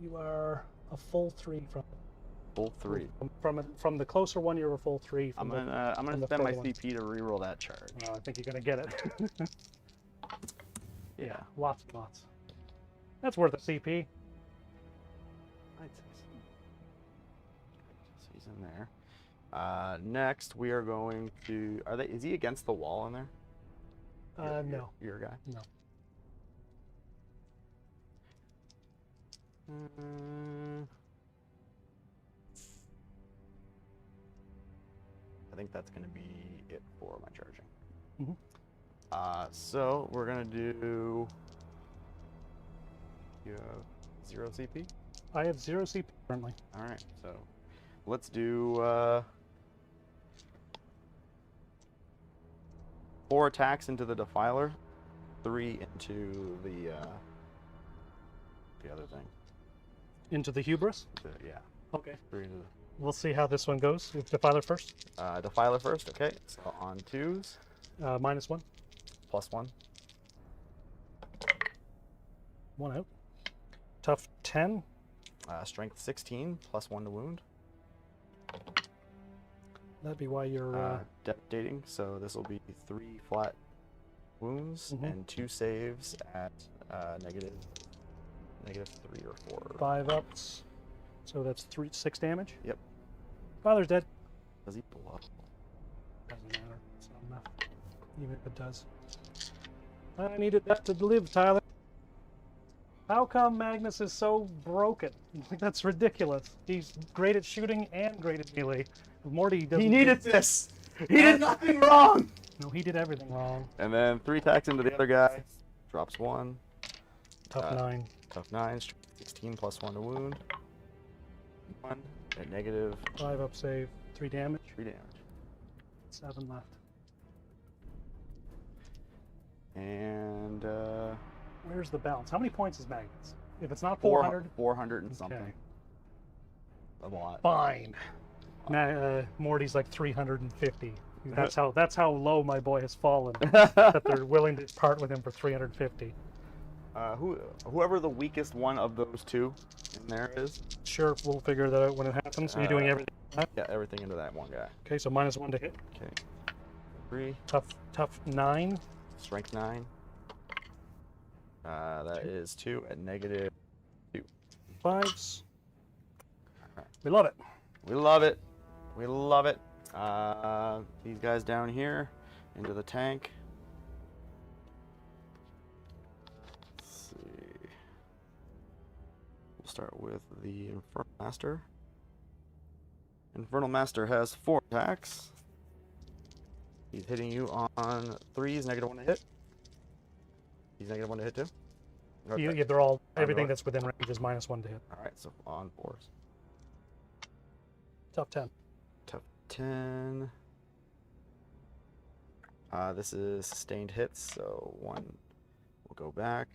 You are a full 3 from Full 3. from the closer one. You're a full 3. I'm From gonna the spend my further one. CP to reroll that charge. I think you're gonna get it. Yeah. Lots and lots. That's worth a CP. I'd say so. So he's in there. Next, we are going to. Is he against the wall in there? No. Your guy? No. I think that's going to be it for my charging. Mhm. So we're going to do. You have 0 CP? I have 0 CP currently. All right, so let's do 4 attacks into the Defiler, 3 into the other thing. Into the Hubris. Yeah, Okay. 3 into We'll see how this one goes. With Defiler first. Defiler first. Okay, so on 2s, -1. +1. 1 out. Tough 10. Strength 16, +1 to wound. That'd be why you're. Devastating. So this will be 3 flat wounds Mhm. and 2 saves at -3 or 4. 5 ups. So that's 6 damage. Yep. Father's dead. Does he blow? Doesn't matter. It's not enough. Even if it does. I needed that to live, Tyler. How come Magnus is so broken? That's ridiculous. He's great at shooting and great at melee. Morty doesn't. He needed this. He did nothing wrong. No, he did everything wrong. And then 3 attacks into the other guy. Drops 1. Tough 9. Tough 9. 16 +1 to wound. 1 at negative 5 up save. 3 damage. 3 damage. 7 left. And Where's the balance? How many points is Magnus? If it's not 400. 400, 400 and Okay. something. A lot. fine. Morty's like 350. That's how low my boy has fallen. That they're willing to part with him for 350. Whoever the weakest one of those 2 in there is. Sure, we'll figure that out when it happens. Are you doing everything? Yeah, everything into that one guy. Okay, so -1 to hit. Okay. 3. Tough 9. Strength 9. That is 2 at negative 2. 5s. Alright. We love it. We love it. We love it. These guys down here into the tank. Let's see. We'll start with the Infernal Master. Infernal Master has 4 attacks. He's hitting you on 3s, -1 to hit. He's -1 to hit too. Okay. They're all everything Ongoing. that's within range is -1 to hit. All right, so on 4s. Tough 10. Tough 10. This is sustained hits, so 1 will go back.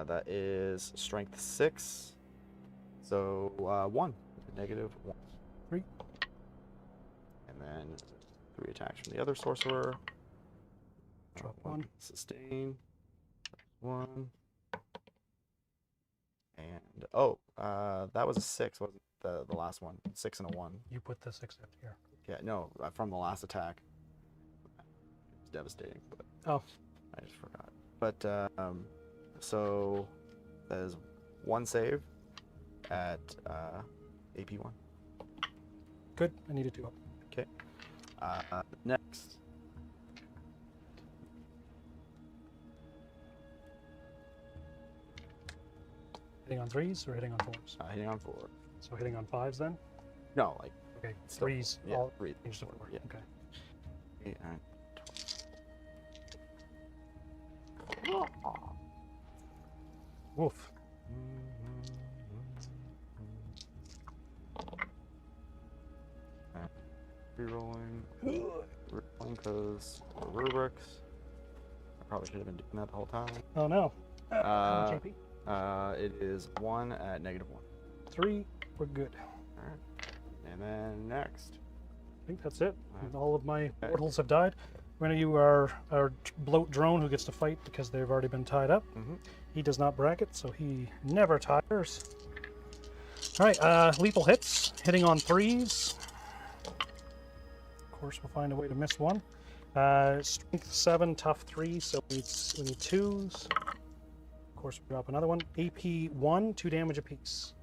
That is strength 6. So 1, -1. 3. And then 3 attacks from the other sorcerer. Drop 1. Sustain. 1. And that was a 6, wasn't the last one? 6 and a 1. You put the 6 in here. Yeah, no, from the last attack. It's devastating, but Oh. I just forgot. But so that is 1 save at AP 1. Good. I needed 2 up. Okay. Next. Hitting on 3s or hitting on 4s? Hitting on 4. So hitting on 5s then? No, like Okay. still 3s. Yeah, All 3. range to 4. Yeah. Okay. 8, 9, 12. Woof. Rerolling because rubrics. I probably should have been doing that the whole time. Oh no. Uh, JP. It is 1 at -1. 3. We're good. All right. And then next. I think that's it. Alright. All of my mortals have died. We're going to use our bloat drone who gets to fight because they've already been tied up. Mm-hmm. He does not bracket, so he never tires. All right, lethal hits, hitting on 3s. Of course, we'll find a way to miss one. Strength 7, tough 3, so we need 2s. Of course, we drop another one. AP 1, 2 damage apiece.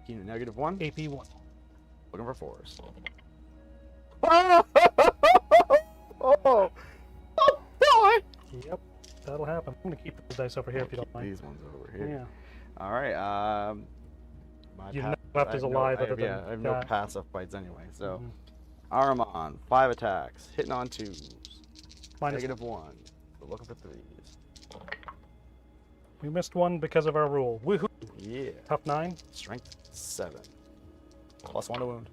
-1. AP 1. Looking for 4s. Oh, oh boy! Yep, that'll happen. I'm going to keep those dice over here if you don't mind. These ones over here. Yeah. All right. My You pass- know left I is have alive I other have, than yeah, I have no that. passive fights anyway. So, Mhm. Armon, 5 attacks, hitting on 2s. Minus -1. So looking for 3s. We missed one because of our rule. Woohoo! Yeah. Tough 9. Strength 7. +1 to wound.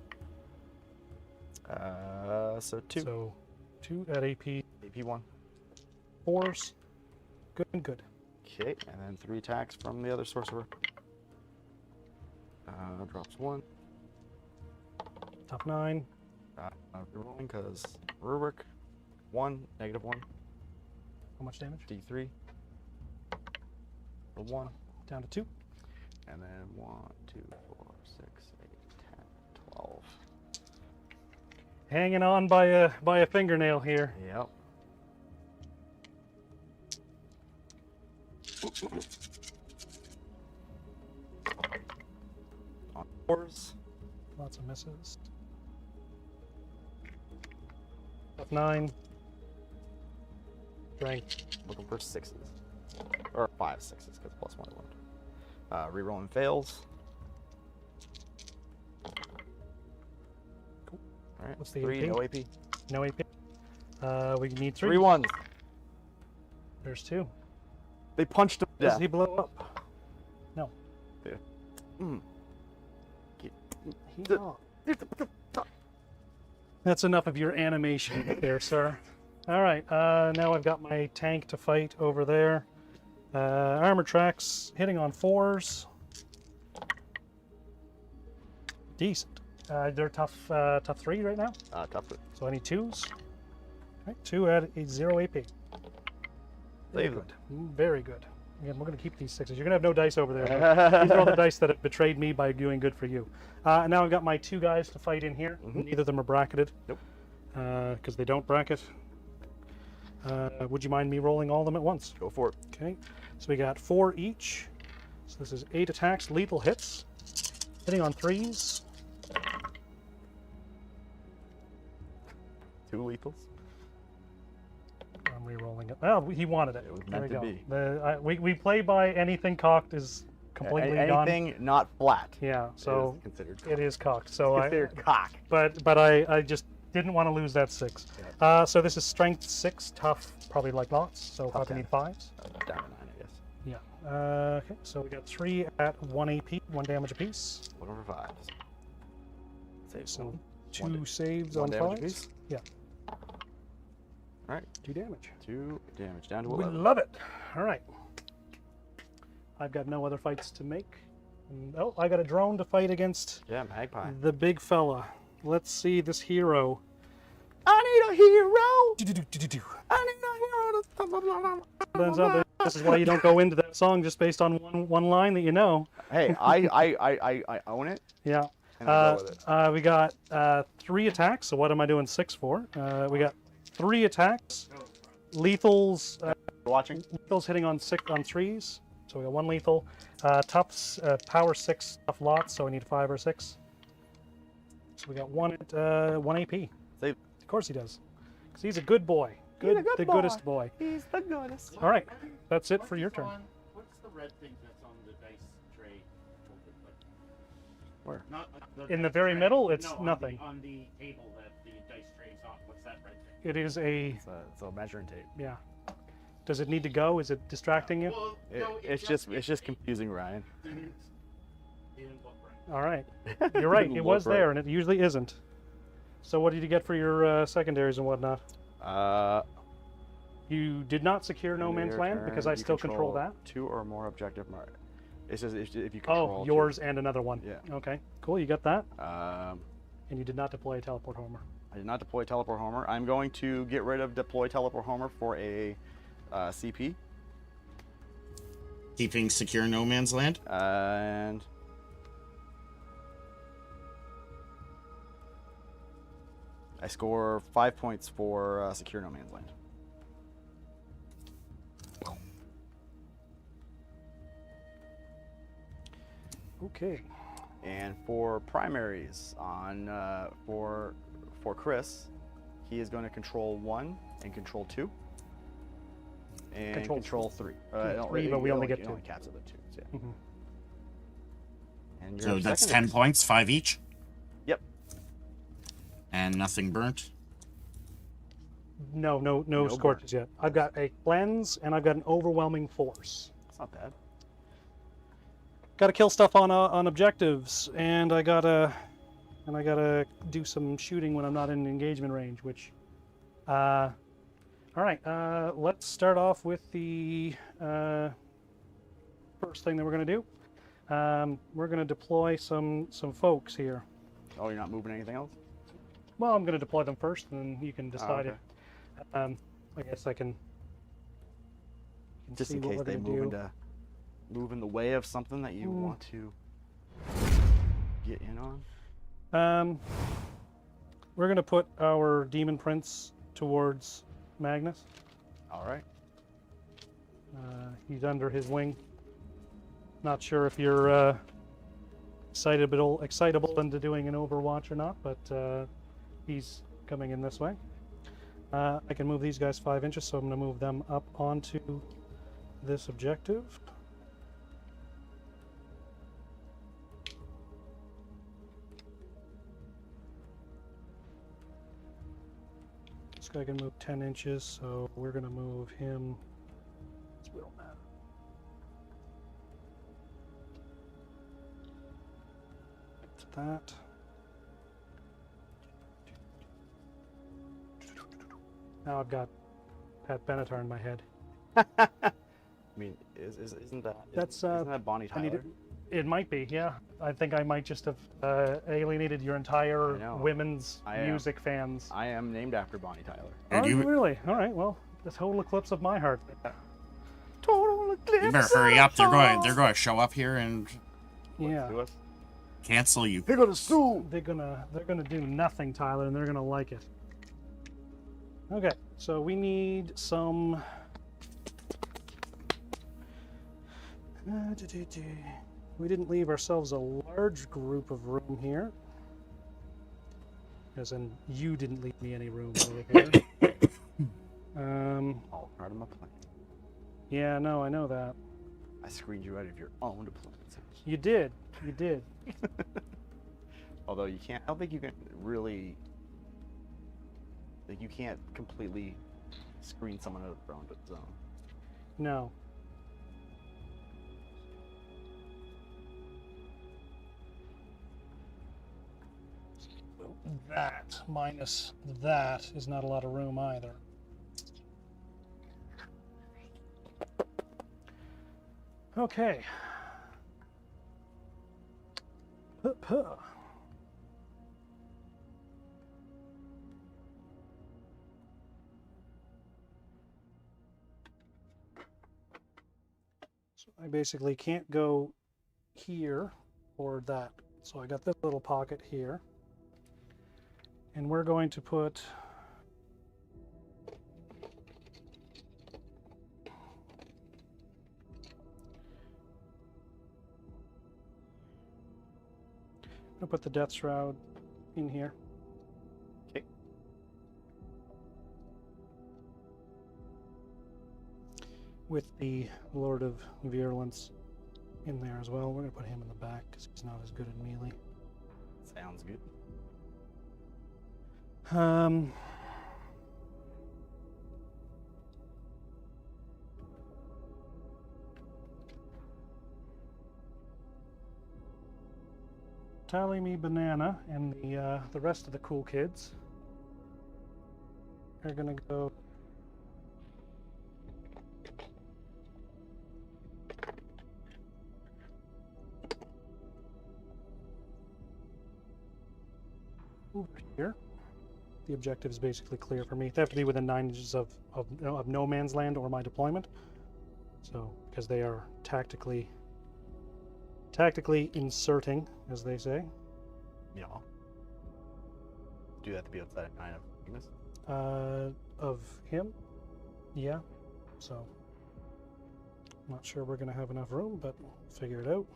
So 2. So 2 at AP. AP 1. 4s. Good and good. Okay, and then 3 attacks from the other sorcerer. Drops 1. Tough 9. Rerolling because Rubric 1, -1. How much damage? D3. For 1. Down to 2. And then 1, 2, 4, 6, 8, 10, 12. Hanging on by a fingernail here. Yep. On 4s. Lots of misses. Tough 9. Strength. Looking for 6s. Or 5 6s because +1 to wound. Rerolling fails. Cool. All right. What's the 3, AP? no AP. No AP. We need 3. 3 1s. There's 2. They punched him to Does death. he blow up? No. Mm. He's not. That's enough of your animation there, sir. All right, now I've got my tank to fight over there. Armor tracks, hitting on 4s. Decent. They're tough 3 right now, Tough. so I need 2s. All right, 2 at 0 AP. Very Save them. good. Very good. Again, we're going to keep these 6s. You're going to have no dice over there. These are all the dice that have betrayed me by doing good for you. And now I've got my 2 guys to fight in here. Mhm. Neither of them are bracketed. Nope. Because they don't bracket. Would you mind me rolling all of them at once? Go for it. Okay. So we got 4 each. So this is 8 attacks, lethal hits. Hitting on 3s. 2 lethals. I'm re-rolling it. Oh, he wanted it. It was There meant we to go. We play by anything cocked is completely gone. Anything not flat. Yeah, so is considered. it is cocked. So Considered cock. but I just didn't want to lose that 6. So this is strength 6, tough, probably like lots. So probably 10. need 5s. Down to 9, I guess. Yeah. Okay. So we got 3 at 1 AP, 1 damage apiece. Looking for 5s. Save So one. 2 saves 1 on damage 5s. apiece. Yeah. All right. 2 damage. 2 damage down to We 11. love it. All right. I've got no other fights to make. Oh, I got a drone to fight against Yeah, Magpie. the big fella. Let's see this hero. I need a hero. Do-do-do-do-do-do. I need a hero. Turns out that this is why you don't go into that song just based on one line that you know. Hey, I own it. Yeah. And I go with it. We got 3 attacks. So what am I doing 6 for? We got 3 attacks. Lethals. Watching. Lethals hitting on 3s. So we got 1 lethal. Toughs, power 6 tough lots. So we need 5 or 6. So we got 1 at 1 AP. Save. Of course he does, because he's a good boy. He's a good the boy. goodest boy. He's the goodest. All right, that's it for your turn. What's the red thing that's on the dice tray? Where? Not In the dice very tray. middle, it's No, nothing. On the table that the dice tray is on. What's that red thing? It is a It's a measuring tape. yeah. Does it need to go? Is it distracting you? Well, It's just confusing, Ryan. Didn't look right. All right, you're right. Didn't It was look right. there, and it usually isn't. So what did you get for your secondaries and whatnot? You did not secure no man's land because I still control that. 2 or more objective mark. It says if you control. Oh, yours and another one. Yeah. Okay, cool. You got that. And you did not deploy a teleport homer. I did not deploy teleport homer. I'm going to get rid of deploy teleport homer for a CP. Keeping secure no man's land. And I score 5 points for secure no man's land. Okay. And for primaries on for Chris, he is going to control 1 and control 2. And control 3. 3, but we only get 2. Only caps it at 2. So, yeah. Mm-hmm. And So that's 10 points, 5 each. Yep. And nothing burnt. No scorches yet. I've got a cleanse and I've got an overwhelming force. That's not bad. Got to kill stuff on objectives, and I gotta do some shooting when I'm not in engagement range. Which, all right. Let's start off with the first thing that we're gonna do. We're gonna deploy some folks here. Oh, you're not moving anything else? Well, I'm gonna deploy them first, and then you can decide okay. it. I guess I can. Just in case they move in the way of something that you want to get in on. We're gonna put our demon prince towards Magnus. All right. He's under his wing. Not sure if you're excitable into doing an Overwatch or not, but he's coming in this way. I can move these guys 5 inches, so I'm gonna move them up onto this objective. This guy can move 10 inches, so we're going to move him. We don't matter. To that. Now I've got Pat Benatar in my head. I mean, isn't that Bonnie Tyler? It might be, yeah. I think I might just have alienated your entire women's music fans. I am named after Bonnie Tyler. Oh, really? All right. Well, the total eclipse of my heart. Total eclipse. You better hurry up. They're going to show up here and cancel you. They're gonna sue. They're gonna do nothing, Tyler, and they're gonna like it. Okay, so we need some. We didn't leave ourselves a large group of room here. As in, you didn't leave me any room over here. All part of my plan. Yeah, no, I know that. I screened you out of your own deployments. You did. You did. Although you can't, I don't think you can really, like, you can't completely screen someone out of their own zone. No. That minus that is not a lot of room either. Okay. So I basically can't go here or that. So I got this little pocket here. And we're going to put the Death Shroud in here. Okay. With the Lord of Virulence in there as well. We're going to put him in the back because he's not as good at melee. Sounds good. Tally Me Banana and the rest of the cool kids are gonna go the objective is basically clear for me. They have to be within 9 inches of no man's land or my deployment. So, because they are tactically inserting, as they say. Yeah. Do that to be outside of 9 of weakness? Of him? Yeah. So, not sure we're going to have enough room, but we'll figure it out.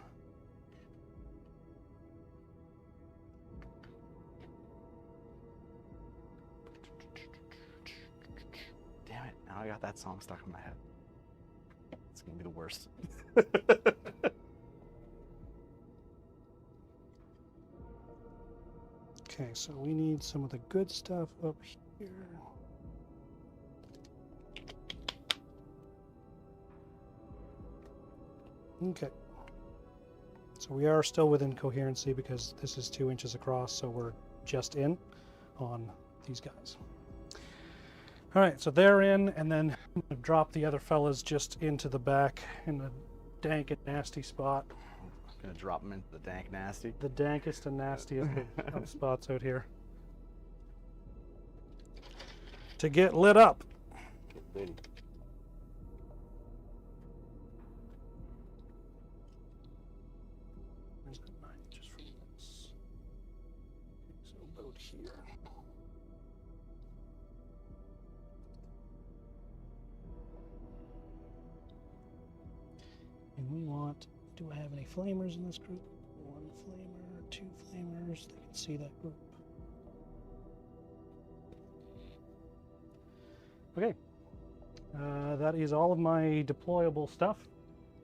Damn it, now I got that song stuck in my head. It's gonna be the worst. Okay, so we need some of the good stuff up here. Okay. So we are still within coherency because this is 2 inches across, so we're just in on these guys. All right, so they're in, and then I'm gonna drop the other fellas just into the back in the dank and nasty spot. Gonna drop them into the dank nasty. The dankest and nastiest of spots out here. To get lit up. Lady. Where's that 9 inches from this? So about here. And we want, do I have any flamers in this group? 1 flamer, 2 flamers, they can see that group. Okay, that is all of my deployable stuff.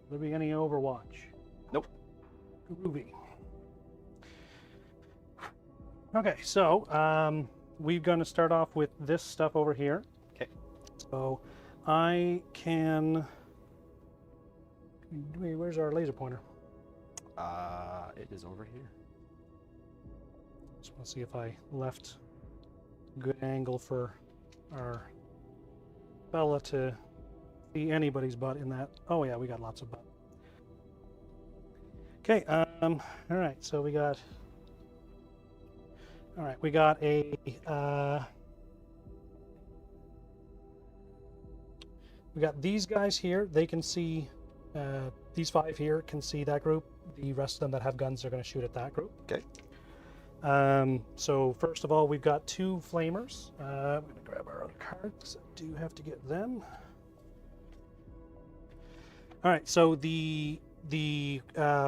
Will there be any Overwatch? Nope. Groovy. Okay, so we're going to start off with this stuff over here. Okay. So I can. Where's our laser pointer? It is over here. Just want to see if I left good angle for our fella to see anybody's butt in that. Oh yeah, we got lots of butt. Okay, all right, so we got a we got these guys here. They can see these 5 here can see that group. The rest of them that have guns are going to shoot at that group. Okay. So first of all, we've got 2 flamers. I'm going to grab our other cards. I do have to get them. All right. So the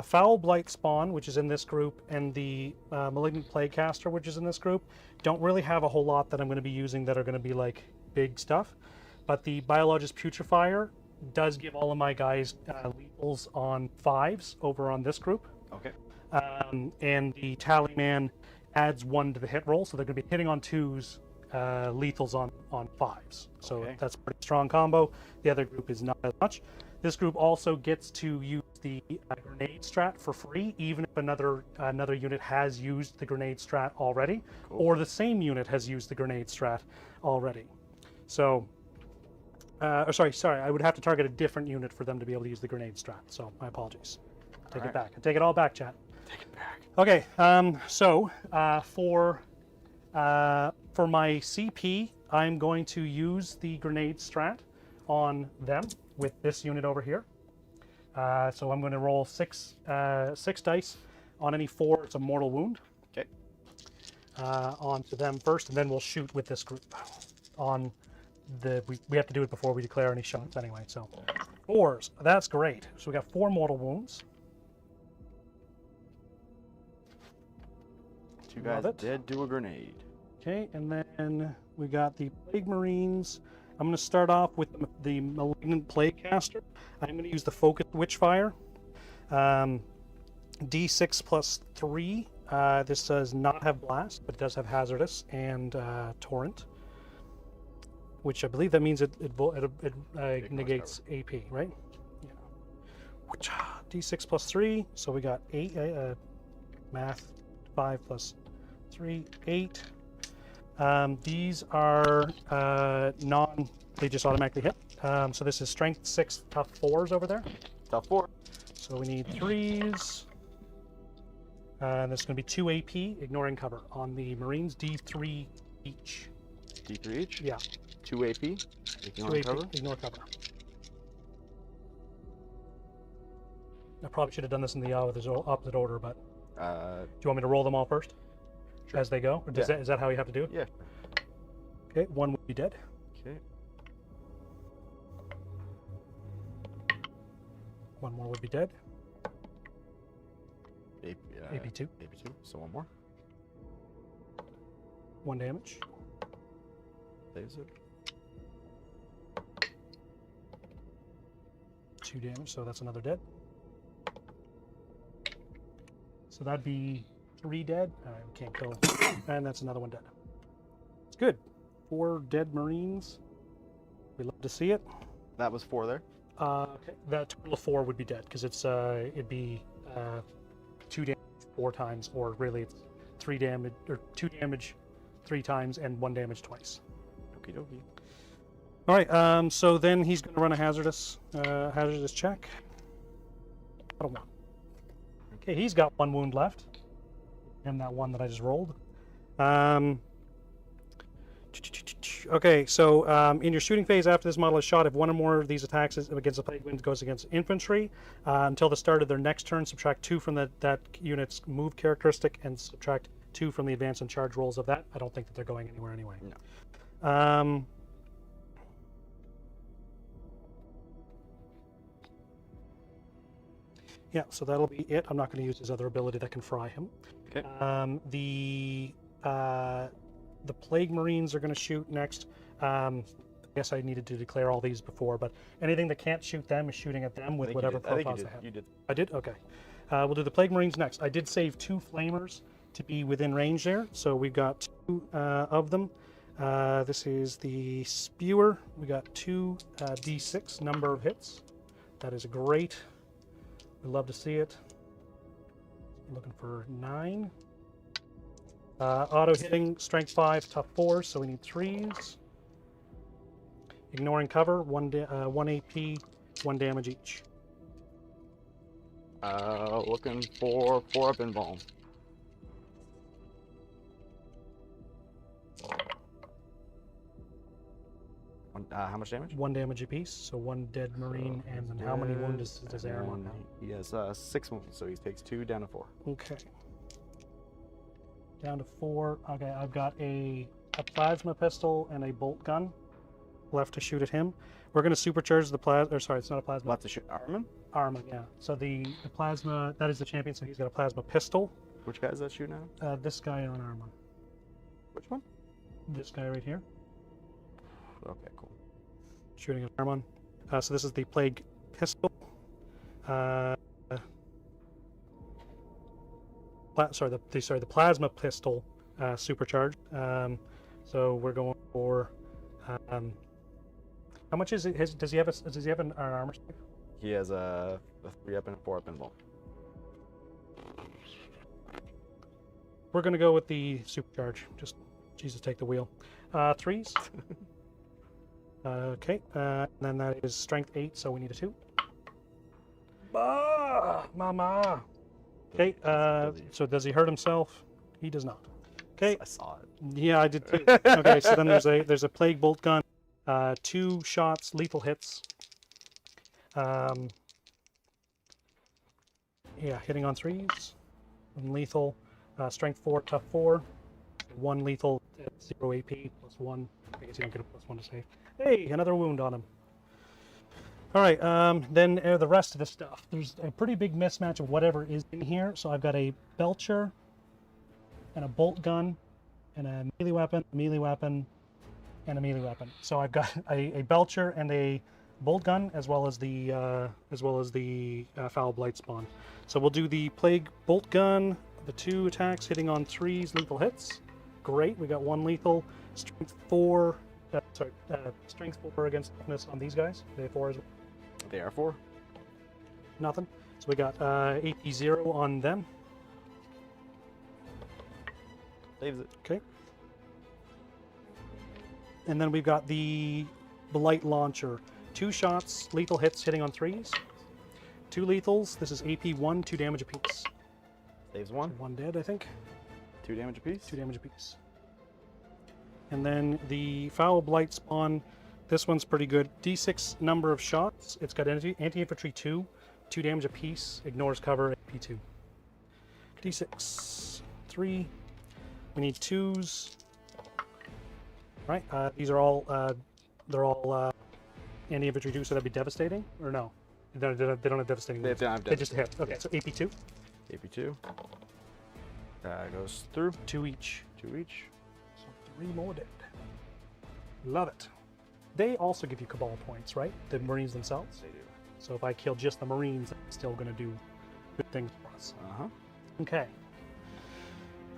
Foul Blight Spawn, which is in this group, and the Malignant Plaguecaster, which is in this group, don't really have a whole lot that I'm going to be using that are going to be like big stuff. But the Biologist Putrefier does give all of my guys lethals on 5s over on this group. Okay. And the Tallyman adds 1 to the hit roll, so they're going to be hitting on 2s, lethals on 5s. So Okay. that's a pretty strong combo. The other group is not as much. This group also gets to use the grenade strat for free, even if another unit has used the grenade strat already, Cool. or the same unit has used the grenade strat already. So. Sorry, I would have to target a different unit for them to be able to use the grenade strat, so my apologies. Take it back. I take it all back, chat. Take it back. Okay, so for my CP, I'm going to use the grenade strat on them with this unit over here. So I'm going to roll 6 dice. On any 4, it's a mortal wound. Okay. Onto them first, and then we'll shoot with this group on we have to do it before we declare any shots anyway, so 4s, that's great. So we got 4 mortal wounds. 2 guys did do a grenade. Okay, and then we got the Plague Marines. I'm going to start off with the Malignant Plaguecaster. I'm going to use the Focused Witchfire. D6 plus 3. This does not have Blast, but it does have Hazardous and Torrent. Which I believe that means it negates AP, right? Yeah. D6 plus 3, so we got 8. Math, 5 plus 3, 8. These are they just automatically hit. So this is Strength 6, Tough 4s over there. Tough 4. So we need 3s. And there's going to be 2 AP, ignoring cover. On the Marines, D3 each. D3 each. Yeah. 2 AP. 2 AP. Cover. Ignore cover. I probably should have done this in the opposite order, but do you want me to roll them all first? Sure. As they go? Or Yeah. is that how you have to do it? Yeah. Okay, one would be dead. Okay. One more would be dead. AP2. AP2. So one more. 1 damage. Saves it. 2 damage, so that's another dead. So that'd be 3 dead. We can't kill. And that's another one dead. It's good. 4 dead Marines. We love to see it. That was 4 there. Okay. That total of 4 would be dead because it'd be 2 damage 4 times, or really it's 3 damage or 2 damage 3 times and 1 damage twice. Okie dokie. All right. So then he's going to run a hazardous check. Got a 1. Okay, he's got 1 wound left. And that 1 that I just rolled. Okay, so in your shooting phase after this model is shot, if 1 or more of these attacks against a plague wind goes against infantry, until the start of their next turn, subtract 2 from that unit's move characteristic and subtract 2 from the advance and charge rolls of that. I don't think that they're going anywhere anyway. No. Yeah, so that'll be it. I'm not going to use his other ability that can fry him. Okay. The Plague Marines are going to shoot next. I guess I needed to declare all these before, but anything that can't shoot them is shooting at them with whatever profiles they have. You did. I did? Okay. We'll do the Plague Marines next. I did save 2 Flamers to be within range there, so we've got 2 of them. This is the Spewer. We got 2 D6 number of hits. That is great. We love to see it. I'm looking for 9. Auto hitting, strength 5, tough 4, so we need 3s. Ignoring cover, 1 AP, 1 damage each. Looking for 4 up in bomb. How much damage? 1 damage apiece, so 1 dead Marine, and then how many wounds does Aaron have? He has 6 wounds, so he takes 2 down to 4. Okay. Down to 4. Okay, I've got a plasma pistol and a bolt gun left to shoot at him. We're going to supercharge the plasma, or sorry, it's not a plasma. Left to shoot Armin? Arma, yeah. So the plasma, that is the champion, so he's got a plasma pistol. Which guy is that shooting at? This guy on Arma. Which one? This guy right here. Okay, cool. Shooting at Armon. So this is the Plague Pistol. The Plasma Pistol supercharged. So we're going for. How much is it? Does he have an armor save? He has a 3 up and a 4 up in bomb. We're gonna go with the supercharge. Just Jesus, take the wheel. 3s. Okay, then that is strength 8, so we need a 2. Mama. Okay, so does he hurt himself? He does not. Okay. I saw it. Yeah, I did too. Okay, so then there's a plague bolt gun, 2 shots, lethal hits. Yeah, hitting on 3s, and lethal, strength 4, tough 4, 1 lethal, 0 AP, +1. I guess you don't get a +1 to save. Hey, another wound on him. All right, then the rest of the stuff. There's a pretty big mismatch of whatever is in here. So I've got a belcher, and a bolt gun, and a melee weapon, and a melee weapon. So I've got a belcher and a bolt gun, as well as the foul blight spawn. So we'll do the plague bolt gun. The 2 attacks hitting on 3s, lethal hits. Great, we got 1 lethal. Strength 4. Strength 4 against toughness on these guys. They 4 as well. They are 4. Nothing. So we got AP 0 on them. Saves it. Okay. And then we've got the Blight Launcher. 2 shots, lethal hits hitting on 3s. 2 lethals. This is AP 1, 2 damage apiece. Saves 1. 1 dead, I think. 2 damage apiece. 2 damage apiece. And then the Foul Blight spawn, this one's pretty good. D6 number of shots. It's got anti-infantry 2, 2 damage apiece, ignores cover, AP2. D6, 3. We need 2s. Right, these are all, they're all anti-infantry 2, so that'd be devastating, or no? They don't have devastating. They don't have They just hit. Okay, so AP2. AP2. Goes through. 2 each. 2 each. So 3 more dead. Love it. They also give you Cabal points, right? The Marines themselves. They do. So if I kill just the Marines, I'm still going to do good things for us. Uh-huh. Okay.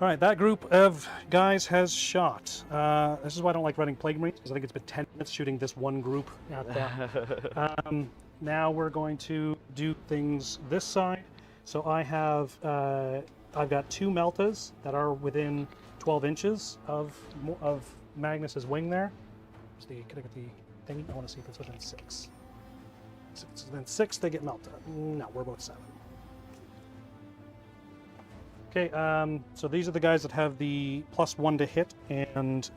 All right, that group of guys has shot. This is why I don't like running Plague Marines, because I think it's been 10 minutes shooting this one group at them. Now we're going to do things this side. So I have, I've got 2 Meltas that are within 12 inches of Magnus's wing there. Can I get the thing? I want to see if it's within 6. If it's within 6, they get Melta. No, we're about 7. Okay, so these are the guys that have the +1 to hit and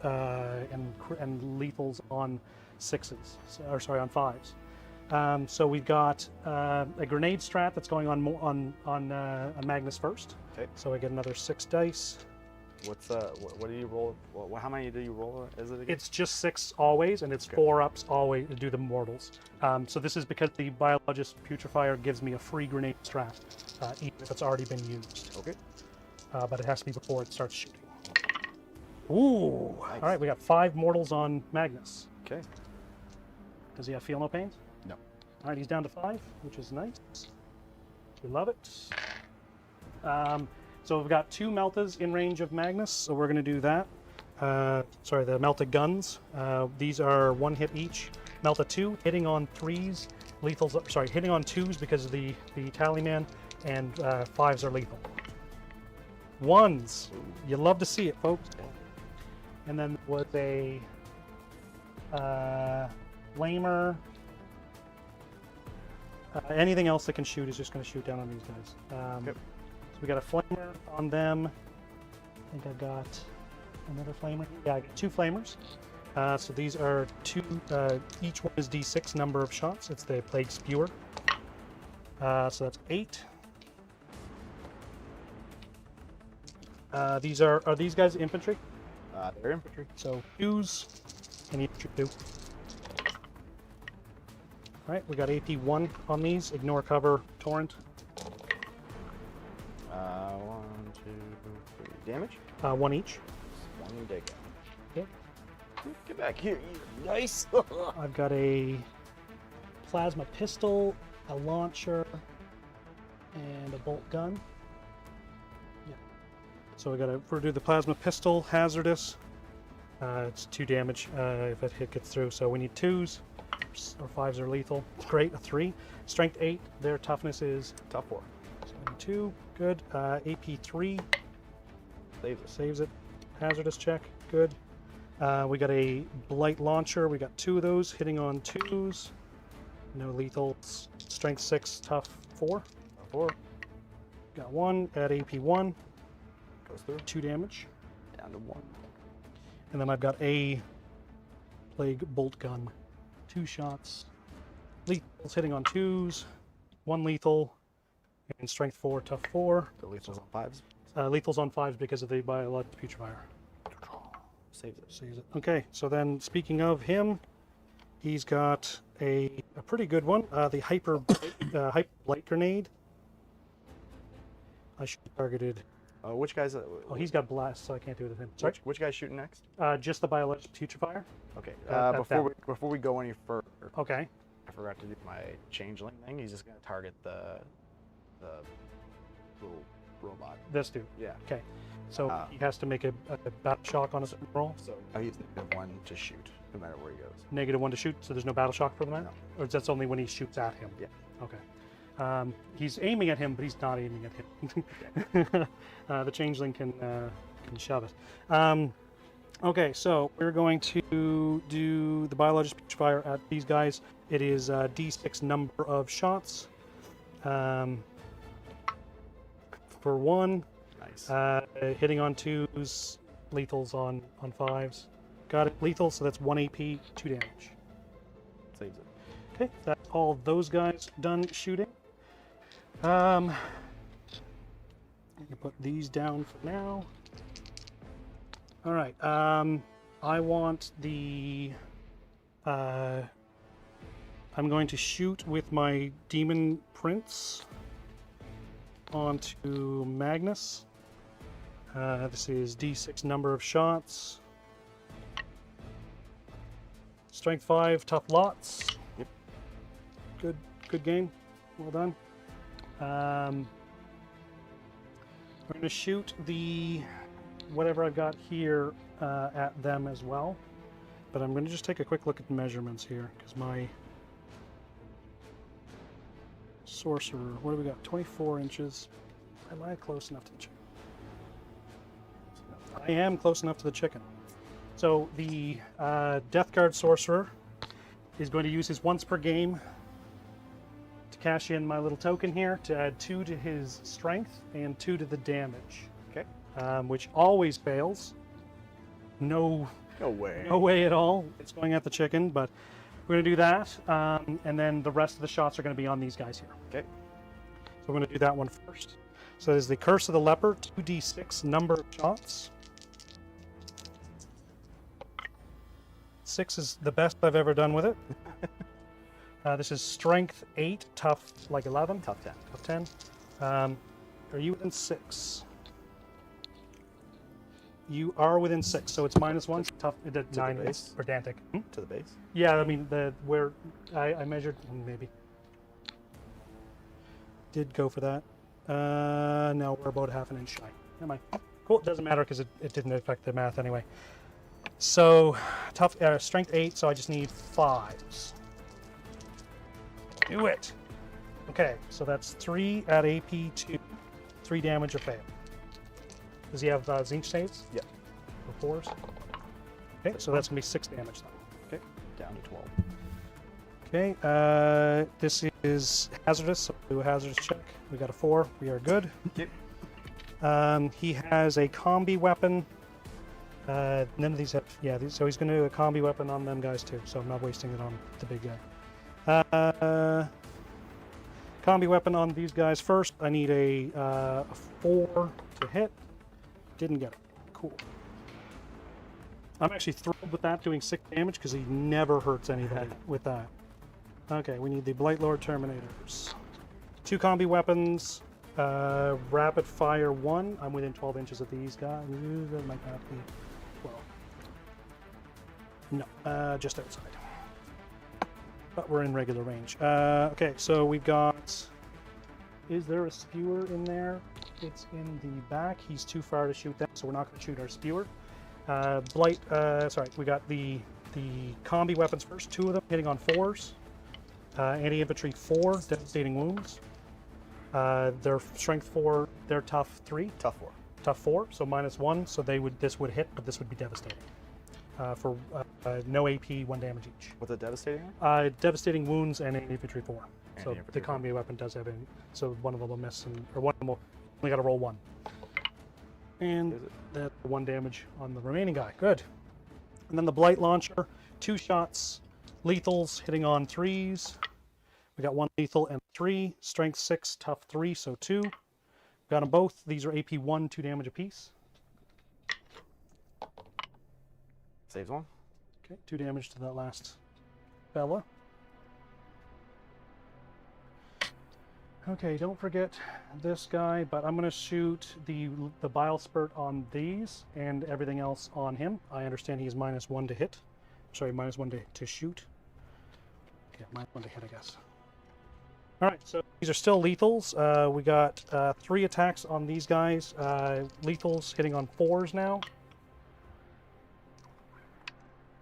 lethals on 6s, or sorry, on 5s. So we've got a grenade strat that's going on Magnus first. Okay. So I get another 6 dice. What's what do you roll? How many do you roll? Is it again? It's just 6 always, and it's 4 ups always to do the mortals. So this is because the biologist putrefier gives me a free grenade strat, even if it's already been used. Okay. But it has to be before it starts shooting. Ooh! Nice. All right, we got 5 mortals on Magnus. Okay. Does he have feel no pains? No. All right, he's down to 5, which is nice. We love it. So we've got 2 Meltas in range of Magnus, so we're going to do that. Sorry, the Melta guns. These are 1 hit each. Melta 2, hitting on 3s. Lethals, sorry, hitting on 2s because of the Tallyman, and 5s are lethal. 1s. You love to see it, folks. And then was a flamer. Anything else that can shoot is just going to shoot down on these guys. Yep. So we got a flamer on them. I think I got another flamer. Yeah, I got 2 flamers. So these are 2. Each one is D6 number of shots. It's the Plague Spewer. So that's 8. These are these guys infantry? They're infantry. So 2s and infantry 2. All right, we got AP 1 on these. Ignore cover, torrent. 1, 2, 3. Damage? 1 each. 1 dig. Okay. Get back here, you nice. I've got a plasma pistol, a launcher, and a bolt gun. Yeah. So we got to do the plasma pistol, hazardous. It's 2 damage if that hit gets through. So we need 2s, or 5s are lethal. Great, a 3. Strength 8. Their toughness is Top 4. so 2. Good. AP 3. Saves it. Hazardous check. Good. We got a blight launcher. We got 2 of those hitting on 2s. No lethals. Strength 6. Tough 4. 4. Got 1 at AP 1. Goes through. 2 damage. Down to 1. And then I've got a plague bolt gun. 2 shots. Lethals hitting on 2s. 1 lethal. And strength 4, tough 4. The lethal's on 5s. Lethals on 5s because of the biological putrefier. Saves it. Saves it. Okay, so then speaking of him, he's got a pretty good one. The hyper blight grenade. I should have targeted. Which guy's? Oh, he's got blast, so I can't do it with him. Sorry. Which guy's shooting next? Just the biological putrefier. Okay. At Before we go any further, Okay. I forgot to do my changeling thing. He's just gonna target the little robot. This dude. Yeah. Okay. So he has to make a battle shock on a certain roll. So he's -1 to shoot, no matter where he goes. -1 to shoot, so there's no battle shock for the man? No. Or that's only when he shoots at him? Yeah. Okay. He's aiming at him, but he's not aiming at him. The changeling can shove it. Okay, so we're going to do the biological fire at these guys. It is D6 number of shots. For 1. Nice. Hitting on 2s, lethals on 5s. got it. Lethal, so that's 1 AP, 2 damage. Saves it. Okay, that's all those guys done shooting. You put these down for now. All right. I want the. I'm going to shoot with my Demon Prince onto Magnus. This is D6 number of shots. Strength 5, tough lots. Yep. Good game. Well done. We're going to shoot the whatever I've got here at them as well. But I'm going to just take a quick look at the measurements here because my sorcerer, what do we got? 24 inches. Am I close enough to the chicken? I am close enough to the chicken. So the Deathguard sorcerer is going to use his once per game to cash in my little token here to add 2 to his strength and 2 to the damage. Okay. Which always fails. No way. No way at all. It's going at the chicken, but we're going to do that. And then the rest of the shots are going to be on these guys here. Okay. So we're going to do that one first. So there's the Curse of the Leper, 2d6 number of shots. 6 is the best I've ever done with it. This is Strength 8, Tough like 11. Tough 10. Tough 10. Are you within 6? You are within 6, so it's -1. Tough. 9 the is base? pedantic. To the base. Yeah, I mean where I measured maybe. Did go for that. No, we're about half an inch shy. Am I? Cool. It doesn't matter because it didn't affect the math anyway. So tough. Strength 8. So I just need 5s. Do it. Okay, so that's 3 at AP 2. 3 damage or fail. Does he have Zinch saves? Yeah. For 4s? Okay, so that's going to be 6 damage then. Okay. Down to 12. Okay, this is hazardous, so we'll do a hazardous check. We got a 4. We are good. Yep. He has a combi weapon. None of these have... Yeah, so he's going to do a combi weapon on them guys too, so I'm not wasting it on the big guy. Combi weapon on these guys first. I need a 4 to hit. Didn't get it. Cool. I'm actually thrilled with that, doing 6 damage, because he never hurts anybody with that. Okay, we need the Blightlord Terminators. 2 combi weapons. Rapid fire 1. I'm within 12 inches of these guys. That might not be... Well... No, just outside. But we're in regular range. Okay, so we've got... Is there a spewer in there? It's in the back. He's too far to shoot them, so we're not going to shoot our spewer. Sorry, we got the combi weapons first. 2 of them hitting on 4s. Anti-infantry 4, devastating wounds. Their strength 4, their tough 3. Tough 4. Tough 4, so -1. So this would hit, but this would be devastating. For no AP, 1 damage each. What's a devastating? Devastating wounds and infantry 4. So Anti-infantry the 4. combi weapon does have so one of them will miss, or one of them will only got to roll 1. And that's 1 damage on the remaining guy. Good. And then the Blight Launcher, 2 shots, lethals hitting on 3s. We got 1 lethal and 3, strength 6, tough 3, so 2. Got them both. These are AP 1, 2 damage apiece. Saves 1. Okay, 2 damage to that last fella. Okay, don't forget this guy, but I'm going to shoot the bile spurt on these and everything else on him. I understand he's -1 to hit. Sorry, -1 to shoot. Okay, -1 to hit, I guess. All right, so these are still lethals. We got 3 attacks on these guys. Lethals hitting on 4s now.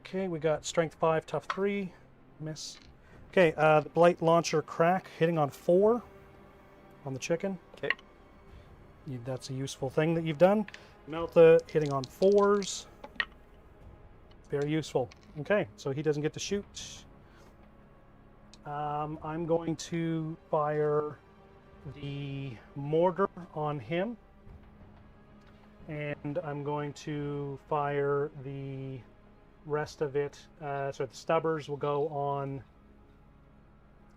Okay, we got strength 5, tough 3. Miss. Okay, the Blight Launcher crack hitting on 4 on the chicken. Okay. That's a useful thing that you've done. Melta hitting on 4s. Very useful. Okay, so he doesn't get to shoot. I'm going to fire the mortar on him. And I'm going to fire the rest of it, so the stubbers will go on.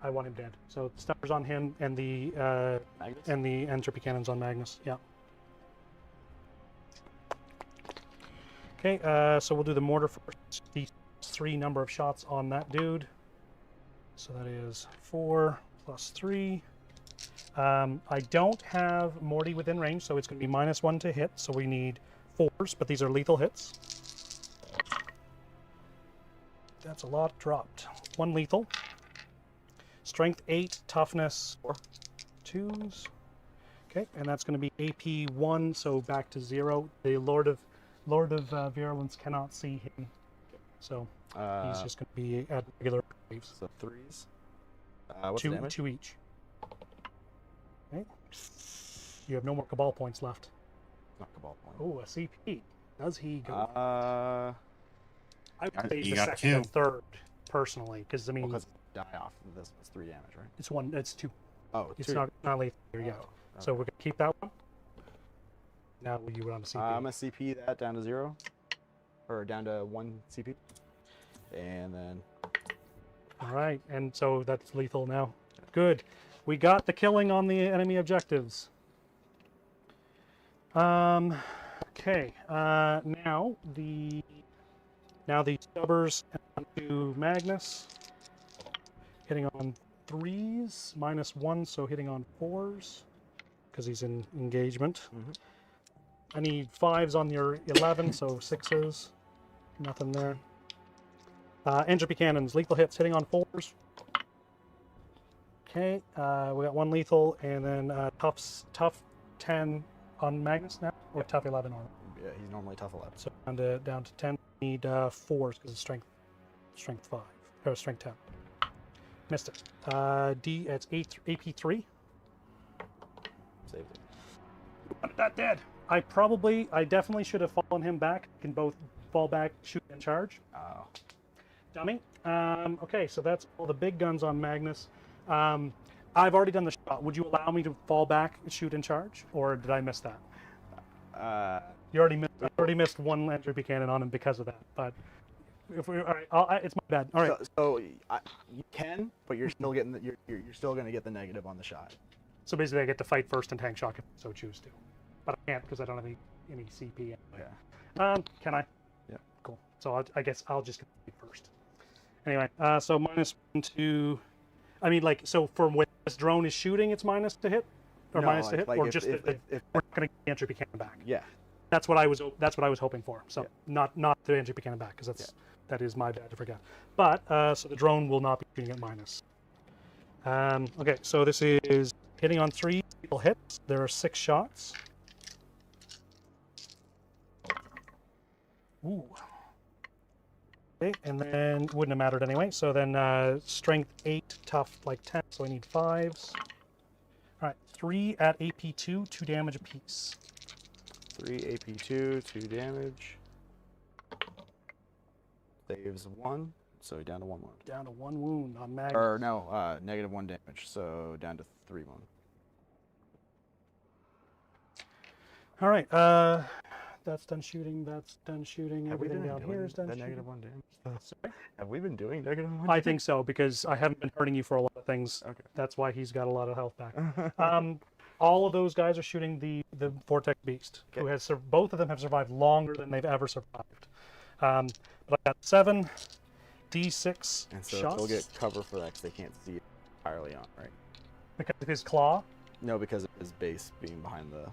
I want him dead. So the stubbers on him, and the Magnus? entropy cannons on Magnus. Yeah. Okay, so we'll do the mortar first. The 3 number of shots on that dude. So that is 4 plus 3. I don't have Morty within range, so it's going to be -1 to hit. So we need 4s, but these are lethal hits. That's a lot dropped. 1 lethal. Strength 8, toughness 4. 2s. Okay, and that's going to be AP 1, so back to 0. The Lord of Virulence cannot see him, so he's just going to be at regular waves. So 3s. What's the damage? 2 each. Okay. You have no more Cabal points left. Not Cabal point. Oh, a CP. Does he go? Uh, I would say you the got second 2. and third, personally, because I mean, because die off. This was 3 damage, right? it's 1. It's 2. Oh, It's 2. not lethal here yet. Oh, So we're gonna keep that one. Now you were on a CP. I'm gonna CP that down to 0, or down to 1 CP, and then All right, and so that's lethal now. Good. We got the killing on the enemy objectives. Okay. Now the stubbers to Magnus, hitting on 3s, -1, so hitting on 4s, because he's in engagement. Mhm. I need 5s on your 11, so 6s. Nothing there. Entropy cannons, lethal hits, hitting on 4s. Okay, we got 1 lethal, and then tough 10 on Magnus now, or Yep. tough 11 on. yeah, he's normally tough 11. So down to 10. Need 4s because it's strength 5 or strength 10. Missed it. It's AP3. Saved it. That dead. I definitely should have fallen him back. Can both fall back, shoot, and charge. Oh, Dummy. Okay, so that's all the big guns on Magnus. I've already done the shot. Would you allow me to fall back, shoot, and charge, or did I miss that? You already missed 1 entropy cannon on him because of that. But if we, all right, it's my bad. All right. So you can, but you're still getting you're still gonna get the negative on the shot. So basically, I get to fight first and tank shock if I so choose to, but I can't because I don't have any CP. Yeah. Can I? Yeah. Cool. So I guess I'll just complete first. Anyway, so -1 to, I mean, like, so from when this drone is shooting, it's -1 to hit, or No, minus to hit, like or if- just if- we're if- not going to get the entropy cannon back. Yeah. That's what I was hoping for. So Yeah. not the entropy cannon back because that is my bad to forget. But so the drone will not be shooting at minus. Okay, so this is hitting on 3 lethal hits. There are 6 shots. Ooh. Okay, and then wouldn't have mattered anyway. So then strength 8, tough like 10. So I need 5s. All right, 3 at AP2, 2 damage apiece. 3 AP2, 2 damage. Saves 1, so down to 1 wound. Down to 1 wound on Magnus. Or no, -1 damage, so down to 3 wound. All right, that's done shooting. That's done shooting. Have we Everything been down doing here is done the shooting. -1 damage? Sorry? Have we been doing -1? I think so because I haven't been hurting you for a lot of things. Okay. That's why he's got a lot of health back. All of those guys are shooting the Vortex Beast, who has both of them have survived longer than they've ever survived. But I got 7 D6 And so shots they'll get cover for that because they can't see it entirely on, right? because of his claw. No, because of his base being behind the.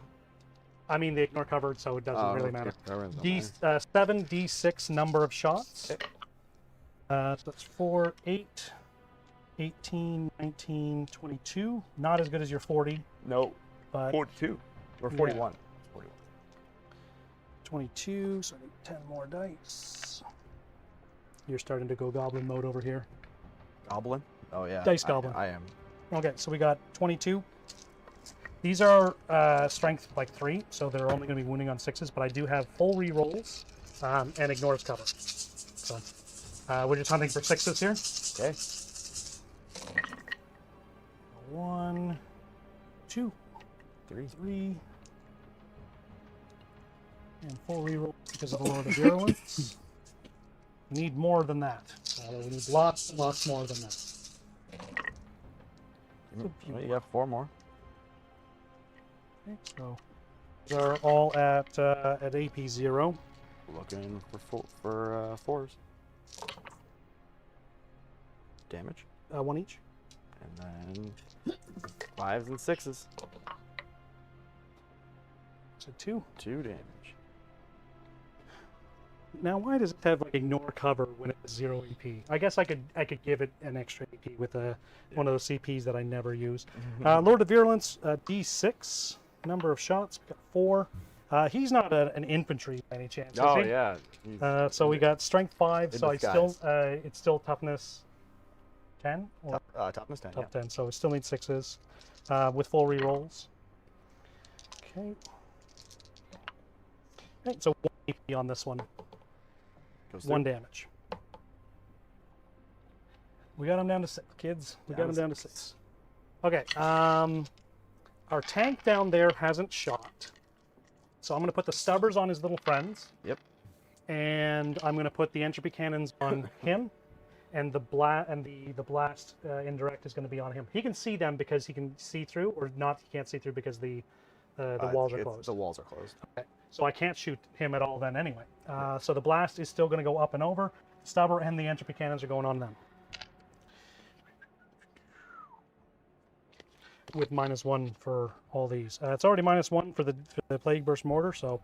I mean, they ignore cover, so it doesn't really matter. Cover doesn't matter. 7 D6 number of shots. Okay. So that's 4, 8, 18, 19, 22. Not as good as your 40, No, but 42 or Yeah. 41. 41. 22, so I need 10 more dice. You're starting to go goblin mode over here. Goblin? Oh yeah. Dice goblin. I am. Okay, so we got 22. These are strength like 3, so they're only going to be wounding on 6s, but I do have full re-rolls and ignores cover. So we're just hunting for 6s here. Okay. 1, 2, 3. 3, and full re-roll because of the Lord of Virulence. We need more than that. We need lots and lots more than that. Well, you have 4 more. Okay, so these are all at AP 0. Looking for 4s. Damage. 1 each. And then 5s and 6s. So 2. 2 damage. Now, why does it have like ignore cover when it has 0 AP? I guess I could give it an extra AP with one of those CPs that I never use. Lord of Virulence, D6. Number of shots, we got 4. He's not an infantry by any chance. Oh is he? yeah. So we got strength 5. So it's still toughness 10 or Toughness 10. tough 10. So we still need 6s with full rerolls. Okay. Okay. So 1 AP on this one. Goes 1 damage. We got him down to 6, kids. We got him down to 6. Okay. Our tank down there hasn't shot, so I'm going to put the stubbers on his little friends. Yep. And I'm going to put the entropy cannons on him, and the blast indirect is going to be on him. He can see them because he can see through, or not. He can't see through because the walls are closed. The walls are closed. Okay. So I can't shoot him at all then anyway. So the blast is still going to go up and over. Stubber and the entropy cannons are going on them. With -1 for all these. It's already -1 for the Plague Burst Mortar, so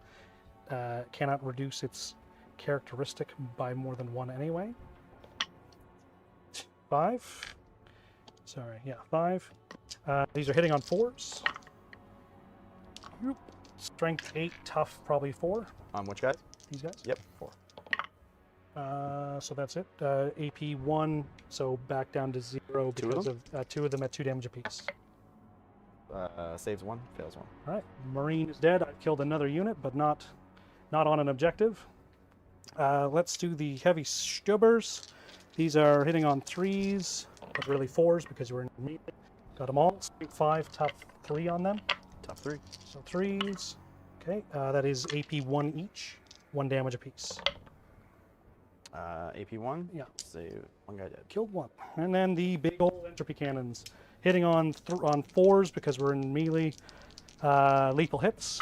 cannot reduce its characteristic by more than 1 anyway. 5. Sorry, yeah, 5. These are hitting on 4s. Strength 8, tough probably 4. On which guys? These guys? Yep, 4. So that's it. AP 1, so back down to 0 because of 2 of them at 2 damage apiece. Saves 1, fails 1. All right, Marine is dead. I killed another unit, but not on an objective. Let's do the heavy stubbers. These are hitting on 3s, but really 4s because we're in melee. Got them all. Strength 5, tough 3 on them. Tough 3. So 3s. Okay, that is AP 1 each, 1 damage apiece. AP 1. Yeah. Save 1 guy dead. Killed 1. And then the big old entropy cannons. Hitting on 4s because we're in melee. Lethal hits.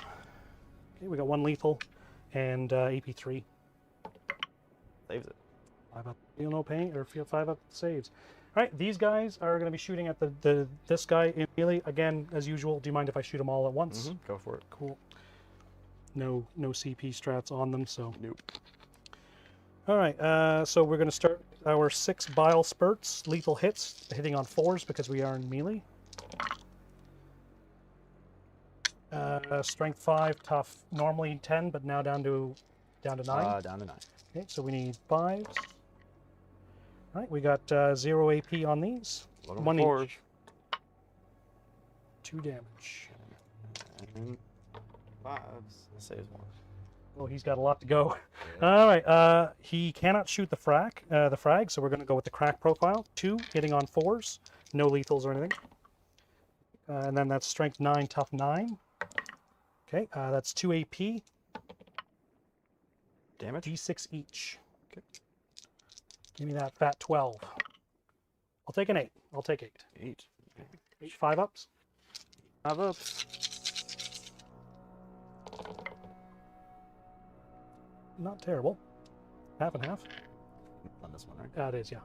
Okay, we got 1 lethal and AP 3. Saves it. 5 up, feel no pain, or feel 5 up saves. All right, these guys are going to be shooting at this guy in melee again as usual. Do you mind if I shoot them all at once? Go for it. Cool. No CP strats on them, so. Nope. All right, so we're going to start our 6 bile spurts, lethal hits, hitting on 4s because we are in melee. Strength 5, tough, normally 10, but now down to 9. Down to 9. Okay, so we need 5s. All right, we got 0 AP on these. 1 each. 2 damage. And 5s. Saves 1. Oh, he's got a lot to go. All right, he cannot shoot the frag, so we're going to go with the crack profile. 2, hitting on 4s, no lethals or anything. And then that's strength 9, tough 9. Okay, that's 2 AP. Damage? D6 each. Okay. Give me that fat 12. I'll take an 8. I'll take 8. 8. 8 5 ups. 5 ups. Not terrible. Half and half. On this one, right? It is, yeah.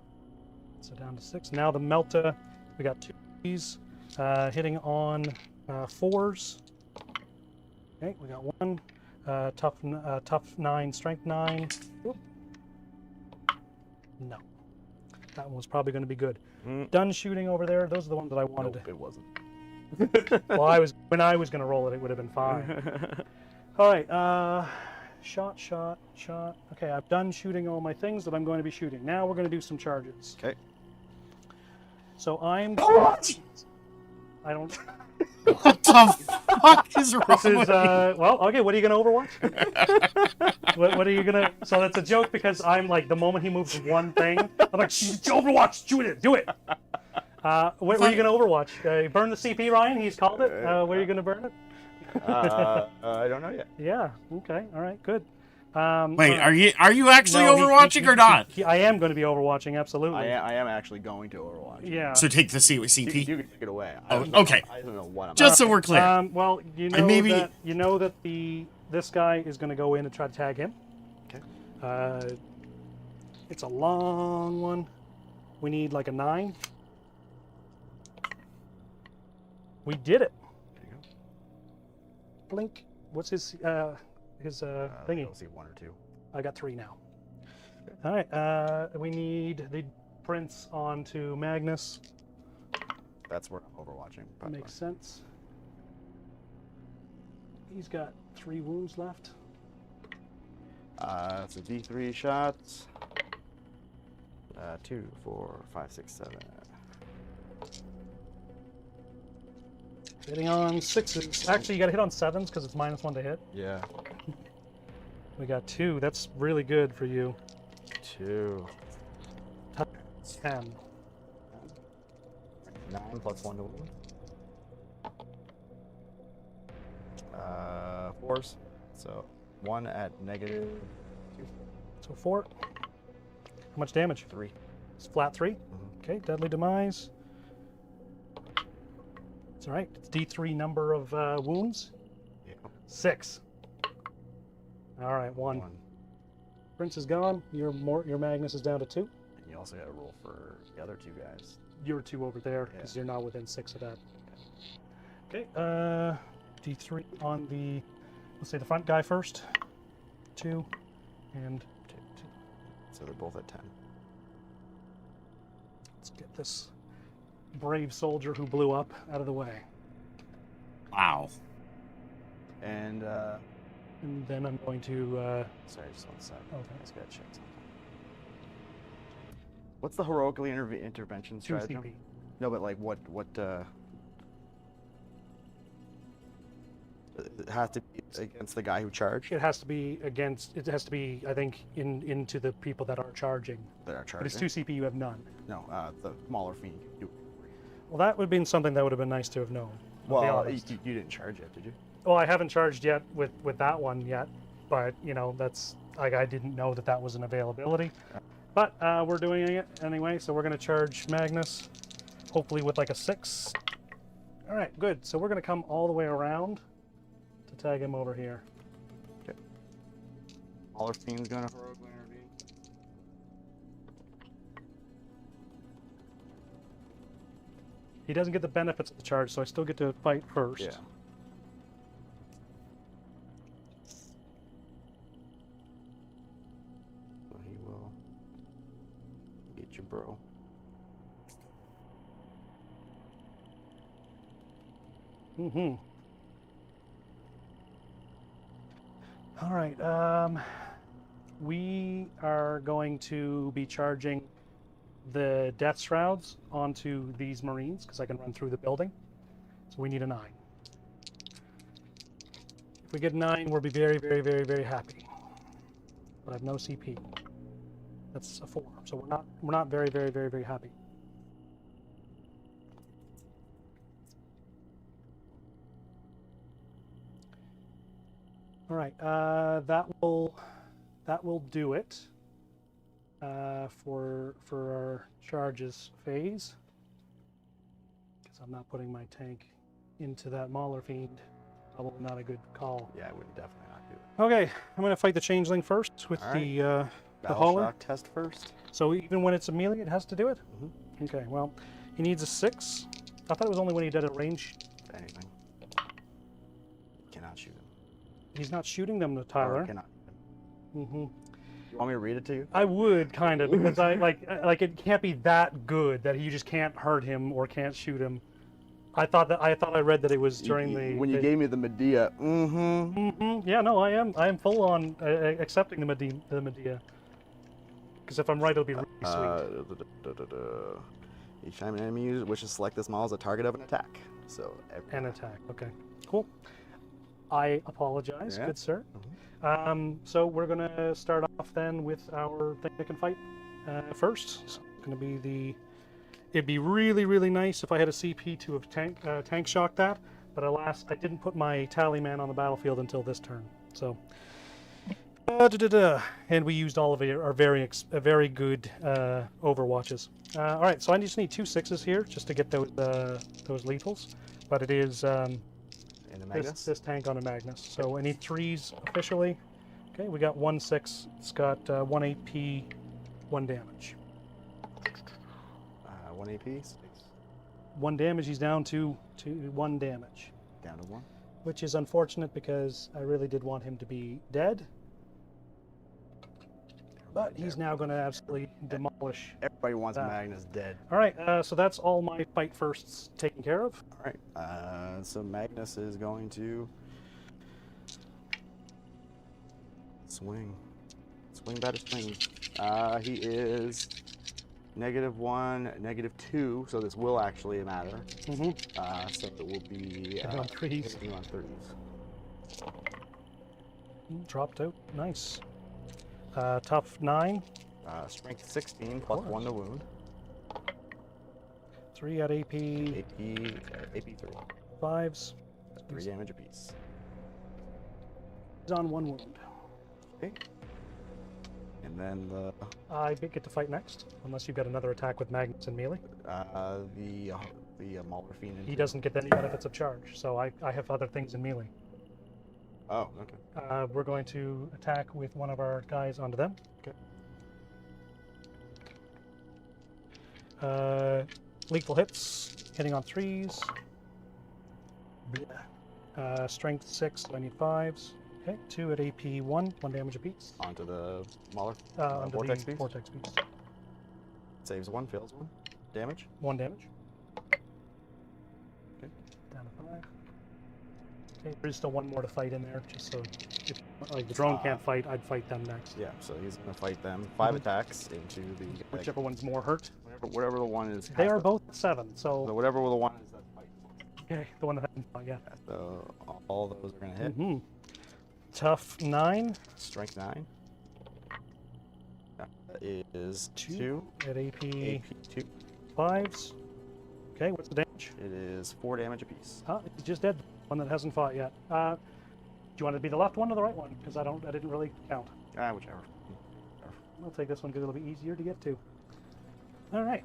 So down to 6. Now the Melta, we got 2 of these hitting on 4s. Okay, we got 1. Tough 9, strength 9. Oop. No. That one was probably going to be good. Done shooting over there. Those are the ones that I wanted. Nope, it wasn't. Well, when I was going to roll it, it would have been fine. All right. Shot. Okay, I've done shooting all my things that I'm going to be shooting. Now we're going to do some charges. Okay. So I'm. I don't. What the fuck is wrong This is with you? well, okay. What are you gonna Overwatch? what are you gonna? So that's a joke because I'm like the moment he moves one thing, I'm like Overwatch, do it. Where are you gonna Overwatch? Burn the CP, Ryan. He's called it. Where are you gonna burn it? I don't know yet. Yeah. Okay. All right. Good. Wait, are you actually no, overwatching or not? I am going to be overwatching, absolutely. I am actually going to Overwatch. Yeah. So take the CP. You can take it away. Okay. I don't know what I'm. Just so we're clear. Well, you know that this guy is going to go in and try to tag him. Okay. It's a long one. We need like a 9. We did it. There you go. Blink. What's his thingy? You'll see 1 or 2. I got 3 now. All right. We need the prince onto Magnus. That's where I'm overwatching. by the way. Makes sense. He's got 3 wounds left. It's a D3 shot. 2, 4, 5, 6, 7. Hitting on 6s. Actually, you got to hit on 7s because it's -1 to hit. Yeah. We got 2. That's really good for you. 2. 10. 9 plus 1 to wound. 4s. So 1 at -2. So 4. How much damage? 3. It's flat 3. Mhm. Okay, deadly demise. It's all right. It's D3 number of wounds. Yeah. 6. All right, 1. 1. Prince is gone. Your Magnus is down to 2. And you also got to roll for the other 2 guys. You're 2 over there because Yeah. you're not within 6 of that. Okay. D3 on the. Let's say the front guy first. 2 and 2. So they're both at 10. Let's get this brave soldier who blew up out of the way. Wow. And And then I'm going to. sorry, just 1 sec. Okay. I just gotta check something. What's the heroically intervention 2 stratagem? CP. No, but like what it has to be against the guy who charged It has to be against. It has to be, I think, into the people that are charging. that are But charging. it's 2 CP. You have none. No, the smaller fiend. Well, that would have been something that would have been nice to have known. I'll be Well, honest. you didn't charge it, did you? Well, I haven't charged yet with that one yet, but that's like I didn't know that was an availability. But we're doing it anyway, so we're going to charge Magnus, hopefully with like a 6. All right, good. So we're going to come all the way around to tag him over here. Okay. Smaller fiend's gonna heroically intervene. He doesn't get the benefits of the charge, so I still get to fight first. Yeah. So he will get you, bro. Mm-hmm. All right. We are going to be charging the death shrouds onto these Marines because I can run through the building. So we need a 9. If we get 9, we'll be very, very, very, very happy. But I have no CP. That's a 4. So we're not very, very, very, very happy. All right, that will do it for our charges phase. Because I'm not putting my tank into that Mauler fiend. Probably not a good call. Yeah, I would definitely not do it. Okay, I'm gonna fight the changeling first with All right. the Battle hauler. shock test first. So even when it's a melee, it has to do it. Mm-hmm. Okay, well, he needs a 6. I thought it was only when he did a range. Anything. Cannot shoot him. He's not shooting them, Or Tyler. cannot. Mm-hmm. You want me to read it to you? I would kind of because I like it can't be that good that you just can't hurt him or can't shoot him. I thought I read that it was during the when you gave me the Medea. Yeah, no, I am full on accepting the Medea. Because if I'm right, it'll be really sweet. Each time an enemy wishes to select this model as a target of an attack. So An attack. Okay, cool. I apologize, Yeah. good sir. So we're gonna start off then with our thing that can fight first. So it's gonna be It'd be really, really nice if I had a CP to have tank shocked that, but alas, I didn't put my tally man on the battlefield until this turn. So And we used all of our very good overwatches. All right, so I just need 2 6s here just to get those lethals. But it is In the Magnus? this tank on a Magnus. So I need 3s officially. Okay, we got 1 6. It's got 1 AP, 1 damage. 1 AP? 6. 1 damage. He's down to 1 damage. Down to 1. Which is unfortunate because I really did want him to be dead. But he's now going to absolutely demolish. Everybody wants that. Magnus dead. All right, so that's all my fight firsts taken care of. All right, so Magnus is going to swing better swing. He is -1, -2, so this will actually matter. Mm-hmm. So it will be on 3s. hitting on 3s. Dropped out. Nice. Tough 9. Strength 16 plus 1 to wound. 3 at AP. AP 3. 5s. 3 damage apiece. He's on 1 wound. Okay. And then I get to fight next, unless you've got another attack with Magnus and melee. the Mauler Fiend. He doesn't get any benefits of charge, so I have other things in melee. Oh, okay. We're going to attack with one of our guys onto them. Okay. Lethal hits, hitting on 3s. Strength 6, so I need 5s. Okay, 2 at AP 1 damage apiece. Onto the Mauler. Onto Vortex the piece. Vortex piece. Saves 1, fails 1. Damage. 1 damage. Okay. Down to 5. Okay, there's still 1 more to fight in there, just so if like the drone can't fight, I'd fight them next. Yeah, so he's going to fight them. 5 attacks into the... Whichever one's more hurt. Whatever the one is. They are both at 7, So so whatever the one is, that's fight. okay, the one that hasn't fought yet. So all those are going to hit. Mm-hmm. Tough 9. Strength 9. That is 2 2. at AP AP 2. 5s. Okay, what's the damage? It is 4 damage apiece. He's just dead. One that hasn't fought yet. Do you want it to be the left one or the right one? Because I didn't really count. Whichever. I'll take this one because it'll be easier to get to. All right.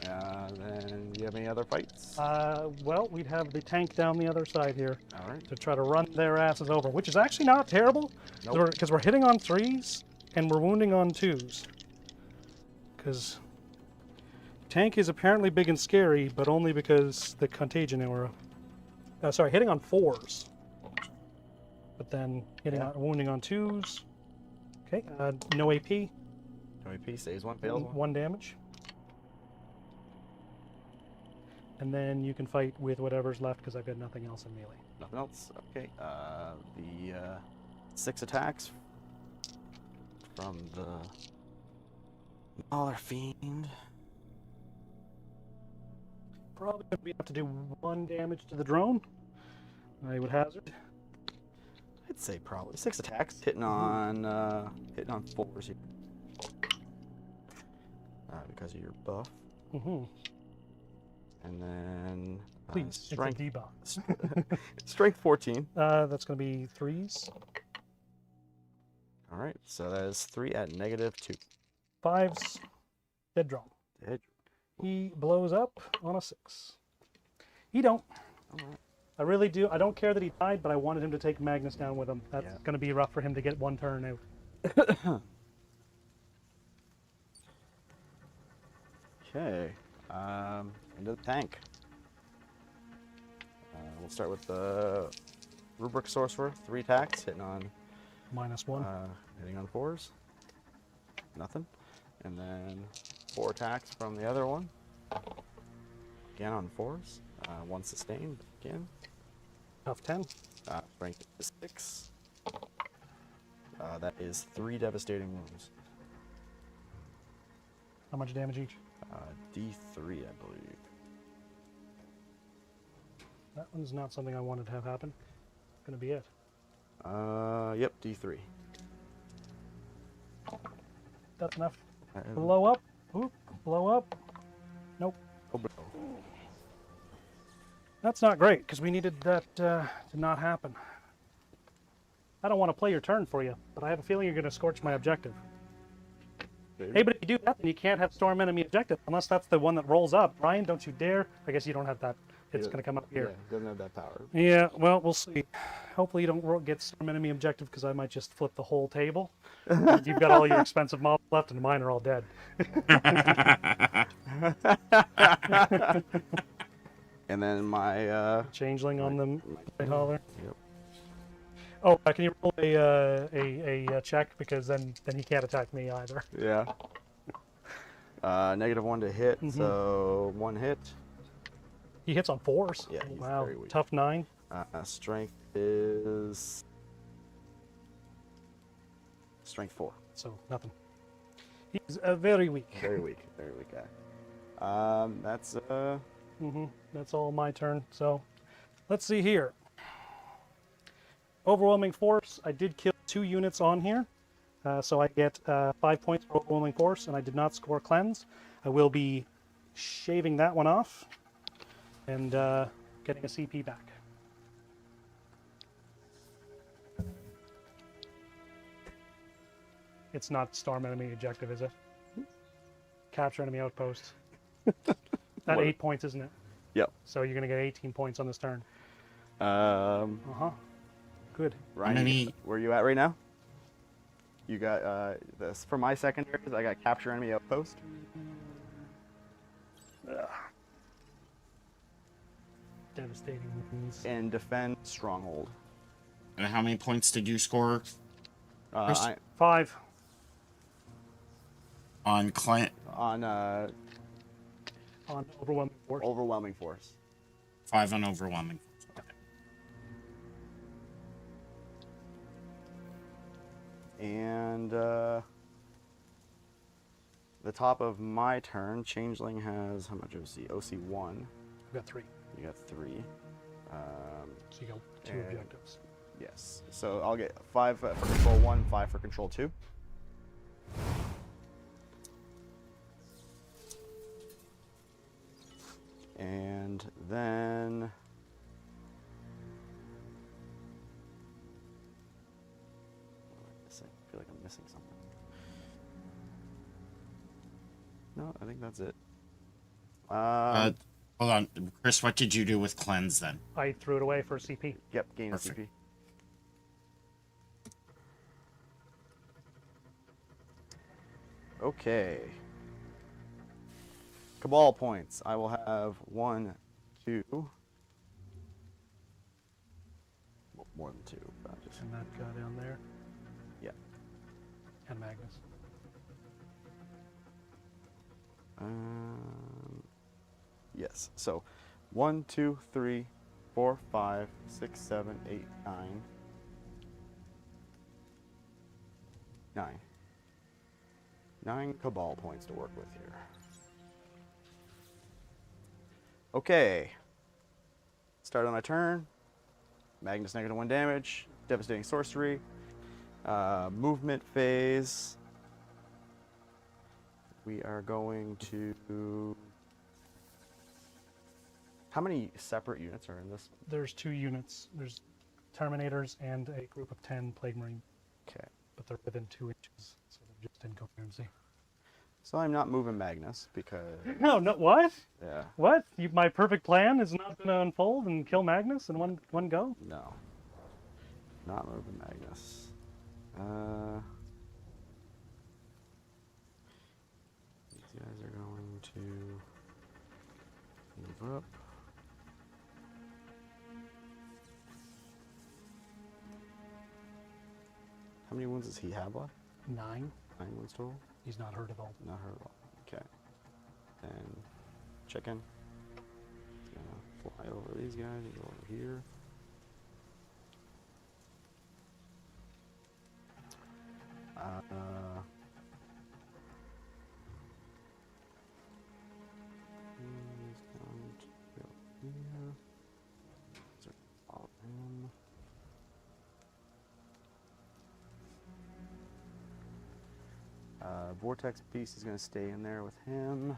Then you have any other fights? Well, we'd have the tank down the other side here All right. to try to run their asses over, which is actually not terrible Nope. because we're hitting on 3s and we're wounding on 2s. Because tank is apparently big and scary, but only because the contagion aura. Sorry, hitting on 4s, but then wounding on 2s. Okay, no AP. No AP, saves 1, fails 1. 1 damage. And then you can fight with whatever's left because I've got nothing else in melee. Nothing else? Okay. The 6 attacks from the Mauler Fiend. Probably going to be able to do 1 damage to the drone. I would hazard. I'd say probably 6 attacks, hitting on 4s here. Because of your buff. Mm-hmm. And then Please, strength. it's a debuff. Strength 14. That's going to be 3s. All right, so that is 3 at -2. 5s. Dead drone. Dead. He blows up on a 6. He don't. All right. I really do. I don't care that he died, but I wanted him to take Magnus down with him. That's Yeah. going to be rough for him to get 1 turn out. Okay, into the tank. We'll start with the Rubric Sorcerer. 3 attacks, hitting on -1. hitting on 4s. Nothing. And then 4 attacks from the other one. Again on 4s. 1 sustained again. Tough 10. Strength is 6. That is 3 devastating wounds. How much damage each? D3, I believe. That one's not something I wanted to have happen. Gonna be it. Yep, D3. That's enough. Blow up. Oop, blow up. Nope. Oh, no. That's not great because we needed that to not happen. I don't want to play your turn for you, but I have a feeling you're going to scorch my objective. Maybe. Hey, but if you do that, then you can't have storm enemy objective, unless that's the one that rolls up. Ryan, don't you dare. I guess you don't have that. It's going to come up Yeah, here. doesn't have that power. Yeah, well, we'll see. Hopefully you don't get storm enemy objective, because I might just flip the whole table. And you've got all your expensive models left, and mine are all dead. And then my Changeling on them, they holler. Yep. Oh, can you roll a check, because then he can't attack me either. yeah. -1 to hit, so 1 hit. He hits on 4s. Yeah, he's wow, very weak. tough 9. Strength is strength 4. So nothing. He's very weak. Very weak guy. That's That's all my turn. So let's see here. Overwhelming force. I did kill 2 units on here, so I get 5 points for overwhelming force, and I did not score cleanse. I will be shaving that one off and getting a CP back. It's not storm enemy objective, is it? Capture enemy outpost. That What? 8 points, isn't it? Yep. So you're going to get 18 points on this turn. Good. Ryan, many- where are you at right now? You got this for my secondaries. I got capture enemy outpost. Devastating wounds. And defend stronghold. And how many points did you score Chris? 5. on client? On On overwhelming force. overwhelming force. 5 on overwhelming. And the top of my turn, Changeling has how much OC? OC 1. We've got 3. You got 3. So you got 2 and- objectives. Yes. So I'll get 5 for control 1, 5 for control 2. And then I feel like I'm missing something. No, I think that's it. Hold on, Chris. What did you do with cleanse then? I threw it away for a CP. Yep, gain a Perfect. CP. Okay. Cabal points. I will have 1, 2. Well, more than 2. But just, And that guy down there. yeah. And Magnus. Yes. So 1, 2, 3, 4, 5, 6, 7, 8, 9. 9. 9 Cabal points to work with here. Okay. Start on my turn. Magnus -1 damage. Devastating sorcery. Movement phase. We are going to. How many separate units are in this? There's 2 units. There's Terminators and a group of 10 Plague Marine, Okay. but they're within 2 inches, so they're just incoherency. So I'm not moving Magnus because. No, what? Yeah. What? My perfect plan is not going to unfold and kill Magnus in one go? No. Not moving Magnus. These guys are going to move up. How many wounds does he have left? 9. 9 wounds total? He's not hurt at all. Not hurt at all. Okay. And chicken. He's gonna fly over these guys and go over here. He's going to go here. So follow him. Vortex piece is going to stay in there with him.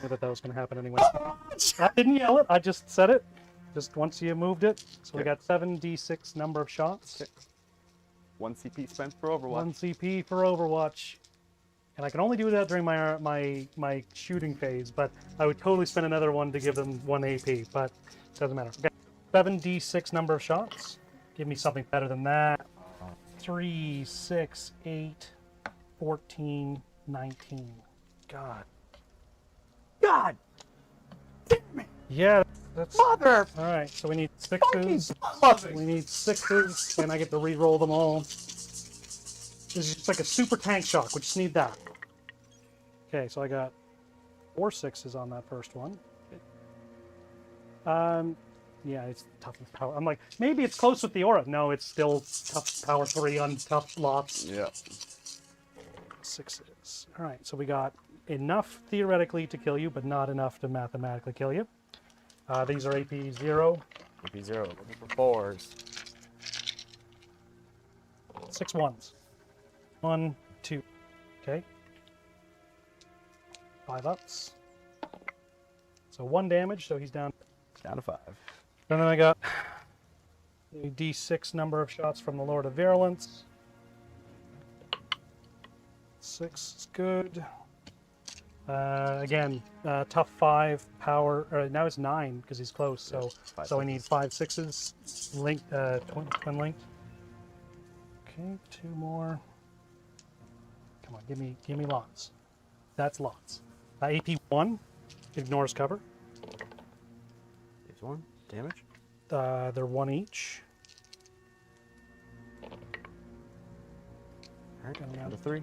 knew that was going to happen anyway. I didn't yell it. I just said it. Just once you moved it. So we got 7d6 number of shots. 1 CP spent for Overwatch. 1 CP for Overwatch. And I can only do that during my shooting phase, but I would totally spend another one to give them 1 AP, but it doesn't matter. Okay. 7d6 number of shots. Give me something better than that. 3, 6, 8, 14, 19. God. God damn it! Yeah, that's... Mother! Alright, so we need 6s. Fucking We need 6s, and I get to re-roll them all. This is just like a super tank shock. We just need that. Okay, so I got 4 6s on that first one. Yeah, it's tough with power. I'm like, maybe it's close with the aura. No, it's still tough power 3 on tough lots. Yeah. 6s. Alright, so we got enough theoretically to kill you, but not enough to mathematically kill you. These are AP 0. AP 0, looking for 4s. 6 1s. 1, 2. Okay. 5 ups. So 1 damage, so he's down. Down to 5. And then I got a d6 number of shots from the Lord of Virulence. 6 is good. Again, tough 5, power. Now it's 9 because he's close. So Five so I need 5 6s. Linked, twin linked. Okay, 2 more. Come on, give me lots. That's lots. AP 1 ignores cover. Here's 1. Damage. They're 1 each. Alright, down to 3.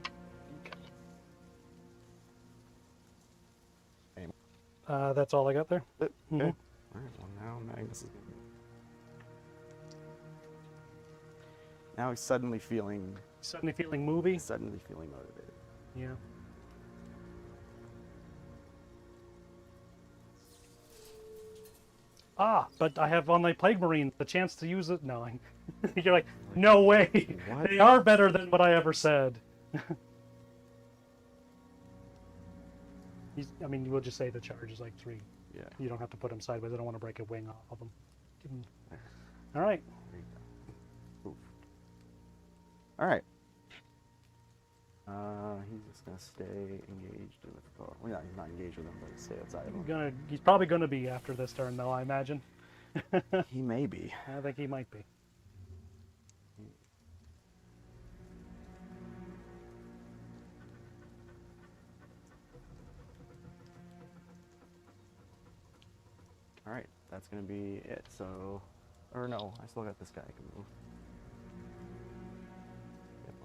That's all I got there. Okay. Mhm. Alright, well now Magnus is... Now he's suddenly feeling Movie. motivated. Yeah. But I have on my Plague Marine the chance to use it. No, you're like, no way. What? They are better than what I ever said. I mean, we'll just say the charge is like 3. Yeah. You don't have to put them sideways. I don't want to break a wing off of them. All right. Alright. He's just gonna stay engaged with the car. Well, yeah, he's not engaged with him, but stay outside of him. He's probably gonna be after this turn, though. I imagine. He may be. I think he might be. Alright, that's gonna be it. So, or no, I still got this guy I can move. Yep.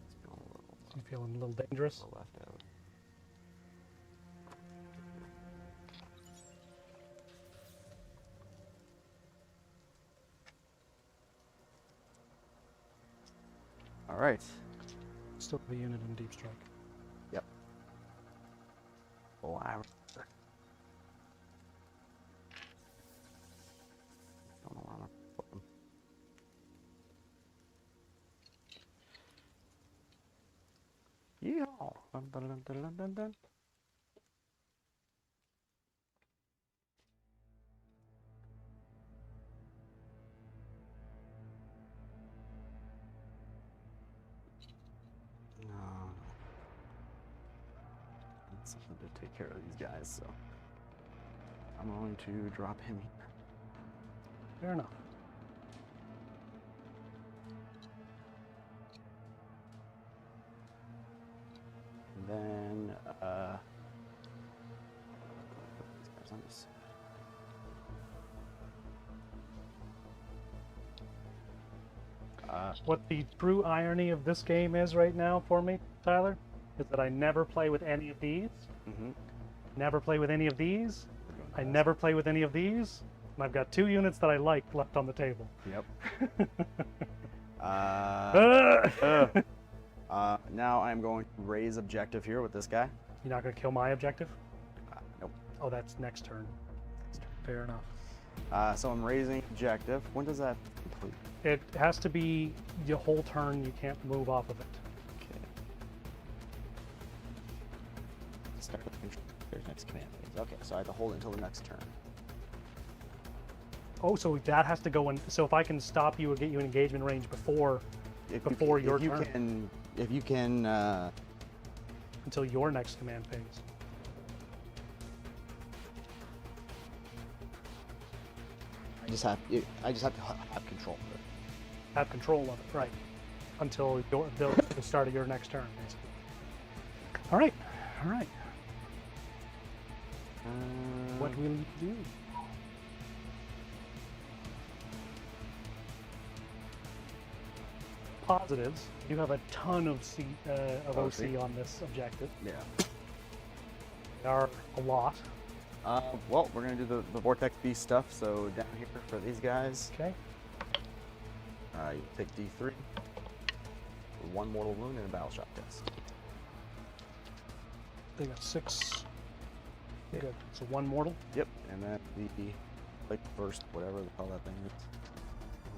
It's feeling a little, You feeling a little dangerous? left out. Alright. Still have a unit in Deep Strike. Yep. Oh, I don't know where I'm gonna put them. Yeehaw! Dun, dun, dun, dun, dun, dun, dun. No. Need something to take care of these guys, so I'm going to drop him here. Fair enough. And then, put these guys on this. What the true irony of this game is right now for me, Tyler, is that I never play with any of these. Mm-hmm. Never play with any of these. I never play with any of these. And I've got 2 units that I like left on the table. Yep. Now I'm going to raise objective here with this guy. You're not going to kill my objective? Nope. Oh, that's next turn. Fair enough. So I'm raising objective. When does that complete? It has to be the whole turn. You can't move off of it. Okay. Start with control. Next command phase. Okay, so I have to hold it until the next turn. Oh, so that has to go in. So if I can stop you or get you in engagement range before your turn. If you can. Until your next command phase. I just have to have control of it. Have control of it, right? Until the start of your next turn, basically. All right, all right. What will you do? Positives. You have a ton of OC on this objective. Yeah. There are a lot. Well, we're gonna do the Vortex Beast stuff. So down here for these guys, Okay. you take D3, 1 mortal wound, and a battle shock test. They got 6. Good. So 1 mortal. Yep. And then the like first whatever the hell that thing is.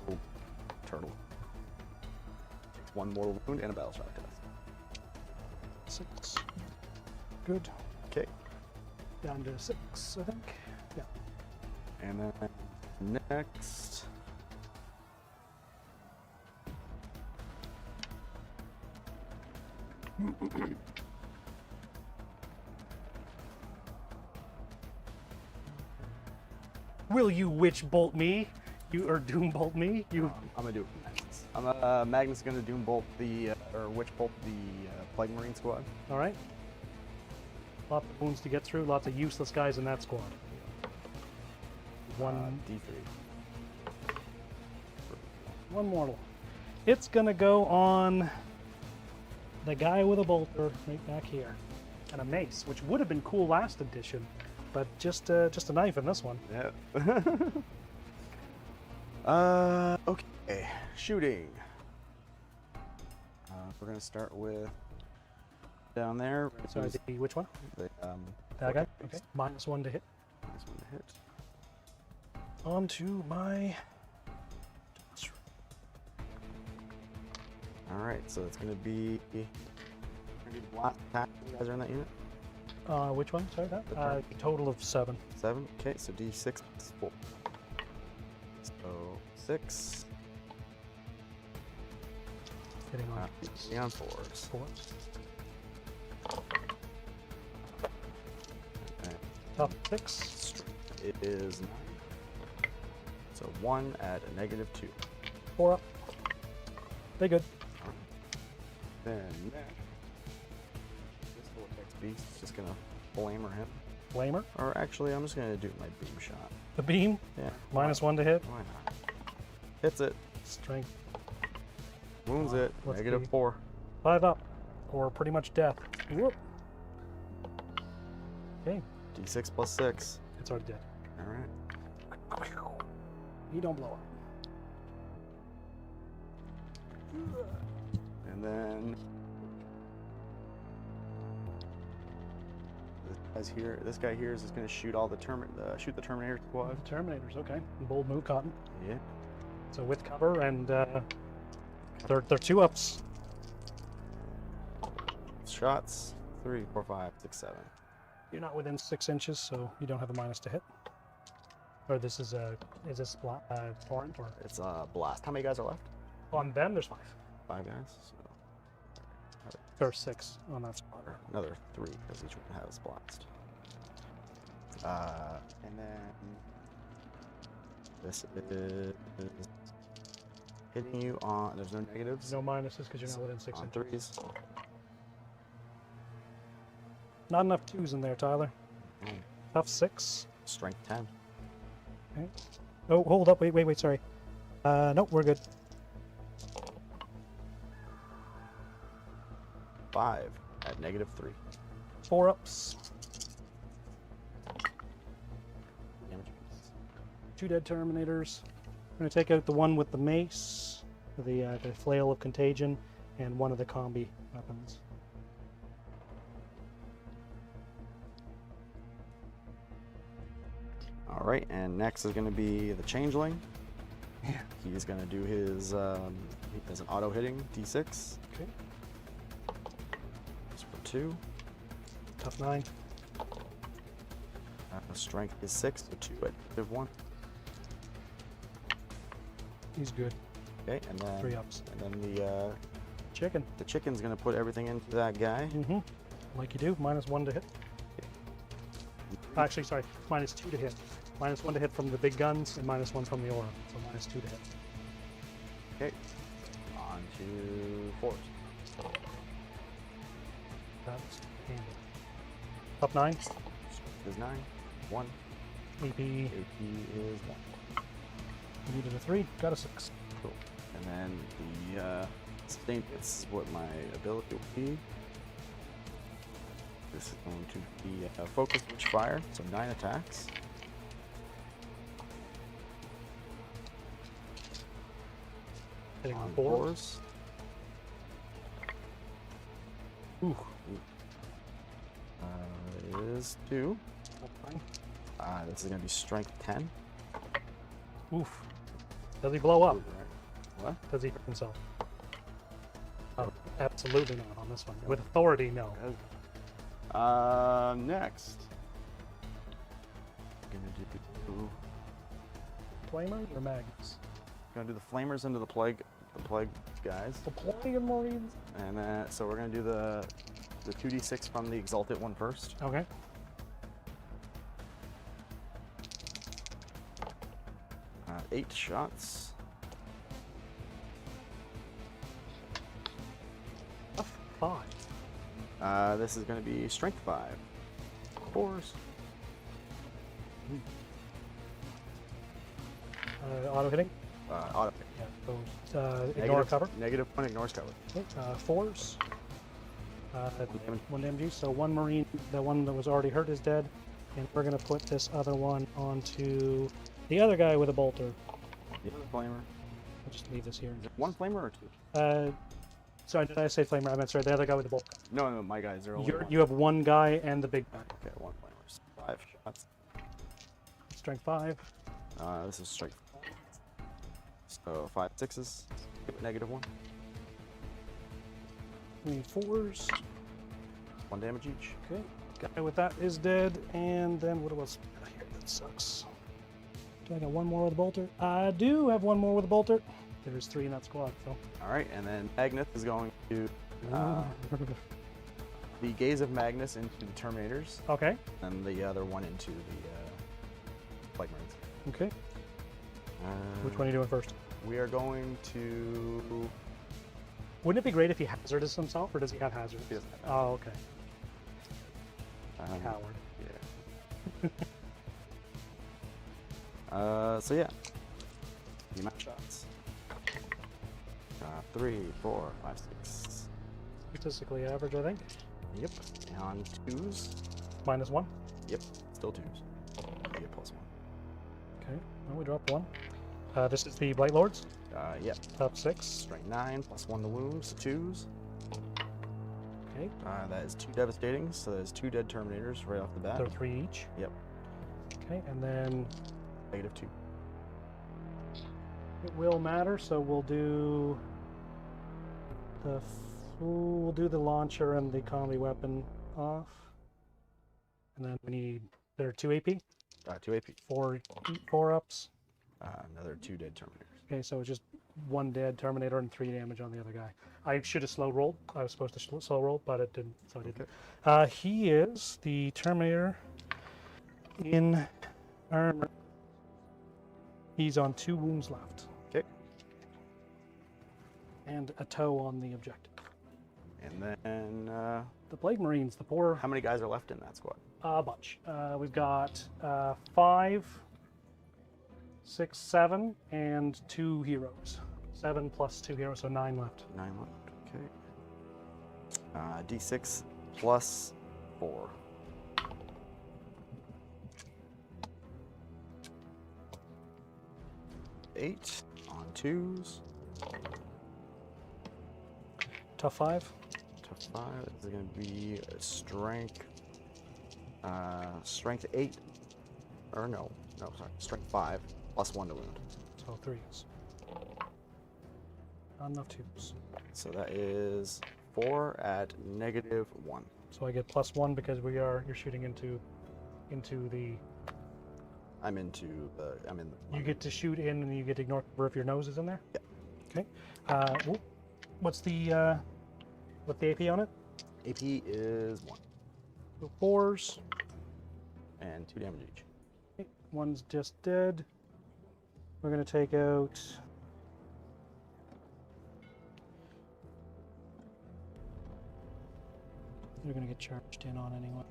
Oh, turtle. Takes 1 mortal wound and a battle shock test. 6. Good. Okay. Down to 6, I think. Yeah. And then next. Will you witch bolt me? You or doom bolt me? You. I'm gonna do it. Magnus is gonna doom bolt or witch bolt the Plague Marine squad. All right. Lots of wounds to get through. Lots of useless guys in that squad. 1 D3. 1 mortal. It's gonna go on the guy with a bolter right back here, and a mace, which would have been cool last edition, but just a knife in this one. Yeah. Okay. Shooting. We're gonna start with down there. So which one? The, That guy. Okay. -1 to hit. This one to hit. On to my. All right, so it's gonna be blast attack. You guys are in that unit. Which one? Sorry, that. The turn. Total of 7. 7. Okay, so D6 plus 4. So 6. Hitting on On 4s. 4. Okay. Top 6. Strength is 9. So 1 at a -2. 4 up. They good. Then next, this Vortex Beast is just gonna flamer him. Flamer. Or actually, I'm just gonna do my beam shot. The beam. Yeah. -1 to hit. Why not? Hits it. Strength. Wounds it. What's the- -4. 5 up. Or pretty much death. Whoop. Okay. D6 plus 6. It's already dead. All right. You don't blow up. And then this guy here is just gonna shoot all the shoot the Terminator squad. The Terminators. Okay. Bold move, Cotton. Yeah. So with cover and they're 2 ups. Shots. 3, 4, 5, 6, 7. You're not within 6 inches, so you don't have a minus to hit. Or this is torrent or It's a blast. How many guys are left? on them? There's 5. 5 guys. So There's 6 on that spot. another 3 because each one has blast. And then this is hitting you on. There's no negatives. No minuses because you're not within 6 on inches. 3s. Not enough 2s in there, Tyler. Mm. Tough 6. Strength 10. Okay. Oh, hold up. Wait. Sorry. Nope, we're good. 5 at -3. 4 ups. Damage. 2 dead Terminators. I'm going to take out the one with the mace, the flail of contagion, and one of the combi weapons. All right, and next is going to be the Changeling. Yeah. He's going to do his. He does an auto hitting D6. Okay. It's for 2. Tough 9. The strength is 6, so 2 at -1. He's good. Okay, and then 3 ups. And then Chicken. the chicken's gonna put everything into that guy. Mm-hmm. Like you do. -1 to hit. Actually, sorry. -2 to hit. -1 to hit from the big guns and -1 from the aura. So -2 to hit. Okay. On to force. That's handy. Up 9. Is 9. 1. AP. AP is 1. Needed a 3. Got a 6. Cool. And then the same. This is what my ability will be. This is going to be focus which fire, so 9 attacks. Hitting On 4. 4s. Ooh. It is 2. Fine. This is going to be strength 10. Oof. Does he blow up? What? Does he hurt himself? Oh, absolutely not on this one. With authority, no. Next. Gonna do Flamer or Magnus? Gonna do the flamers into the plague guys, The Plague and Marines. and then so we're gonna do the 2d6 from the exalted one first. Okay. 8 shots. Tough 5. This is gonna be strength 5. 4s. Auto hitting. Auto. Yeah. Those ignore cover. -1 ignores cover. Okay. 4s. Damage. 1 damage each. So 1 Marine, the one that was already hurt, is dead, and we're gonna put this other one onto the other guy with a bolter. The other flamer. I'll just leave this here. Is it 1 flamer or 2? Sorry, did I say flamer? I meant sorry, the other guy with the bolter. No, my guys are only 1. You have 1 guy and the big guy. Okay, 1 flamer. So 5 shots. Strength 5. This is strength 5. So 5 6s. Give it -1. We need 4s. 1 damage each. Okay. Guy with that is dead, and then what else we got here? That sucks. Do I got 1 more with a bolter? I do have 1 more with a bolter. There's 3 in that squad, so. All right, and then Magnus is going to the gaze of Magnus into the Terminators, Okay. and the other one into the Plague Marines. Okay. Which one are you doing first? We are going to. Wouldn't it be great if he hazardous himself, or does he have hazards? He doesn't have Oh, okay. hazards. Coward. Yeah. So yeah. The amount of shots. 3, 4, 5, 6. Statistically average, I think. Yep. And on 2s. -1. Yep. Still 2s. You get +1. Okay. Well, we dropped 1. This is the Blight Lords. Yep. Top 6. Strength 9 +1 to wounds. 2s. Okay. That is 2 devastating, so there's 2 dead Terminators right off the bat. They're 3 each. Yep. Okay, and then -2. it will matter, so we'll do the launcher and the combi weapon off. And then we need, there are 2 AP, 2 AP. 4 ups. Another 2 dead Terminators. Okay, so it's just 1 dead Terminator and 3 damage on the other guy. I should have slow rolled. I was supposed to slow roll, but it didn't, so I didn't. Okay. He is the Terminator in armor. He's on 2 wounds left. Okay. And a toe on the objective. And then, The Plague Marines, the poor how many guys are left in that squad? a bunch. We've got 5, 6, 7, and 2 heroes. 7 plus 2 heroes, so 9 left. 9 left. Okay. D6 plus 4. Eight on 2s. Tough 5. Tough 5. This is going to be a strength. Strength 8. Or no, sorry. Strength 5 +1 to wound. So 3s. Not enough 2s. So that is 4 at -1. So I get +1 because you're shooting into the I'm into the. I'm in the. You get to shoot in, and you get to ignore cover if your nose is in there. Yeah. Okay. What's the AP on it? AP is 1 So 4s. and 2 damage each. Okay, one's just dead. We're gonna take out. They're gonna get charged in on anyway.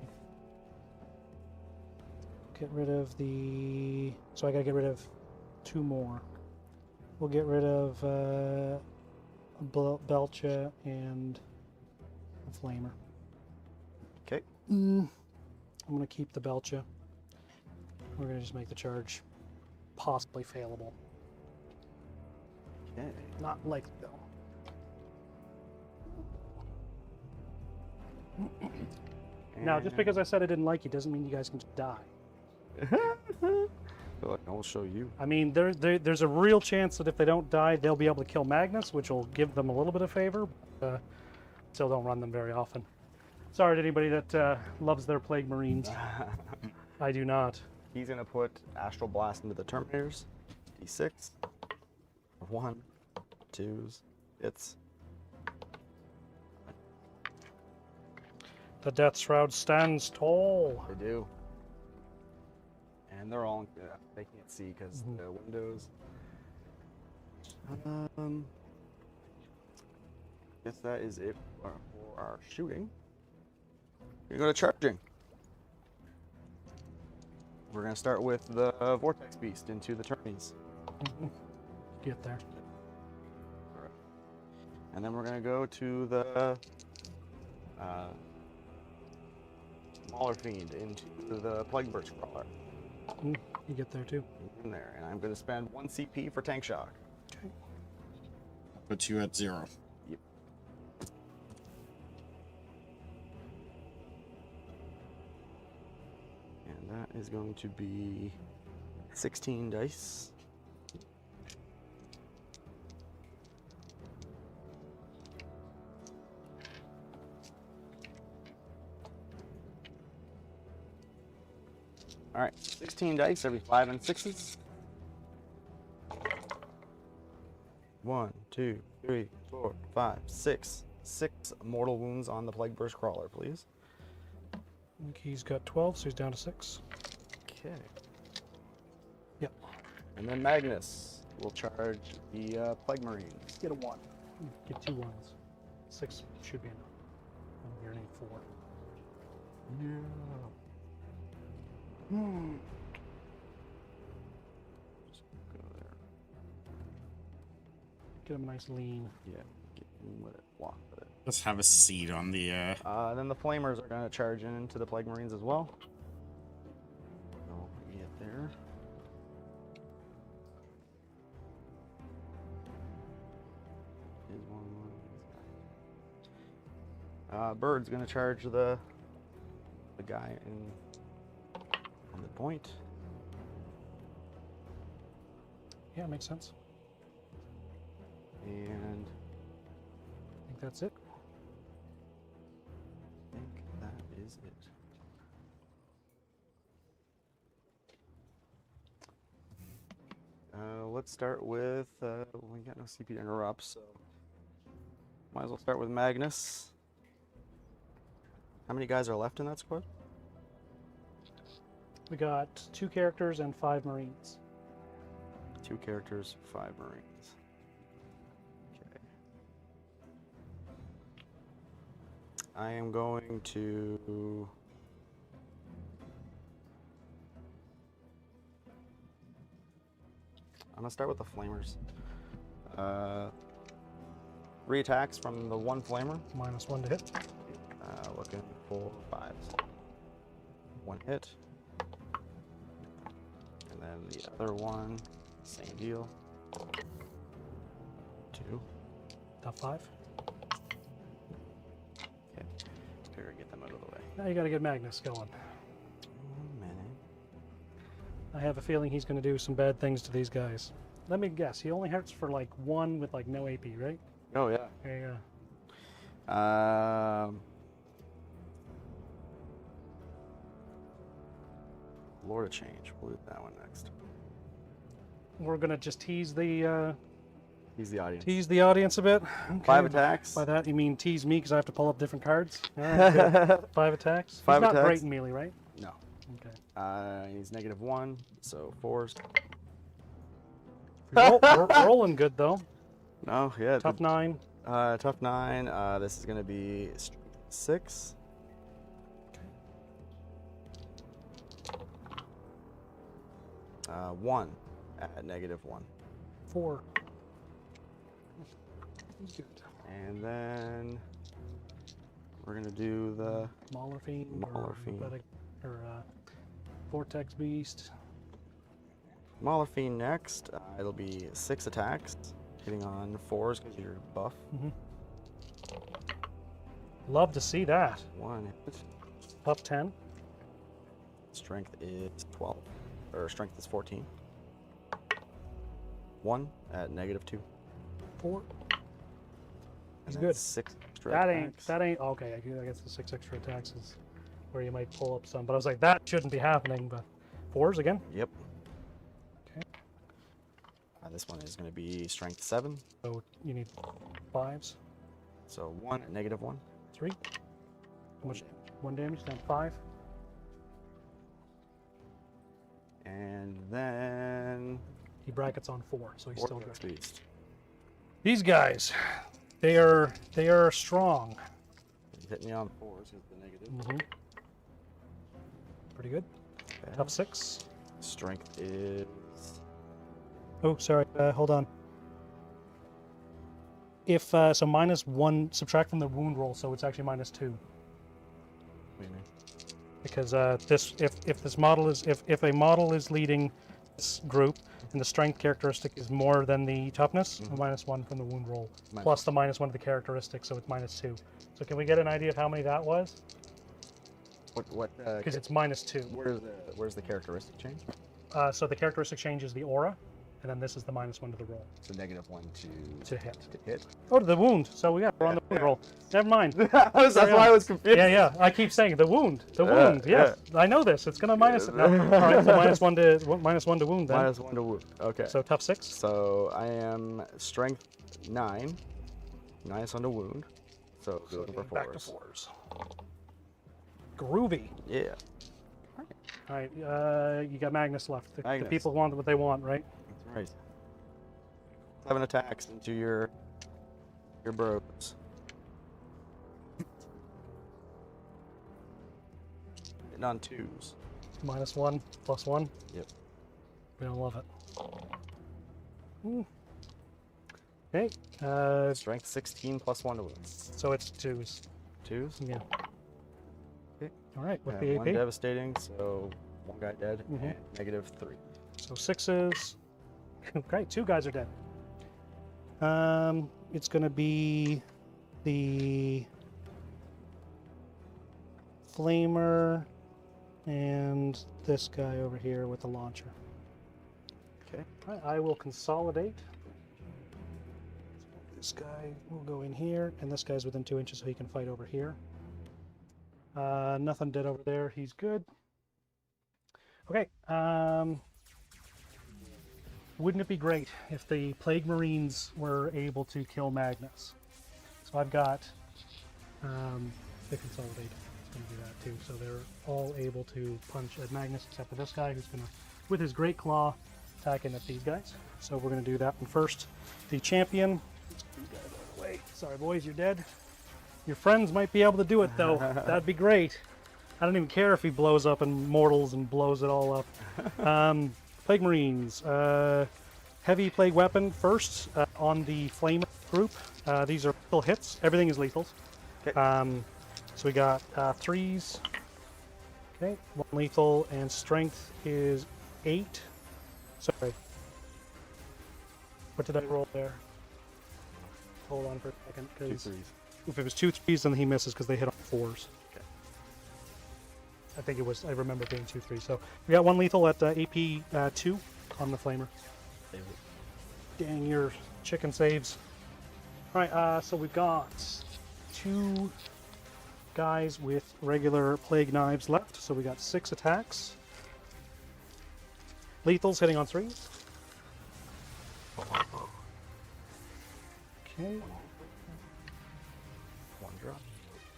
Get rid of the. So I gotta get rid of 2 more. We'll get rid of a Belcha and a Flamer. Okay. I'm gonna keep the Belcha. We're gonna just make the charge possibly failable. Okay. Not likely though. Now, just because I said I didn't like you doesn't mean you guys can just die. I will show you. I mean, there's a real chance that if they don't die, they'll be able to kill Magnus, which will give them a little bit of favor. But, still don't run them very often. Sorry to anybody that loves their Plague Marines. I do not. He's gonna put Astral Blast into the Terminators. D6. 1, 2s. Hits. The Death Shroud stands tall. They do. And they're all. They can't see because the windows. Guess that is it for our shooting. We're gonna go to charging. We're gonna start with the Vortex Beast into the turnies. Get there. Alright. And then we're gonna go to the Mauler Fiend into the Plague Burst Crawler. You get there too. In there, and I'm gonna spend 1 CP for Tank Shock. Okay. Puts you at 0. Yep. And that is going to be 16 dice. All right, 16 dice, every 5 and 6s. 1, 2, 3, 4, 5, 6. 6 mortal wounds on the Plague Burst Crawler, please. I think he's got 12, so he's down to 6. Okay. Yep. And then Magnus will charge the Plague Marines. Get a 1. Get 2 1s. 6 should be enough. You're gonna need 4. Yeah. Just go there. Get him a nice lean. Yeah, get in with it, walk with it. Let's have a seat on the. Then the Flamers are going to charge into the Plague Marines as well. So get there. Here's one. Bird's going to charge the guy in on the point. Yeah, makes sense. And I think that's it. I think that is it. Let's start with, we got no CP to interrupt, so might as well start with Magnus. How many guys are left in that squad? We got 2 characters and 5 Marines. 2 characters, 5 Marines. Okay. I am going to... I'm gonna start with the Flamers. 3 attacks from the 1 Flamer. -1 to hit. Looking for 5s. 1 hit. And then the other one, same deal. 2. Top 5. Okay. Figure get them out of the way. Now you gotta get Magnus going. 1 minute. I have a feeling he's gonna do some bad things to these guys. Let me guess, he only hurts for like 1 with like no AP, right? Oh yeah. Yeah. Lord of Change. We'll do that one next. We're gonna just tease the He's the audience. a bit. Okay. 5 attacks. By that you mean tease me because I have to pull up different cards. All right, good. 5 attacks. Five He's not attacks. great in melee, right? No. Okay. He's -1, so 4s. Rolling good though. No, yeah. Tough 9. Tough 9. This is going to be 6. Okay. 1 at -1. 4. Good. And then we're going to do the Mauler Fiend. Mauler Fiend. Or Vortex Beast. Mauler Fiend next. It'll be 6 attacks, hitting on 4s because you're buff. Love to see that. 1 hit. Tough 10. Strength is 12. Or strength is 14. 1 at -2. 4. And He's then good. 6 extra That attacks. ain't okay. I guess the 6 extra attacks is where you might pull up some. But I was like, that shouldn't be happening. But 4s again. Yep. Okay. This one is going to be strength 7. So you need 5s. So 1 at -1. 3. How much? 1 damage. Then 5. And then He brackets on 4, so he's still Vortex good. Beast. These guys, they are strong. He's hitting me on 4s with the negative. Pretty good. Okay. Tough 6. Strength is Oh, sorry. Hold on. If so, -1 subtract from the wound roll, so it's actually -2. what do you mean? Because this, if this model is if a model is leading this group and the strength characteristic is more than the toughness, -1 from the wound roll, plus the -1 of the characteristic, so it's -2. So can we get an idea of how many that was? What? Because it's -2. Where's the characteristic change? So the characteristic change is the aura, and then this is the -1 to the roll So -1 to hit. to hit. Oh, to the wound. So we're on the wound roll. Never mind. That's why I was confused. Yeah. I keep saying the wound. The wound. Yes, I know this. It's gonna minus it. No. All right. So -1 to wound then. -1 to wound. Okay. So tough 6. So I am strength 9, -1 to wound. So go for Back to 4s. 4s. Groovy. Yeah. All right. You got Magnus left. The Magnus. people want what they want, right? That's right. 7 attacks into your bros. Hitting on 2s. -1, +1. Yep. We don't love it. Okay. Strength 16 +1 to wound. So it's 2s. 2s. Yeah. Okay. All right. With Yeah, the 1 AP. devastating, so 1 guy dead, and -3. So 6s. Okay, 2 guys are dead. It's gonna be the flamer and this guy over here with the launcher. Okay. All right, I will consolidate. This guy will go in here, and this guy's within 2 inches, so he can fight over here. Nothing dead over there. He's good. Okay. Wouldn't it be great if the Plague Marines were able to kill Magnus? So I've got the Consolidate. It's going to do that too. So they're all able to punch at Magnus, except for this guy who's going to, with his Great Claw, attack in at these guys. So we're going to do that one first. The champion. Let's get these guys out of the way. Sorry, boys, you're dead. Your friends might be able to do it, though. That'd be great. I don't even care if he blows up in Mortals and blows it all up. Plague Marines. Heavy Plague Weapon first on the Flamer group. These are lethal hits. Everything is lethal. Okay. So we got 3s. Okay, 1 lethal, and strength is 8. Sorry. What did I roll there? Hold on for a second. 2 'cause 3s. if it was 2 3s, then he misses because they hit on 4s. Okay. I think it was, I remember it being 2 3. So we got 1 lethal at AP 2 on the Flamer. Dang, your chicken saves. Alright, so we've got 2 guys with regular plague knives left. So we got 6 attacks. Lethals hitting on 3s. Okay. One drop.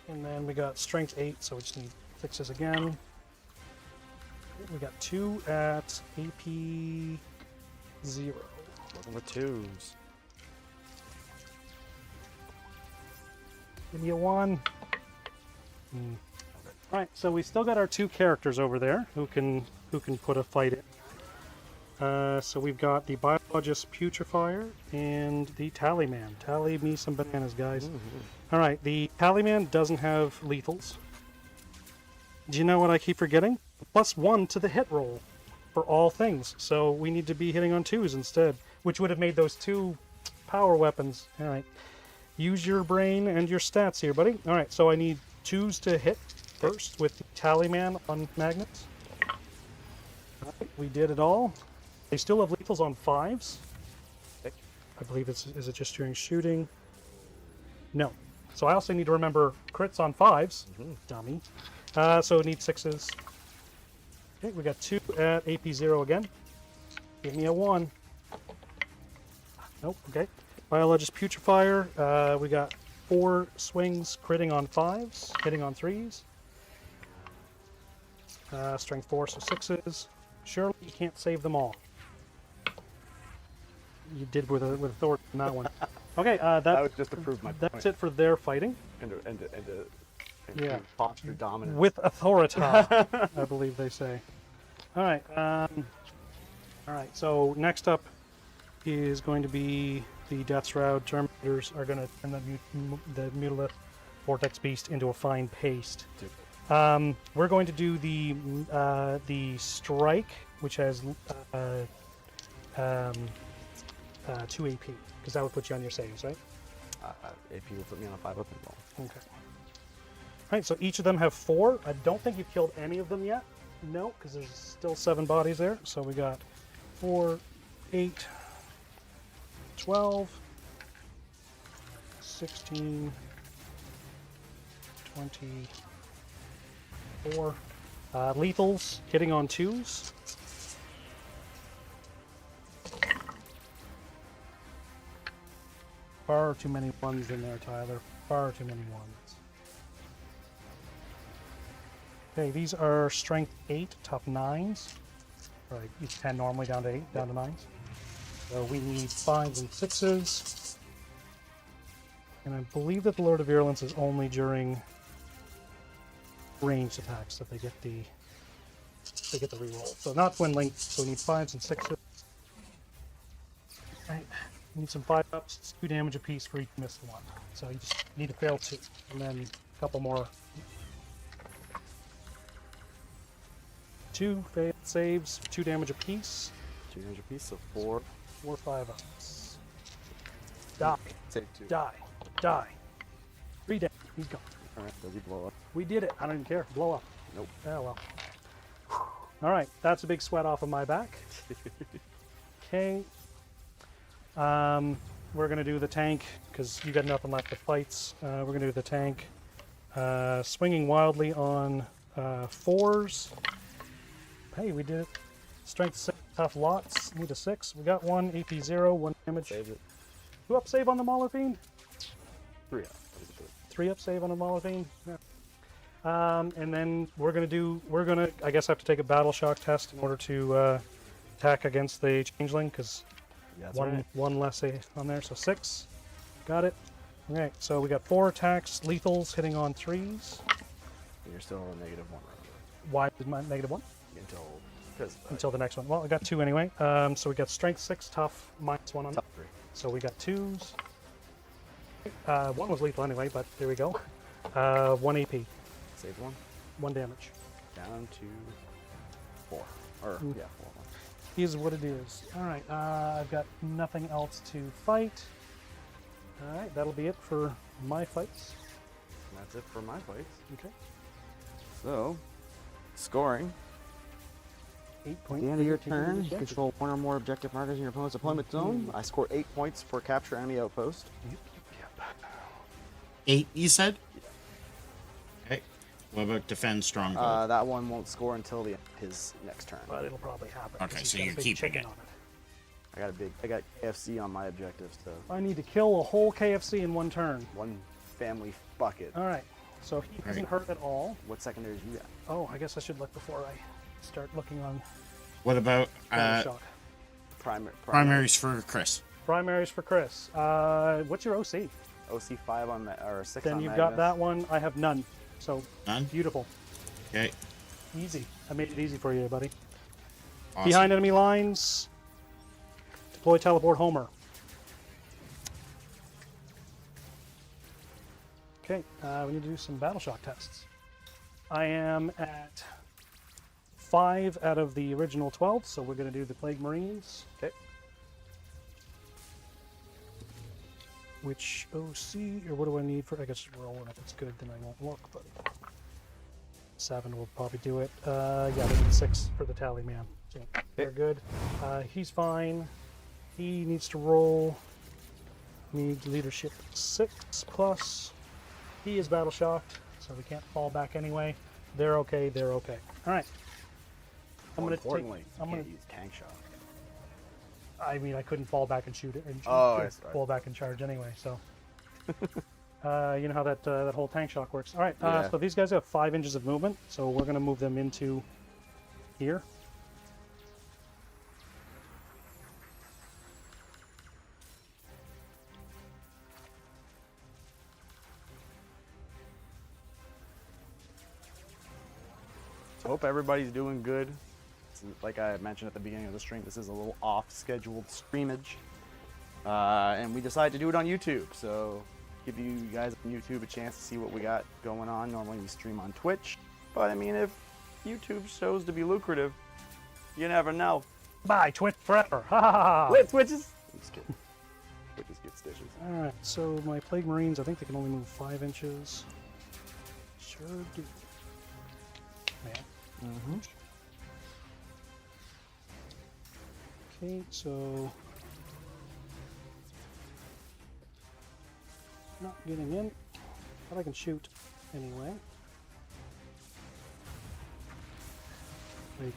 And then we got strength 8, so we just need 6s again. We got 2 at AP 0. Looking for 2s. Give me a 1. All right, so we still got our 2 characters over there who can put a fight in. So we've got the Biologist Putrefier and the Tallyman. Tally me some bananas, guys. All right, the Tallyman doesn't have lethals. Do you know what I keep forgetting? +1 to the hit roll for all things. So we need to be hitting on 2s instead, which would have made those 2 power weapons. All right, use your brain and your stats here, buddy. All right, so I need 2s to hit first with the Tallyman on magnets. All right, we did it all. They still have lethals on 5s. I believe is it just during shooting? No. So I also need to remember crits on 5s. Dummy. So it needs 6s. Okay, we got 2 at AP 0 again. Give me a 1. Nope, okay. Biologist Putrefier. We got 4 swings critting on 5s, hitting on 3s. Strength 4, so 6s. Surely you can't save them all. You did with authority on that one. Okay, That was just to prove my point. that's it for their fighting. And Yeah. posture dominance. With authority, I believe they say. All right. All right. So next up is going to be the Death Shroud. Terminators are going to turn the Mutilith Vortex Beast into a fine paste. We're going to do the Strike, which has 2 AP, because that would put you on your saves, right? AP will put me on a 5 open roll. Okay. All right, so each of them have 4. I don't think you've killed any of them yet. No, because there's still 7 bodies there. So we got 4, 8, 12, 16, 24. Lethals hitting on 2s. Far too many 1s in there, Tyler. Far too many 1s. Okay, these are strength 8, tough 9s. Right, each 10 normally down to 8, down to 9s. So we need 5s and 6s. And I believe that the Lord of Virulence is only during ranged attacks that they get the reroll. So not when linked, so we need 5s and 6s. Right. You need some 5-ups, it's 2 damage apiece for each missed one. So you just need to fail 2, and then a couple more. 2 failed saves, 2 damage apiece. 2 damage apiece, so 4. 4 5-ups. Die. Save 2. Die. Die. 3 damage. He's gone. Alright, does he blow up? We did it. I don't even care. Blow up. Nope. Oh well. Alright, that's a big sweat off of my back. Okay. We're going to do the tank, because you got nothing left to fights. We're going to do the tank. Swinging wildly on 4s. Hey, we did it. Strength 6, tough lots. Need a 6. We got 1, AP 0, 1 damage. Save it. 2 up save on the Mauler Fiend? 3 up. 3 up save on the Mauler Fiend? Yeah. And then we're going to, I guess, have to take a battle shock test in order to attack against the Changeling, because one less on there, so 6. Got it. Alright, so we got 4 attacks, lethals hitting on 3s. You're still a -1 round. Why is my -1? Until the next one. Well, I got 2 anyway. So we got strength 6, tough, -1 on Top 3. So we got 2s. 1 was lethal anyway, but there we go. 1 AP. Save 1. 1 damage. Down to 4. Or, yeah, 4. Is what it is. Alright, I've got nothing else to fight. Alright, that'll be it for my fights. And that's it for my fights. Okay. So, scoring. 8 At points. the end of your turn, you control 1 or more objective markers in your opponent's deployment zone. I scored 8 points for capture enemy outpost. Yep. 8, you said? Okay. What about defend stronghold? That one won't score until his next turn. But it'll probably happen. Okay, 'cause he's so got a you're big keeping chicken it. on I got KFC on my objectives, so I need to kill a whole KFC in one turn. one family bucket. All right. So he doesn't hurt at all. What secondaries you got? Oh, I guess I should look before I start looking on What about Shock. primaries for Chris? Primaries for Chris. What's your OC? OC 5 on or 6 Then on you've Magnus. got that one. I have none. So None? beautiful. Okay. Easy. I made it easy for you, buddy. Awesome. Behind enemy lines. Deploy teleport Homer. Okay, we need to do some battle shock tests. I am at 5 out of the original 12, so we're going to do the Plague Marines. Okay. Which OC, or what do I need for? I guess roll, and if it's good, then I won't look, but 7 will probably do it. Yeah, we need 6 for the tally man. So they're good. He's fine. He needs to roll. Needs leadership 6 plus. He is battle shocked, so we can't fall back anyway. They're okay. They're okay. All right. More importantly, I'm you gonna. can't use tank shot. I mean, I couldn't fall back and shoot it, and Oh, fall back and charge anyway. So, you know how that that whole tank shock works. All right. Yeah. So these guys have 5 inches of movement, so we're gonna move them into here. So hope everybody's doing good. Like I mentioned at the beginning of the stream, this is a little off-scheduled streamage. And we decided to do it on YouTube, so give you guys on YouTube a chance to see what we got going on. Normally we stream on Twitch, but I mean, if YouTube shows to be lucrative, you never know. Bye, Twitch forever. Ha ha ha. Wait, Twitches? I'm just kidding. Twitches get stitches. All right. So my Plague Marines, I think they can only move 5 inches. Sure do. Yeah. Mm-hmm. Okay, so not getting in, but I can shoot anyway. Like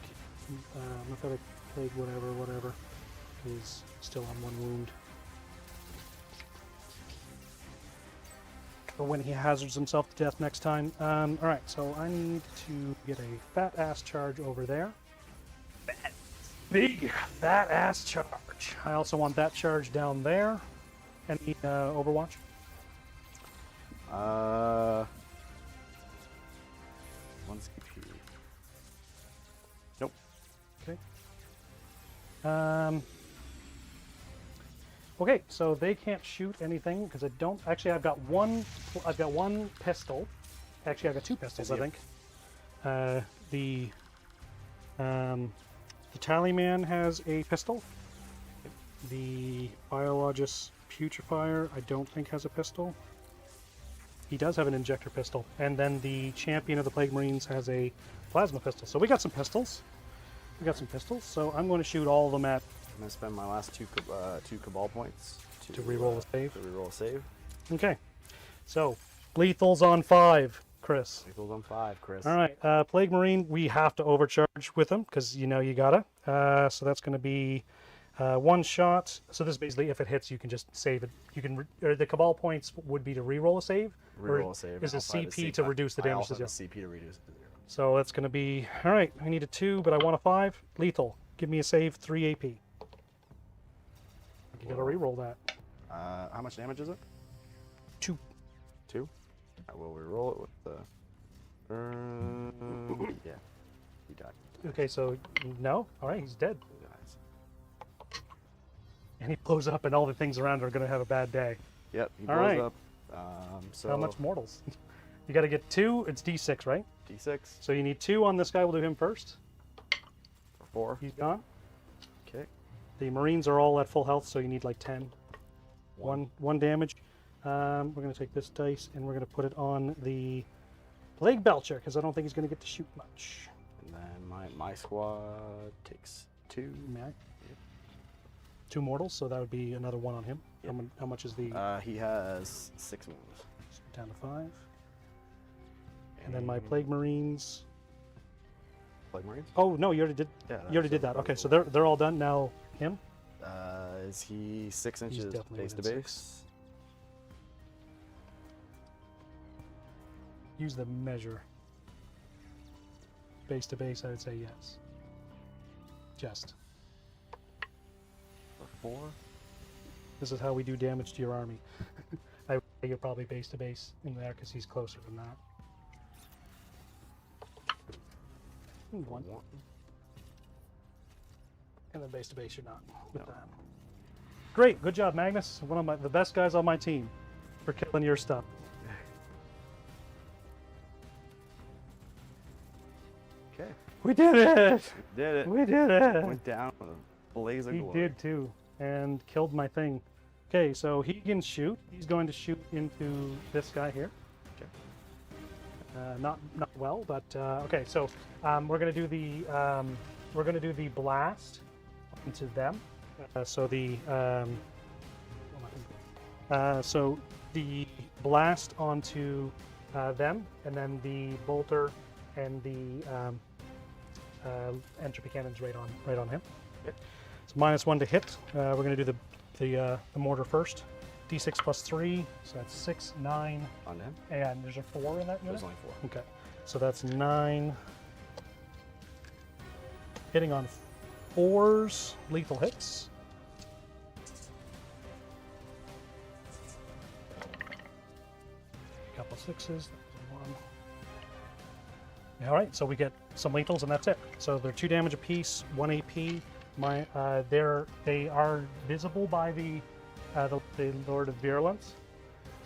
Mephitic Plague, whatever, is still on 1 wound. For when he hazards himself to death next time. All right, so I need to get a fat ass charge over there. Big fat ass charge. I also want that charge down there. Any Overwatch? One CP. Nope. Okay. Okay, so they can't shoot anything because I don't. Actually, I've got one pistol. Actually, I've got 2 pistols, I think. The Tallyman has a pistol. The Biologist Putrefier, I don't think has a pistol. He does have an injector pistol. And then the Champion of the Plague Marines has a plasma pistol. So we got some pistols. So I'm going to shoot all of them at... I'm going to spend my last two Cabal points to reroll a save. To reroll a save. Okay. So, lethal's on 5, Chris. Lethal's on 5, Chris. All right. Plague Marine, we have to overcharge with him because you know you gotta. So that's going to be 1 shot. So this is basically if it hits, you can just save it. You can or the Cabal points would be to reroll a save. Reroll a save. Is a Also have CP to reduce the I damage also to have 0. a CP to reduce it to 0. So that's going to be all right. I need a 2, but I want a 5. Lethal. Give me a save, 3 AP. You gotta reroll that. How much damage is it? 2. 2? I will reroll it with the... yeah. He died. Okay, so no. All right, he's dead. He dies. And he blows up, and all the things around are gonna have a bad day. Yep, he All blows right. up. So How much mortals? You gotta get 2. It's D6, right? D6 So you need 2 on this guy. We'll do him first. for 4. He's gone. Okay. The Marines are all at full health, so you need like 10. One damage. We're going to take this dice and we're going to put it on the Plague Belcher because I don't think he's going to get to shoot much. And then my squad takes 2. May I? Yep. 2 mortals, so that would be another 1 on him. Yep. How much is the... He has 6 wounds. down to 5. And then my Plague Marines. Plague Marines? Oh no, you already did. Yeah. You already did that. Okay, so they're all done now. Him? Is he 6 inches definitely base to within base? Use the measure. Base to base, I would say yes. Just. Or 4? This is how we do damage to your army. I would say you're probably base to base in there because he's closer than that. One. And then base to base, you're not with that. Great, good job, Magnus. One of the best guys on my team for killing your stuff. Okay. We did it! We did it. We did it! Went down with a blaze of He glory. did too, and killed my thing. Okay, so he can shoot. He's going to shoot into this guy here. Okay. Not well, but okay. So we're gonna do the blast into them. So the blast onto them, and then the bolter and the entropy cannons right on him. Okay. So -1 to hit. We're gonna do the mortar first. D6 plus 3, so that's 6, 9, On him? and there's a 4 in that unit? There's only 4. Okay, so that's 9. Hitting on 4s, lethal hits. Couple 6s, that's a 1. All right, so we get some lethals, and that's it. So they're 2 damage apiece, 1 AP. They are visible by the Lord of Virulence,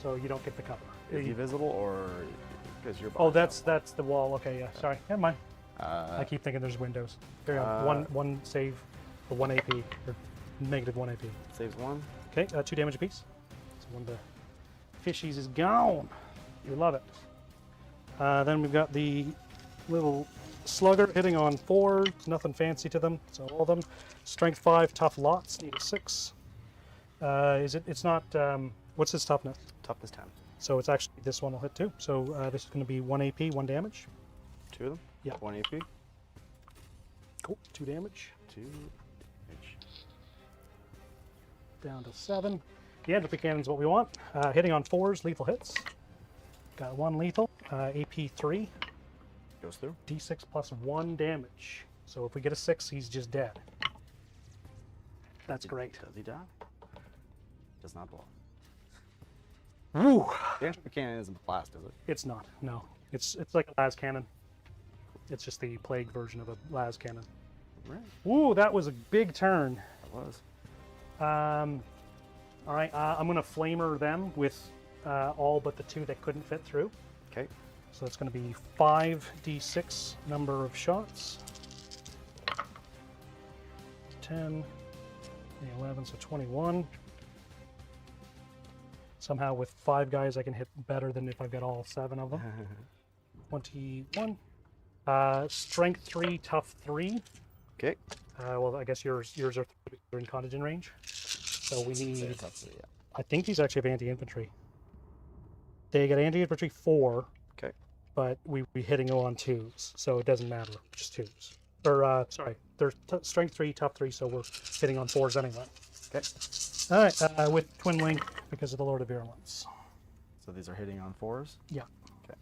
so you don't get the cover. Is he visible or because you're Oh, behind that's the wall. Okay, yeah. Sorry, never mind. him? I keep thinking there's windows. There you go. One save for 1 AP or -1 AP. Saves 1. Okay, 2 damage apiece. So one of the fishies is gone. You love it. Then we've got the little slugger hitting on 4. Nothing fancy to them. So all of them. Strength 5, tough lots. Need a 6. It's not. What's his toughness? Toughness 10. So it's actually this one will hit too. So this is going to be 1 AP, 1 damage. 2 of them? Yeah. 1 AP. Cool. 2 damage. 2 damage. Down to 7. The entropy cannon's what we want. Hitting on 4s, lethal hits. Got 1 lethal. AP 3. Goes through. D6 plus 1 damage. So if we get a 6, he's just dead. That's great. Does he die? Does not blow. Woo! The entropy cannon isn't blast, is it? It's not. No. It's like a las cannon. It's just the plague version of a las cannon. Right. Ooh, that was a big turn. That was. All right, I'm going to flamer them with all but the 2 that couldn't fit through. Okay. So that's going to be 5d6 number of shots. 10, 11, so 21. Somehow with 5 guys I can hit better than if I've got all 7 of them. 21. Strength 3, tough 3. Okay. Well, I guess yours are 3 because they're in contingent range. So we need... Yeah. I think these actually have anti-infantry. They get anti-infantry 4. Okay. But we hitting them on 2s, so it doesn't matter, just 2s. Or, sorry, they're strength 3, tough 3, so we're hitting on 4s anyway. Okay. All right, with twin link because of the Lord of Virulence. So these are hitting on 4s? Yeah. Okay.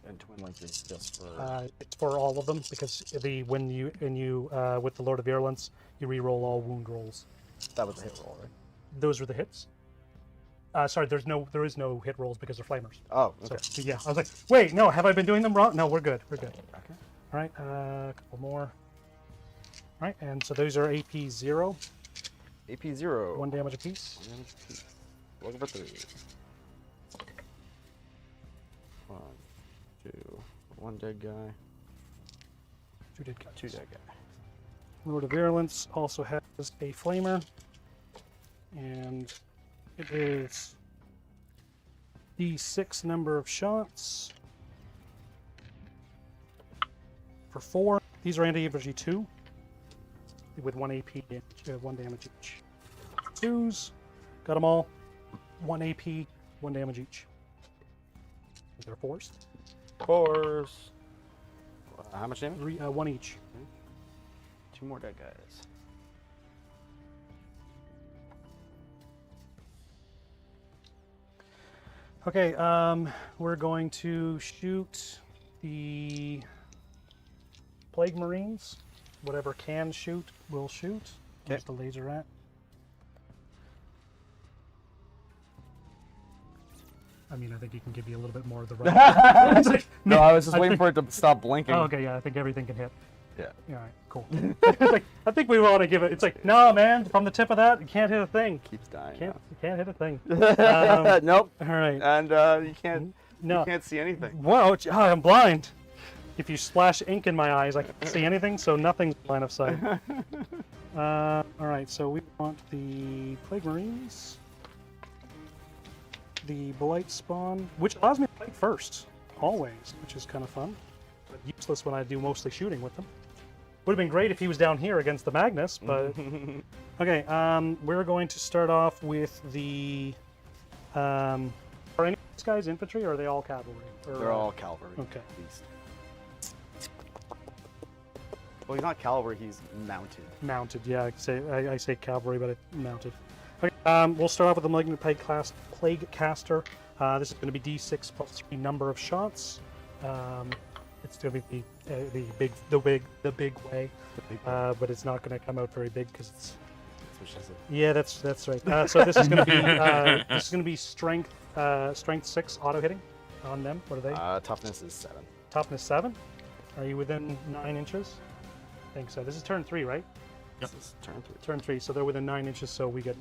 And twin link is just for... It's for all of them because when you with the Lord of Virulence, you re-roll all wound rolls. That was a hit roll, right? Those were the hits. Sorry, there is no hit rolls because they're flamers. Oh, okay. So, yeah, I was like, wait, no, have I been doing them wrong? No, we're good. We're good. Okay. All right, a couple more. All right, and so those are AP 0. AP 0. 1 damage apiece. 1 damage apiece. Looking for 3. 1, 2. 1 dead guy. 2 dead guys. 2 dead guy. Lord of Virulence also has a flamer, and it is D6 number of shots for 4. These are anti-infantry 2 with 1 AP damage, 1 damage each. 2s, got them all. 1 AP 1 damage each. They're fours. Force. How much damage? 1 each. 2 more dead guys. Okay, we're going to shoot the Plague Marines. Whatever can shoot, will shoot. Where's the laser at? I mean, I think he can give you a little bit more of the right. It's like, No, I was just waiting for it to stop blinking. oh, okay, yeah, I think everything can hit. Yeah. Yeah, all right, cool. It's like, I think we want to give it. It's like, no, man, from the tip of that, you can't hit a thing. Keeps dying. You can't hit a thing. Nope. All right. And you can't. No. You can't see anything. Whoa, I'm blind. If you splash ink in my eyes, I can't see anything, so nothing's line of sight. All right, so we want the Plague Marines, the Blight Spawn, which allows me to fight first, always, which is kind of fun, but useless when I do mostly shooting with them. Would have been great if he was down here against the Magnus, but... Okay, we're going to start off with the... are any of these guys infantry, or are they all cavalry? Or, They're all cavalry. Okay. Well, he's not cavalry, he's mounted. Mounted, yeah, I say cavalry, but it's mounted. Okay, we'll start off with the Malignant Plague Caster. This is going to be D6 plus 3 number of shots. It's going to be the big way, but it's not going to come out very big because it's. That's what she said. Yeah, that's right. So this is going to be strength 6 auto hitting on them. What are they? Toughness is 7. Toughness 7. Are you within 9 inches? I think so. This is turn 3, right? Yep. This is turn 3. Turn 3, so they're within 9 inches, so we get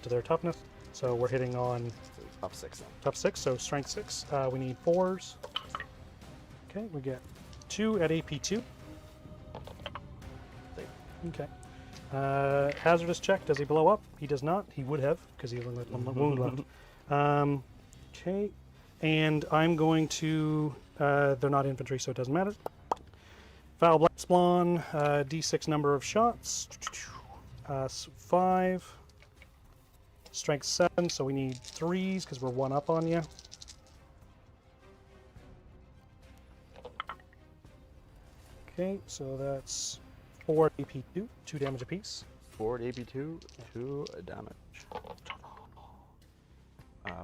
to their toughness. So we're hitting on So tough 6 then. tough 6, so strength 6. We need 4s. Okay, we get 2 at AP 2. Okay. Hazardous check. Does he blow up? He does not. He would have, because he only had 1 wound left. Okay. And I'm going to... they're not infantry, so it doesn't matter. Foul Blight Spawn, D6 number of shots. 5. Strength 7, so we need 3s, because we're 1 up on you. Okay, so that's 4 AP2, 2 damage apiece. 4 at AP2, 2 damage.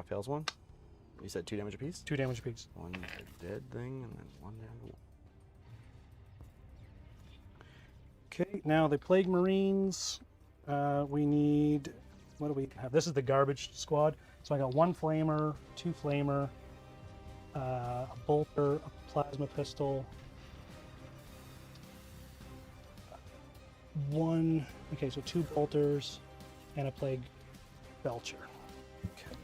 Fails 1. You said 2 damage apiece? 2 damage apiece. 1 dead thing, and then 1 down. Okay, now the Plague Marines. We need... What do we have? This is the garbage squad. So I got 1 flamer, 2 flamer, a bolter, a plasma pistol, 1... Okay, so 2 bolters and a plague belcher. Okay.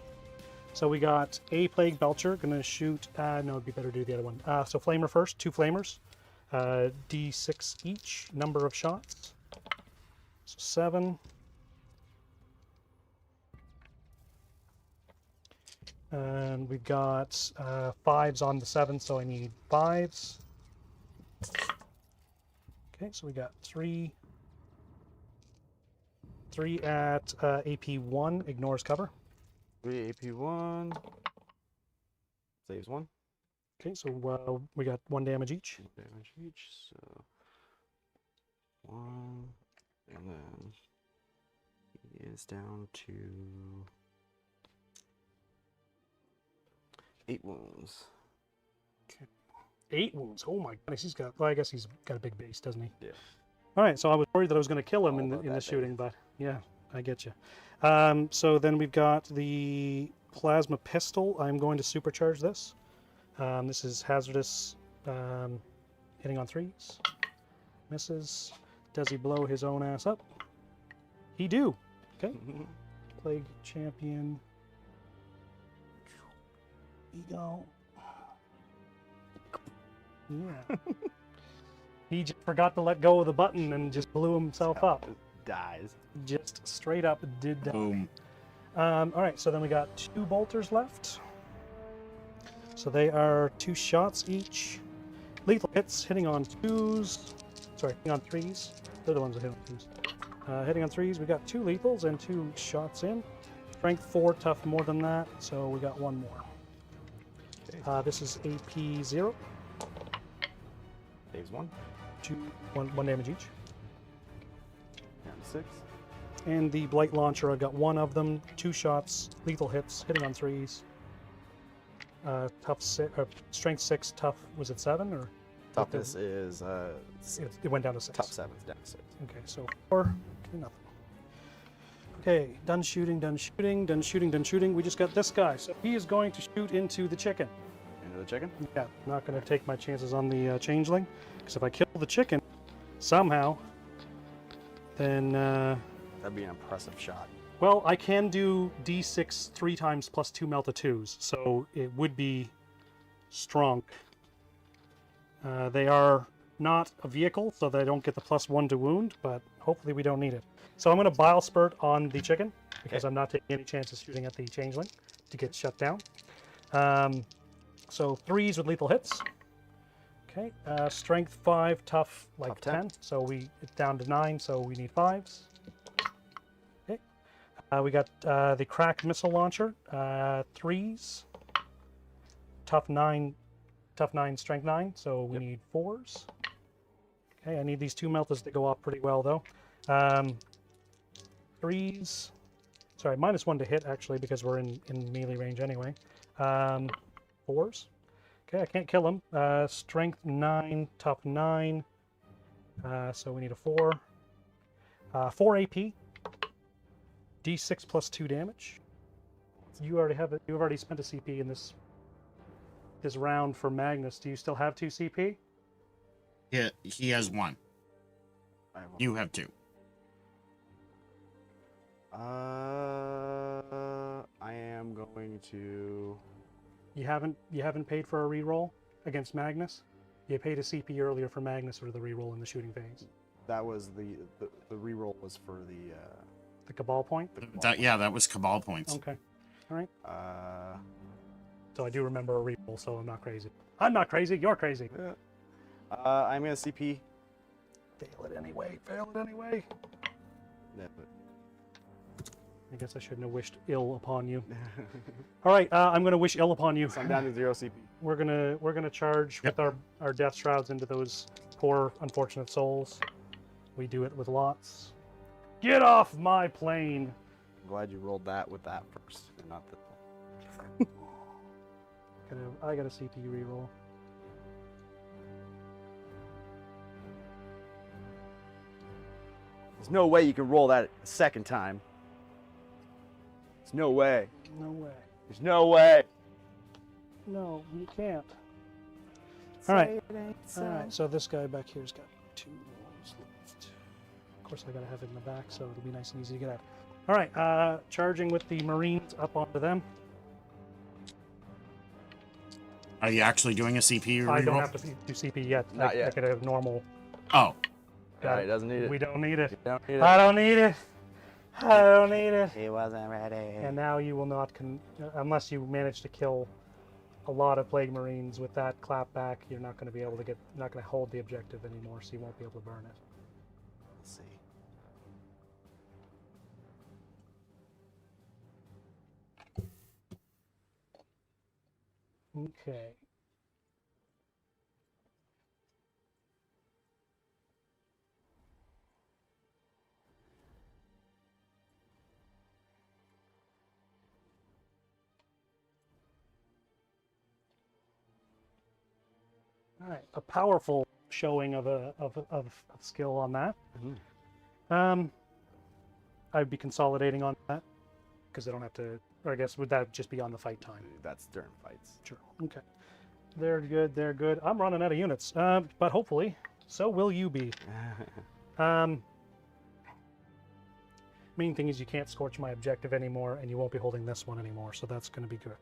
So we got a plague belcher. Gonna shoot... no, it'd be better to do the other one. So flamer first, 2 flamers. D6 each, number of shots. So 7. And we've got 5s on the 7, so I need 5s. Okay, so we got 3. 3 at AP1, ignores cover. 3 AP1. Saves 1. Okay, so we got 1 damage each. 1 damage each, so 1, and then he is down to 8 wounds. Okay. 8 wounds. Oh my goodness, he's got. Well, I guess he's got a big base, doesn't he? Yeah. All right, so I was worried that I was going to kill him All in about the that shooting, base. but yeah, I get you. So then we've got the plasma pistol. I'm going to supercharge this. This is hazardous, hitting on 3s. Misses. Does he blow his own ass up? He do. Okay. Plague champion. Ego. Yeah. He just forgot to let go of the button and just blew himself up. Dies. Just straight up did die. Boom. All right, so then we got 2 bolters left. So they are 2 shots each. Lethal hits, hitting on 2s. Sorry, hitting on 3s. They're the ones that hit on 2s. Hitting on 3s, we got 2 lethals and 2 shots in. Strength 4, tough more than that, so we got one more. Okay. This is AP 0. Dave's 1. One damage each. Down to 6. And the Blight Launcher, I've got one of them, 2 shots, lethal hits, hitting on 3s. Strength 6, tough, was it 7 or? Toughness is It went down to 6. tough 7 is down to 6. Okay, so 4, okay, nothing. Okay, done shooting, done shooting, done shooting, done shooting. We just got this guy, so he is going to shoot into the chicken. Into the chicken? Yeah, not going to take my chances on the changeling, because if I kill the chicken, somehow, then, That'd be an impressive shot. well, I can do D6 3 times plus 2 Melta 2s, so it would be strong. They are not a vehicle, so they don't get the +1 to wound, but hopefully we don't need it. So I'm going to Bile Spurt on the chicken, because I'm not taking any chances shooting at the changeling to get shut down. So 3s with lethal hits. Okay, strength 5, tough like Tough 10. 10. So it's down to 9, so we need 5s. Okay, we got the cracked missile launcher, 3s, tough 9, strength 9, so we need 4s. Okay, I need these 2 meltas to go off pretty well though. 3s, sorry, -1 to hit actually because we're in melee range anyway. 4s. Okay, I can't kill him. Strength 9, tough 9. So we need a 4. 4 AP. D6 plus 2 damage. You already have it. You've already spent a CP in this round for Magnus. Do you still have 2 CP? Yeah, he has 1. I have 1. You have 2. I am going to. You haven't paid for a reroll against Magnus? You paid a CP earlier for Magnus or the reroll in the shooting phase. That was the reroll was for The Cabal point? That was Cabal points. Okay. Alright. uh. So I do remember a reroll, so I'm not crazy. I'm not crazy, you're crazy. Yeah. I'm gonna CP. Fail it anyway, fail it anyway. Yeah, but I guess I shouldn't have wished ill upon you. Alright, I'm gonna wish ill upon you. so I'm down to 0 CP. We're gonna charge with our death shrouds into those poor unfortunate souls. We do it with lots. Get off my plane! I'm glad you rolled that with that first, and not the. I got a CP reroll. There's no way you can roll that a second time. There's no way. No way. There's no way. No, you can't. Alright. Alright, so this guy back here's got 2 rolls left. Of course I gotta have it in the back, so it'll be nice and easy to get out. Alright, charging with the Marines up onto them. Are you actually doing a CP reroll? I don't have to do CP yet. Not yet. I could have normal. Oh. Yeah, he doesn't need it. We don't need it. You don't need it. I don't need it. I don't need it. He wasn't ready. And now you will not, unless you manage to kill a lot of Plague Marines with that clapback, you're not going to be able to not going to hold the objective anymore, so you won't be able to burn it. Let's see. Okay. All right, a powerful showing of skill on that. I'd be consolidating on that because I don't have to. Or I guess would that just be on the fight time? That's during fights. Sure. Okay. They're good. They're good. I'm running out of units, but hopefully, so will you be. Main thing is you can't scorch my objective anymore, and you won't be holding this one anymore, so that's going to be good.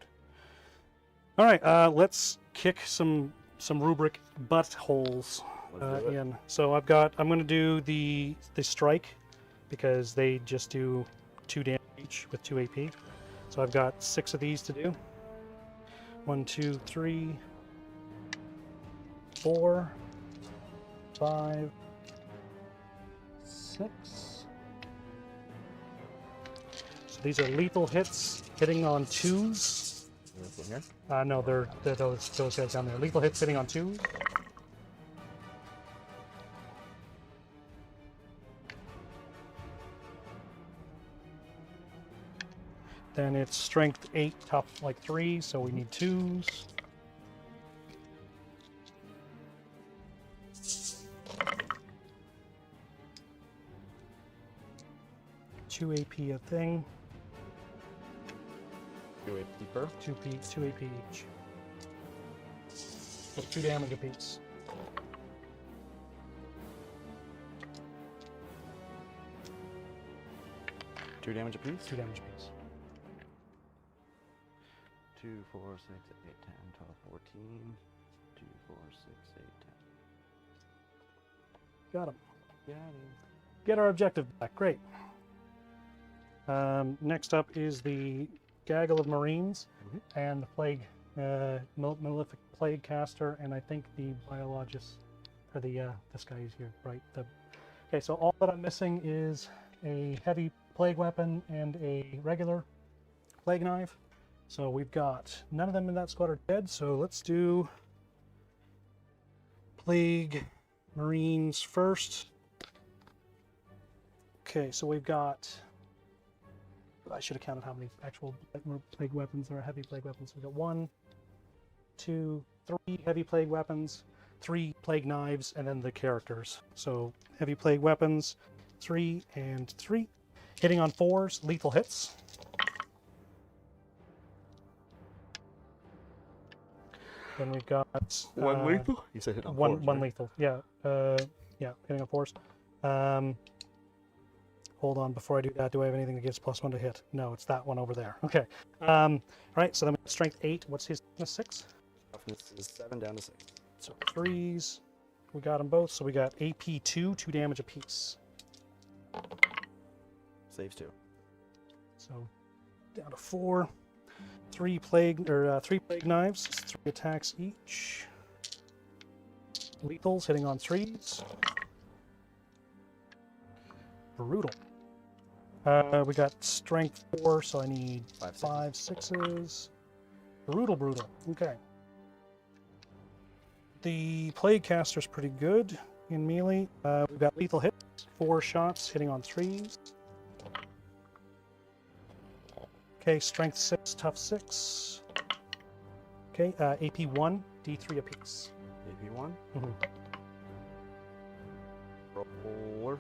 All right, let's kick some rubric buttholes in. So I'm going to do the strike because they just do 2 damage each with 2 AP. So I've got 6 of these to do. 1, 2, 3, 4, 5, 6. So these are lethal hits, hitting on 2s. This one here. No, they're those guys down there. Lethal hits hitting on 2s. Then it's strength 8, tough like 3, so we need 2s. Two AP a thing. 2 AP per. 2 AP each. So 2 damage apiece. Two damage apiece. 2 damage apiece. 2, 4, 6, 8, 10, 12, 14. 2, 4, 6, 8, 10. Got him. Got him. Get our objective back. Great. Next up is the Gaggle of Marines and the Plague, Malefic Plague Caster, and I think the Biologist, or the this guy is here, right? Okay, so all that I'm missing is a heavy plague weapon and a regular plague knife. So we've got none of them in that squad are dead. So let's do Plague Marines first. Okay, so we've got. I should have counted how many actual plague weapons or heavy plague weapons. We've got 1, 2, 3 heavy plague weapons, 3 plague knives, and then the characters. So heavy plague weapons, 3 and 3. Hitting on 4s, lethal hits. Then we've got One lethal? You said hit on one fours, one right? lethal. Yeah, yeah, hitting on 4s. Hold on, before I do that, do I have anything that gives +1 to hit? No, it's that one over there. Okay. Right, so then we have strength 8. What's his toughness? 6? Toughness is 7 down to 6. So 3s. We got them both. So we got AP 2, 2 damage apiece. Saves 2. So down to 4. 3 plague knives, 3 attacks each. Lethals hitting on 3s. Brutal. We got strength 4, so I need 5 6s. Brutal. Okay. The plague caster's pretty good in melee. We've got lethal hits, 4 shots hitting on 3s. Okay, strength 6, tough 6. Okay, AP 1, D3 apiece. AP 1. Mm-hmm. Roller.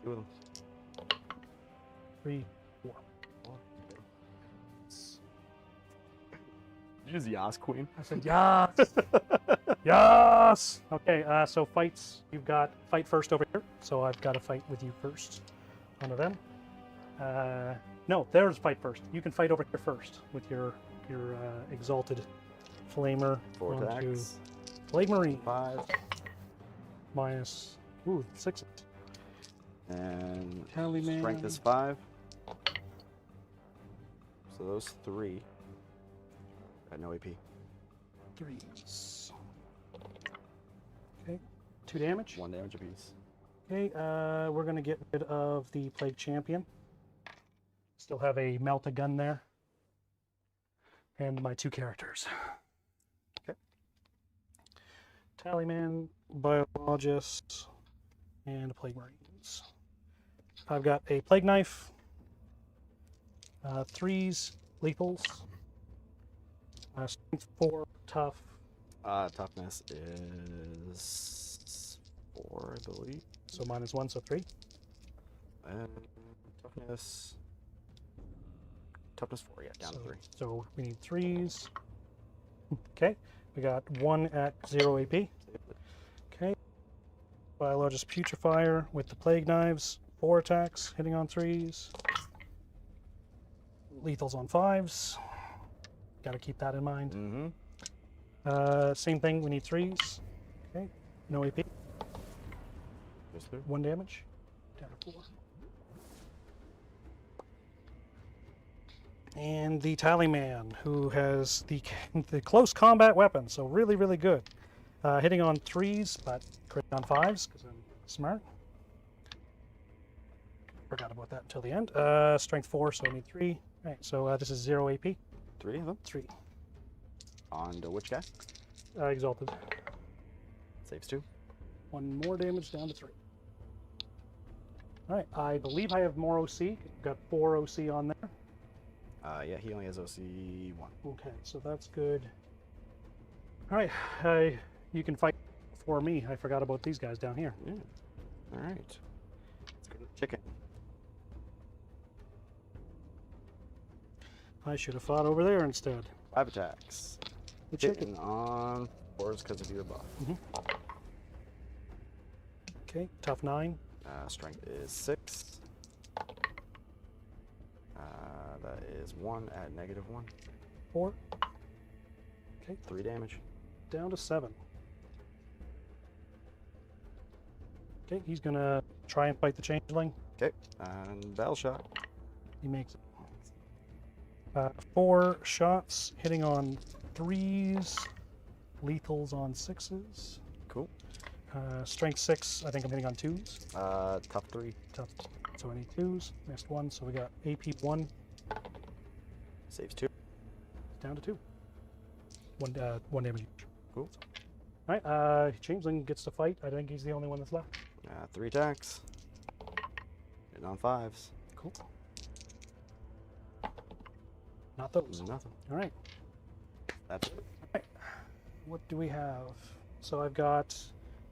2 of them. 3, 4. Did you use Yas Queen? I said yes. Yes. Okay, so fights. You've got fight first over here. So I've got to fight with you first. One of them. No, there's fight first. You can fight over here first with your exalted flamer. 4 On to attacks. Plague Marine. 5. Minus 6. And Tally man. strength is 5. So those 3. Got no AP. 3s. Okay, 2 damage. 1 damage apiece. Okay, we're gonna get rid of the Plague Champion. Still have a melta gun there. And my 2 characters. Okay. Tallyman, Biologist, and Plague Marines. I've got a Plague Knife, 3s, lethals, strength 4, tough. Toughness is 4, I believe. So -1, so 3. And toughness. Toughness 4, yeah, down to 3. So we need 3s. Okay, we got 1 at 0 AP. Okay. Biologist Putrefier with the Plague Knives, 4 attacks, hitting on 3s. Lethals on 5s. Got to keep that in mind. Mm-hmm. Same thing, we need 3s. Okay, no AP. Just 3. 1 damage. Down to 4. And the Tallyman, who has the close combat weapon, so really, really good. Hitting on 3s, but critting on 5s, because I'm smart. Forgot about that until the end. Strength 4, so I need 3. Right, so this is 0 AP. 3 of them. 3. On to which guy? Exalted. Saves 2. 1 more damage down to 3. Alright, I believe I have more OC. Got 4 OC on there. Yeah, he only has OC 1. Okay, so that's good. Alright, you can fight for me. I forgot about these guys down here. Yeah. Alright. Let's go to the chicken. I should have fought over there instead. 5 attacks. The Hitting chicken. on 4s because of your buff. Okay, tough 9. Strength is 6. That is 1 at -1. 4. Okay, 3 damage. down to 7. Okay, he's gonna try and fight the changeling. Okay, and battle shot. He makes it. 4 shots, hitting on 3s, lethals on 6s. Cool. Strength 6, I think I'm hitting on 2s. Tough 3. Tough. So I need 2s. Missed 1, so we got AP 1 Saves 2. down to 2. 1 damage each. Cool. Alright, Changeling gets to fight. I think he's the only one that's left. 3 attacks. Hitting on 5s. Cool. Not those. Nothing. Alright. That's it. What do we have? So I've got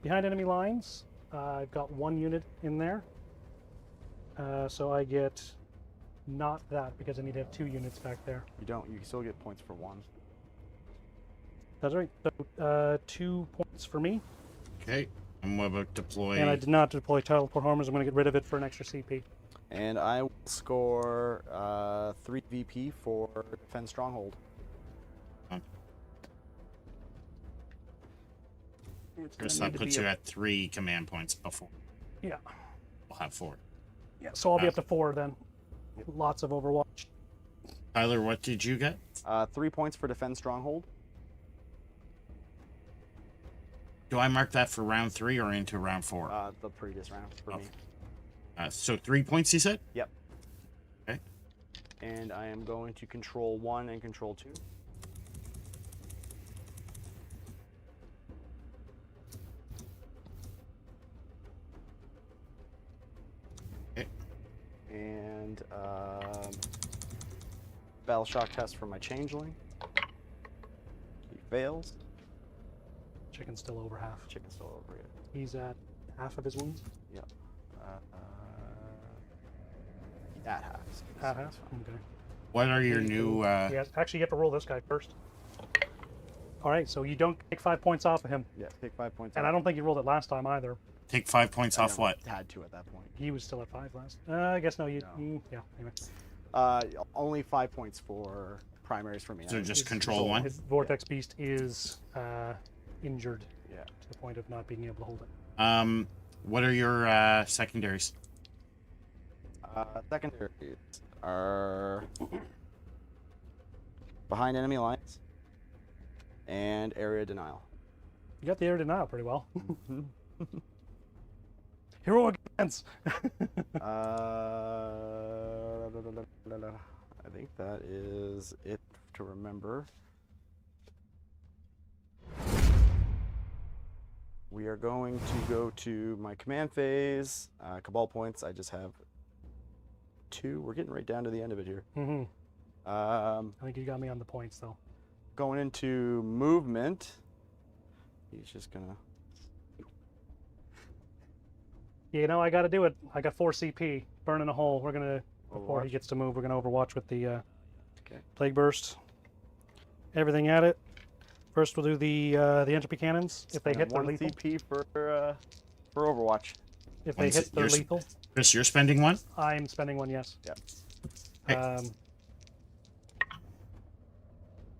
behind enemy lines. I've got 1 unit in there. So I get not that because I need to have 2 units back there. You don't. You still get points for 1. That's right. So 2 points for me. Okay. I'm about to deploy. And I did not deploy teleport homers. I'm going to get rid of it for an extra CP. And I will score 3 VP for defend stronghold. Chris, that puts you at 3 command points before. Yeah. We'll have 4. Yeah. So I'll be up to 4 then. Lots of Overwatch. Tyler, what did you get? 3 points for defend stronghold. Do I mark that for round 3 or into round 4? The previous round for me. So 3 points, you said? Yep. Okay. And I am going to control 1 and control 2. Okay. And battle shock test for my changeling. He fails. Chicken's still over half. Chicken's still over it. He's at half of his wounds. Yep. At half. Half. Okay. What are your new... Yes. Actually, you have to roll this guy first. All right. So you don't take 5 points off of him. Yeah, take 5 points. And I don't think you rolled it last time either. Take 5 points off what? Had to at that point. He was still at 5 last. I guess no. You. No. Yeah. Anyway. Only 5 points for primaries for me. So I- just His- control 1? His Vortex Beast is injured Yeah. to the point of not being able to hold it. What are your secondaries? Secondaries are behind enemy lines and area denial. You got the air denial pretty well. Heroic defense. I think that is it to remember. We are going to go to my command phase. Cabal points, I just have 2. We're getting right down to the end of it here. Mm-hmm. I I think you got me on the points though. Going into movement. He's just gonna. You know, I got to do it. I got 4 CP. Burning a hole. We're gonna before he Overwatch? gets to move. We're gonna Overwatch with the Okay. Plague Burst. Everything at it. First, we'll do the entropy cannons. If they hit, they're 1 lethal. CP for Overwatch. If they hit, they're lethal. Chris, you're spending 1? I'm spending 1. Yes. Yep. Okay.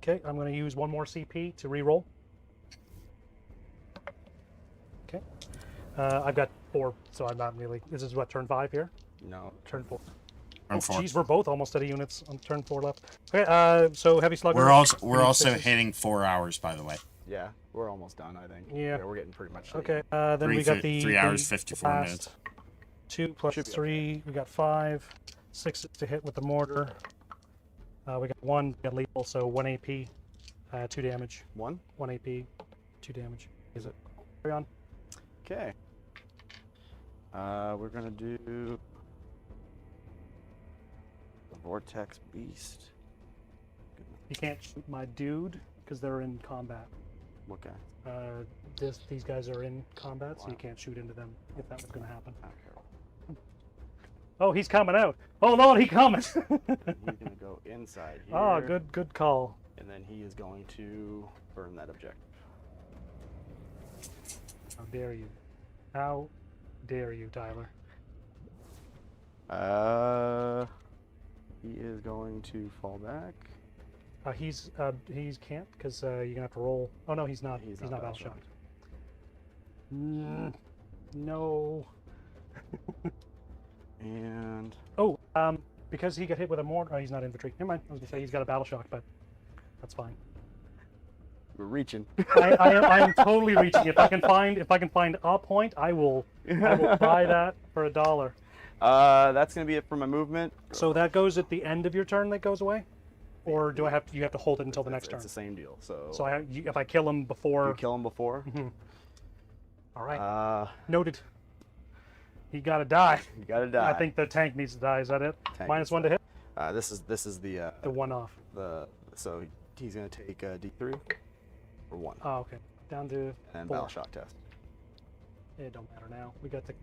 Okay, I'm going to use 1 more CP to re-roll. Okay. I've got 4, so I'm not really. This is what, turn 5 here? No. Turn 4. Turn 4. Jeez, we're both almost out of units on turn 4 left. Okay, so Heavy Slugger. We're also sixes. hitting 4 hours, by the way. Yeah, we're almost done. I think. Yeah. We're getting pretty much. Okay, then we got the 3 hours, the 54 last minutes. 2 plus Should be 3. We got 5. 6 to hit with the mortar. We got 1. We got lethal, so 1 AP, 2 damage. 1. 1 AP, 2 damage. Is it? Carry on. Okay. We're gonna do the Vortex Beast. You can't shoot my dude because they're in combat. What guy? These guys are in combat, so you Wow. can't shoot into them if that was going to happen. I don't care. Oh, he's coming out. Oh Lord, he coming. He's gonna go inside here. Oh, good call. And then he is going to burn that objective. How dare you? How dare you, Tyler? He is going to fall back. He's can't because you're gonna have to roll. Oh no, he's not. He's He's not not battle battle shocked. No. And Oh, because he got hit with a mortar. Oh, he's not infantry. Never mind. I was gonna say he's got a battle shock, but that's fine. we're reaching. I am totally reaching. If I can find a point, I will buy that for $1. That's gonna be it for my movement. So that goes at the end of your turn. That goes away, or do you have to hold it until the next turn? It's the same deal. So If I kill him before. you kill him before. All right. Uh, Noted. He gotta die. you gotta die. I think the tank needs to die. Is that it? Tank -1 needs to hit. This is the The one off. so he's gonna take D3 or 1 Oh, okay. Down to and then 4. battle shock test. It don't matter now. We got the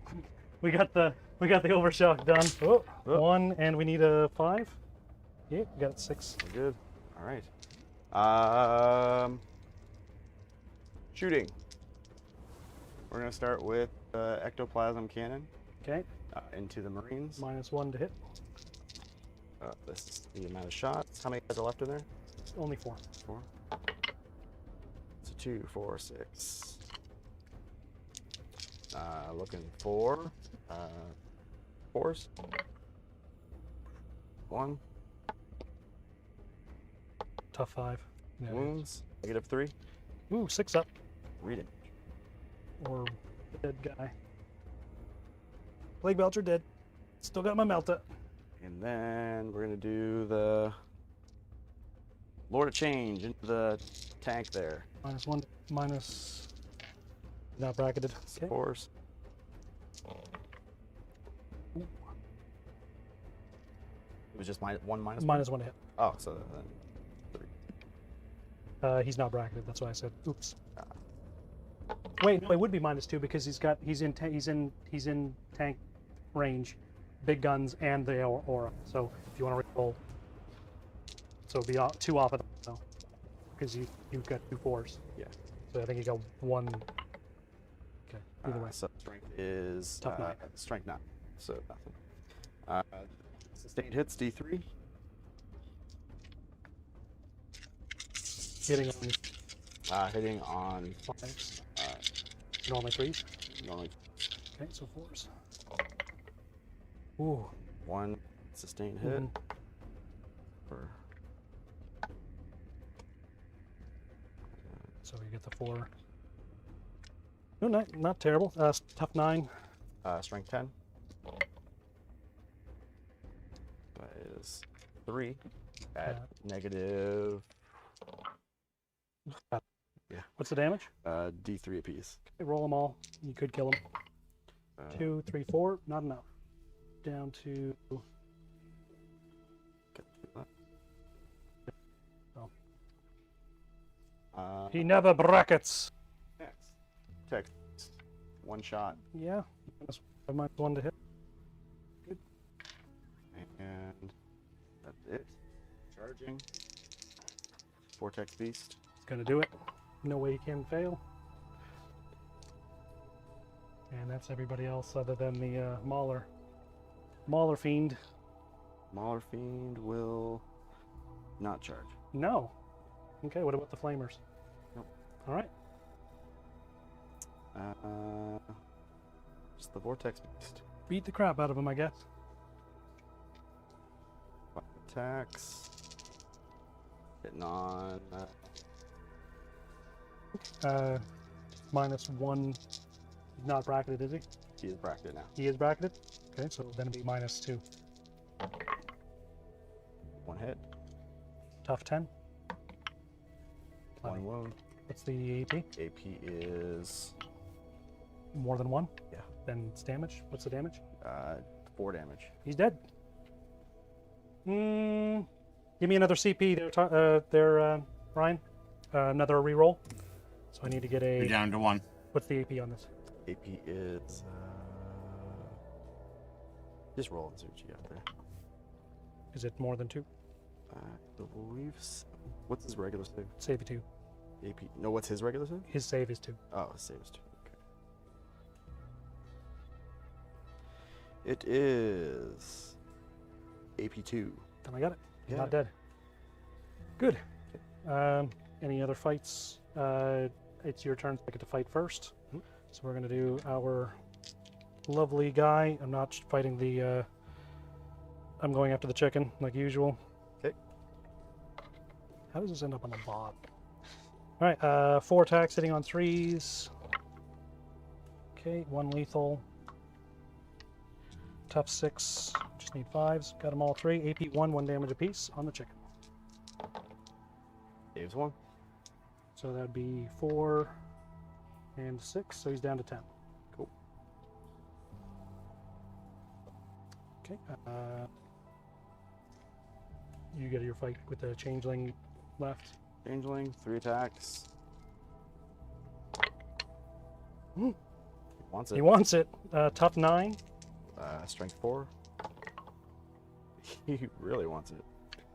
overshock done. Oh, Oh. 1 and we need a 5. Yeah, we got 6. We're good. All right. Shooting. We're gonna start with ectoplasm cannon Okay. into the Marines. -1 to hit. This is the amount of shots. How many guys are left in there? Only 4. 4. So 2, 4, 6. Looking for 4s. 1. Tough 5. Yeah. Wounds. -3. Ooh, 6 up. Read it. Or dead guy. Plague Belcher dead. Still got my Melta. And then we're gonna do the Lord of Change into the tank there. -1. Minus. Not bracketed. Okay. 4s. It was just -1 minus. -1 to hit. Oh, so then 3. He's not bracketed. That's why I said oops. Wait, no, it would be -2 because he's in tank range, big guns and the aura. So if you want to roll, so it'd be 2 off of them, so because you've got 2 4s. Yeah. So I think you got 1. Okay. Either way. So strength is Tough 9. Strength 9. So nothing. Sustained hits D3. Hitting on Hitting on 5s. Normally 3s. normally Okay, so 4s. Ooh. 1 sustained hit. Mhm. For So you get the 4. No, not terrible. Tough 9. strength 10. That is 3 at negative. Yeah. What's the damage? D3 apiece. Okay, roll them all. You could kill them. 2, 3, 4. Not enough. Down to. Get through Oh. that. He never brackets. Next. Text. 1 shot. Yeah. -1 to hit. And that's it. Charging. Vortex Beast. It's gonna do it. No way you can fail. And that's everybody else other than the Mauler. Mauler Fiend. Mauler Fiend will not charge. No. Okay, what about the Flamers? Nope. Alright. Just the Vortex Beast. Beat the crap out of him, I guess. 5 attacks. Hitting on -1. He's not bracketed, is he? He is bracketed now. He is bracketed. Okay, so then it'd be -2. 1 hit. Tough 10. 1 wound. What's the AP? AP is More than 1? Yeah. Then it's damage. What's the damage? 4 damage. He's dead. Give me another CP there, Ryan. Another reroll. So I need to get You're a. down to 1. What's the AP on this? AP is just roll and see what you got there. Is it more than 2? I believe so. What's his regular save? Save 2. AP. No, what's his regular save? His save is 2. Oh, his save is 2. Okay. It is AP2. Then I got it. He's Yeah. not dead. Good. Any other fights? It's your turn. I get to fight first. Mhm. So we're going to do our lovely guy. I'm not fighting the. I'm going after the chicken like usual. Okay. How does this end up on the bottom? All right. 4 attacks hitting on 3s. Okay. 1 lethal. Tough 6. Just need 5s. Got them all 3. AP 1 damage apiece on the chicken. Dave's 1. So that'd be 4 and 6, so he's down to 10. Cool. Okay. You get your fight with the changeling left. Changeling, 3 attacks. Hmm. Wants it. He wants it. Tough 9. Strength 4. He really wants it.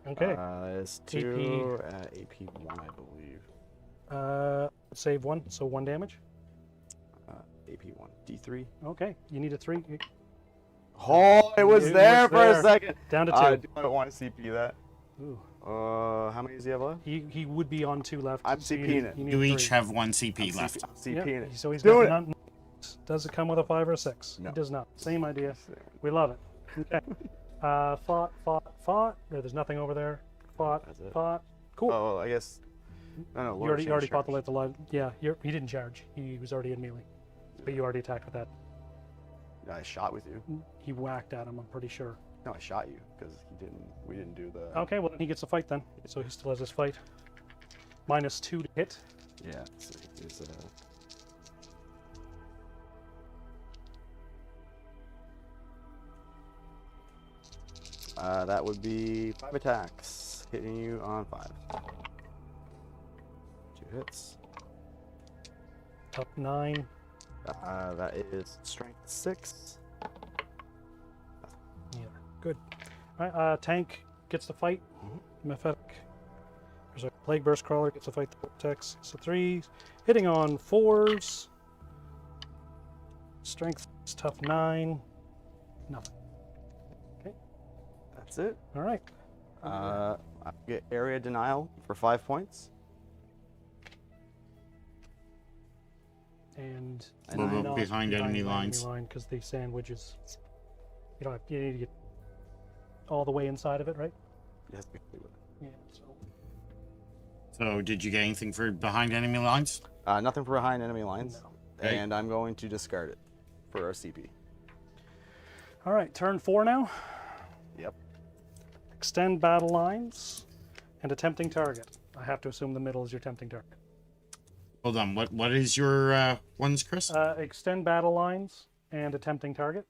Okay. It's 2. AP 1, I believe. Save 1, so 1 damage. AP 1. D3. Okay. You need a 3. Oh, it was It there was for a there. second. Down to 2. I do want to CP that. Ooh. How many does he have left? He would be on 2 left. I'm so you CPing need- it. you need You 3. each have 1 CP left. I'm CPing Yep, it. so he's Doing got none. Does it come with a 5 or a 6? No. It does not. Same idea. We love it. Okay. Fought. There's nothing over there. That's it. Fought. Cool. Oh, I guess. No, you already fought the light. Yeah, he didn't charge. He was already in melee. But you already attacked with that. I shot with you. He whacked at him, I'm pretty sure. No, I shot you because we didn't do the. Okay, well then he gets a fight then. So he still has his fight. -2 to hit. Yeah. It's, that would be 5 attacks, hitting you on 5. 2 hits. Top 9. That is strength 6. Yeah, good. Alright, tank gets the fight. Mephitic. There's a Plague Burst Crawler gets the fight the vortex. So 3. Hitting on 4s. Strength is tough 9. Nothing. That's it. Alright. I get area denial for 5 points. And What about not behind enemy lines? Because the sandwiches. You need to get all the way inside of it, right? It has to be complete with it. Yeah. So So, did you get anything for behind enemy lines? Nothing for behind enemy lines. No. Okay. And I'm going to discard it for our CP. all right, turn 4 now. Yep. Extend battle lines and a tempting target. I have to assume the middle is your tempting target. Hold on. What is your ones, Chris? Extend battle lines and a tempting target.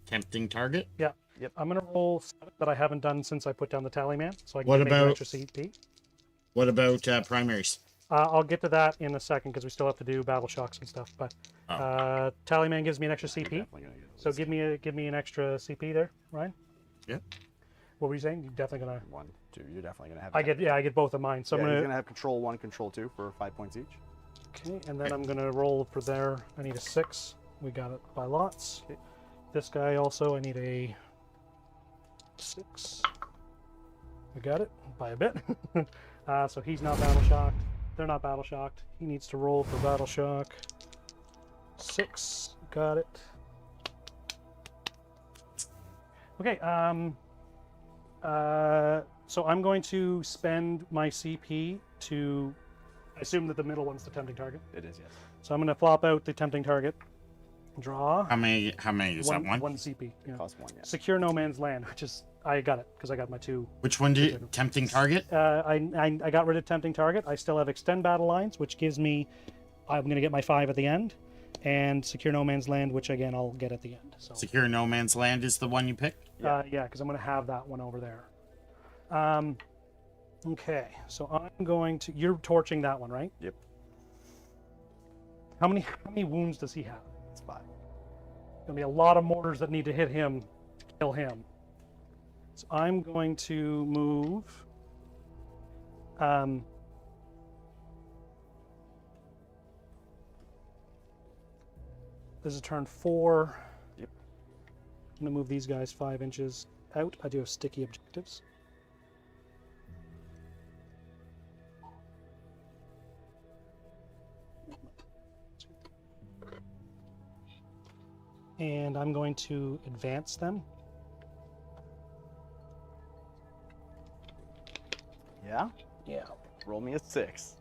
Tempting target. Yeah. Yep. I'm gonna roll 7 that I haven't done since I put down the tally man, so I can What make an about- extra CP. What about primaries? I'll get to that in a second because we still have to do battle shocks and stuff. But Oh. tally man gives me an extra CP. Definitely gonna get So give me an extra CP there, Ryan. Yep. What were you saying? You're definitely gonna. 1, 2. You're definitely gonna have. I get both of mine. So Yeah, I'm he's gonna. gonna have control 1, control 2 for 5 points each. Okay, and then I'm gonna roll for there. I need a 6. We got it by lots. Okay. This guy also. I need a 6. We got it by a bit. So he's not battle shocked. They're not battle shocked. He needs to roll for battle shock. 6. Got it. Okay. So I'm going to spend my CP to. I assume that the middle one's the tempting target. It is, yes. So I'm going to flop out the tempting target Draw. How many is that one? One CP. Yeah. Cost 1, yeah. Secure no man's land, which is I got it because I got my 2. Which one did you, tempting target? I got rid of tempting target. I still have extend battle lines, which gives me I'm going to get my 5 at the end, and secure no man's land, which again I'll get at the end. So Secure no man's land is the one you picked? yeah, because I'm going to have that one over there. Okay, so I'm going to. You're torching that one, right? Yep. How many wounds does he have? It's 5. Gonna be a lot of mortars that need to hit him to kill him. So I'm going to move. This is turn 4. Yep. I'm gonna move these guys 5 inches out. I do have sticky objectives. And I'm going to advance them. Yeah? Yeah. Roll me a 6.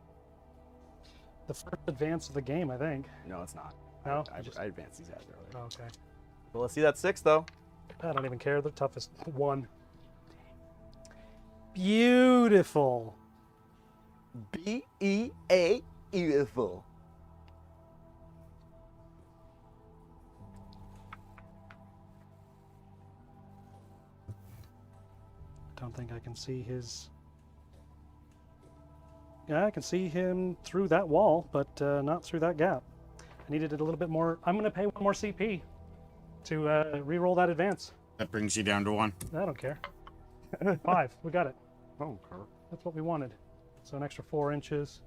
The first advance of the game, I think. No, it's not. No? I advanced these guys earlier. Okay. Well, let's see that 6, though. I don't even care. The toughest 1. Beautiful. B-E-A, beautiful. Don't think I can see his. Yeah, I can see him through that wall, but not through that gap. I needed it a little bit more. I'm going to pay 1 more CP to re-roll that advance. That brings you down to 1. I don't care. 5. We got it. Oh, Kurt. That's what we wanted. So an extra 4 inches.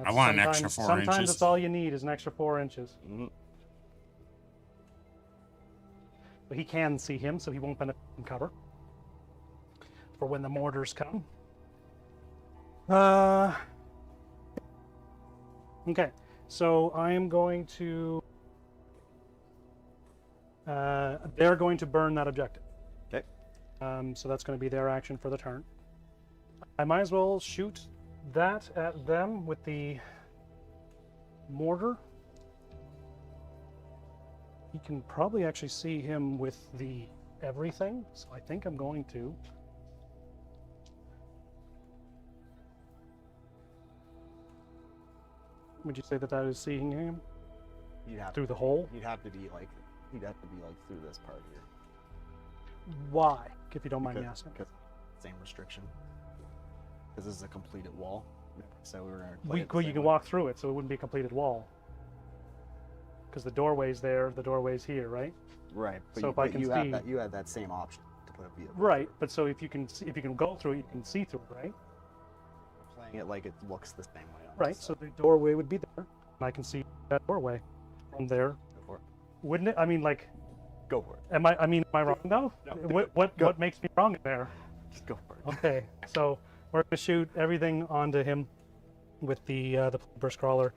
I want an extra 4 Sometimes inches. that's all you need is an extra 4 inches. Mm-hmm. But he can see him, so he won't benefit from cover for when the mortars come. Okay, so I am going to. They're going to burn that objective. Okay. So that's going to be their action for the turn. I might as well shoot that at them with the mortar. You can probably actually see him with the everything, so I think I'm going to. Would you say that that is seeing him You'd have through the hole? He'd have to be like through this part here. Why, if you don't mind me asking? Because same restriction. Because this is a completed wall. So we were gonna play it the You same can way. walk through it, so it wouldn't be a completed wall. Because the doorway's there, the doorway's here, right? Right. But So you, if I but can you see- have that that same option to put a vehicle. Right, but so if you can go through it, you can see through it, right? Playing it like it looks the same way. On Right, this so side. the doorway would be there, and I can see that doorway from there. Go for it. Wouldn't it? I mean, like, Go for it. am I wrong though? No. What makes me wrong there? Just go for it. Okay, so we're gonna shoot everything onto him with the burst crawler,